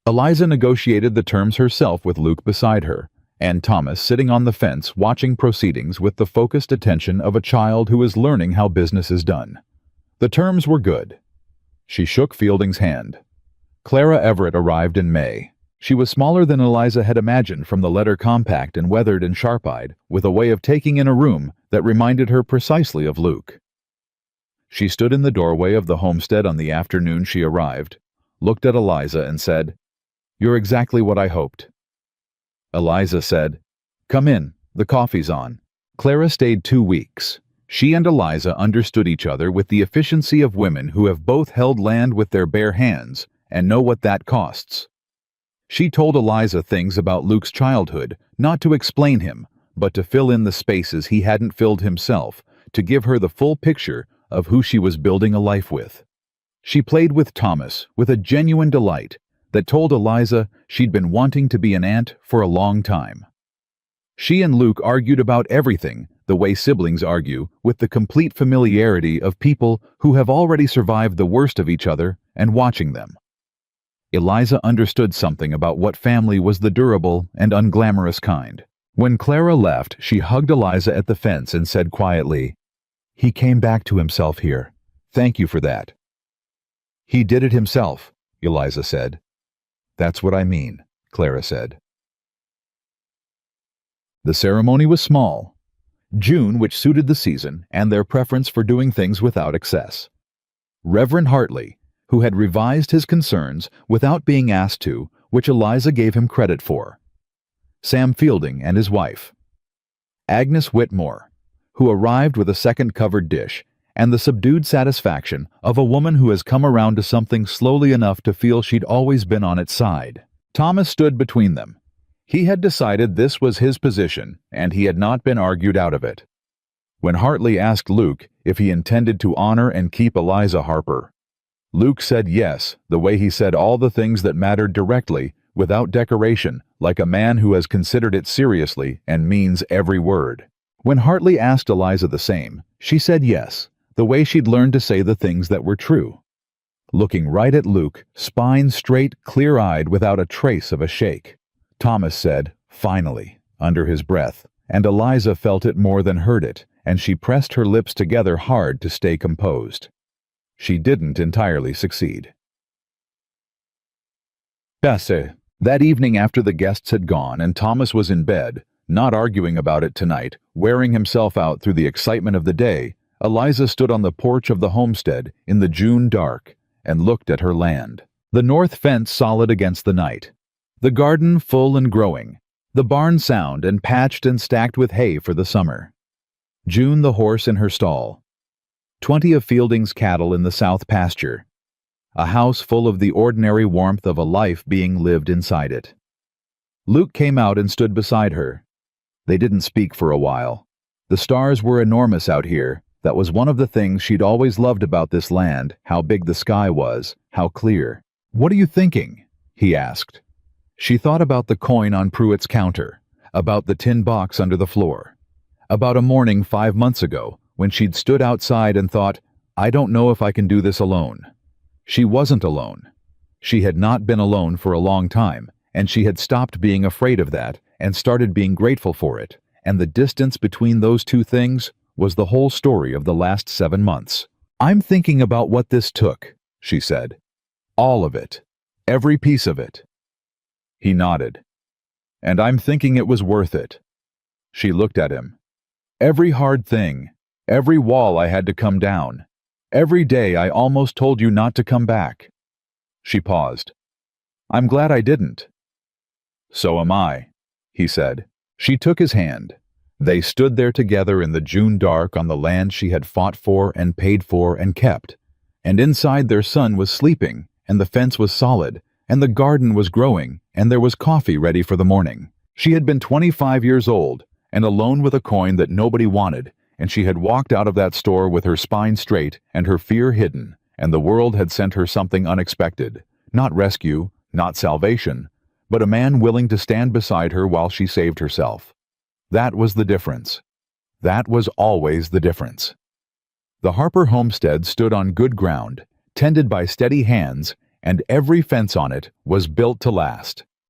Eliza negotiated the terms herself with Luke beside her, and Thomas sitting on the fence watching proceedings with the focused attention of a child who is learning how business is done. The terms were good. She shook Fielding's hand. Clara Everett arrived in May. She was smaller than Eliza had imagined from the letter, compact and weathered and sharp-eyed, with a way of taking in a room that reminded her precisely of Luke. She stood in the doorway of the homestead on the afternoon she arrived, looked at Eliza and said, "You're exactly what I hoped." Eliza said, "Come in, the coffee's on." Clara stayed 2 weeks. She and Eliza understood each other with the efficiency of women who have both held land with their bare hands and know what that costs. She told Eliza things about Luke's childhood, not to explain him, but to fill in the spaces he hadn't filled himself, to give her the full picture of who she was building a life with. She played with Thomas with a genuine delight that told Eliza she'd been wanting to be an aunt for a long time. She and Luke argued about everything the way siblings argue, with the complete familiarity of people who have already survived the worst of each other and watching them. Eliza understood something about what family was, the durable and unglamorous kind. When Clara left, she hugged Eliza at the fence and said quietly, "He came back to himself here. Thank you for that." "He did it himself," Eliza said. "That's what I mean," Clara said. The ceremony was small. June, which suited the season and their preference for doing things without excess. Reverend Hartley, who had revised his concerns without being asked to, which Eliza gave him credit for. Sam Fielding and his wife. Agnes Whitmore, who arrived with a second covered dish and the subdued satisfaction of a woman who has come around to something slowly enough to feel she'd always been on its side. Thomas stood between them. He had decided this was his position, and he had not been argued out of it. When Hartley asked Luke if he intended to honor and keep Eliza Harper, Luke said yes, the way he said all the things that mattered directly, without decoration, like a man who has considered it seriously and means every word. When Hartley asked Eliza the same, she said yes, the way she'd learned to say the things that were true. Looking right at Luke, spine straight, clear-eyed, without a trace of a shake. Thomas said, "Finally," under his breath, and Eliza felt it more than heard it, and she pressed her lips together hard to stay composed. She didn't entirely succeed. That evening after the guests had gone and Thomas was in bed, not arguing about it tonight, wearing himself out through the excitement of the day, Eliza stood on the porch of the homestead in the June dark and looked at her land. The north fence solid against the night. The garden full and growing, the barn sound and patched and stacked with hay for the summer. June the horse in her stall. 20 of Fielding's cattle in the south pasture. A house full of the ordinary warmth of a life being lived inside it. Luke came out and stood beside her. They didn't speak for a while. The stars were enormous out here. That was one of the things she'd always loved about this land, how big the sky was, how clear. "What are you thinking?" he asked. She thought about the coin on Pruitt's counter, about the tin box under the floor, about a morning 5 months ago when she'd stood outside and thought, "I don't know if I can do this alone." She wasn't alone. She had not been alone for a long time, and she had stopped being afraid of that and started being grateful for it, and the distance between those two things was the whole story of the last 7 months. "I'm thinking about what this took," she said. "All of it. Every piece of it." He nodded. "And I'm thinking it was worth it." She looked at him. "Every hard thing, every wall I had to come down, every day I almost told you not to come back." She paused. "I'm glad I didn't." "So am I," he said. She took his hand. They stood there together in the June dark on the land she had fought for and paid for and kept. And inside their son was sleeping, and the fence was solid, and the garden was growing, and there was coffee ready for the morning. She had been 25 years old, and alone with a coin that nobody wanted, and she had walked out of that store with her spine straight and her fear hidden, and the world had sent her something unexpected. Not rescue, not salvation, but a man willing to stand beside her while she saved herself. That was the difference. That was always the difference. The Harper homestead stood on good ground, tended by steady hands, and every fence on it was built to last.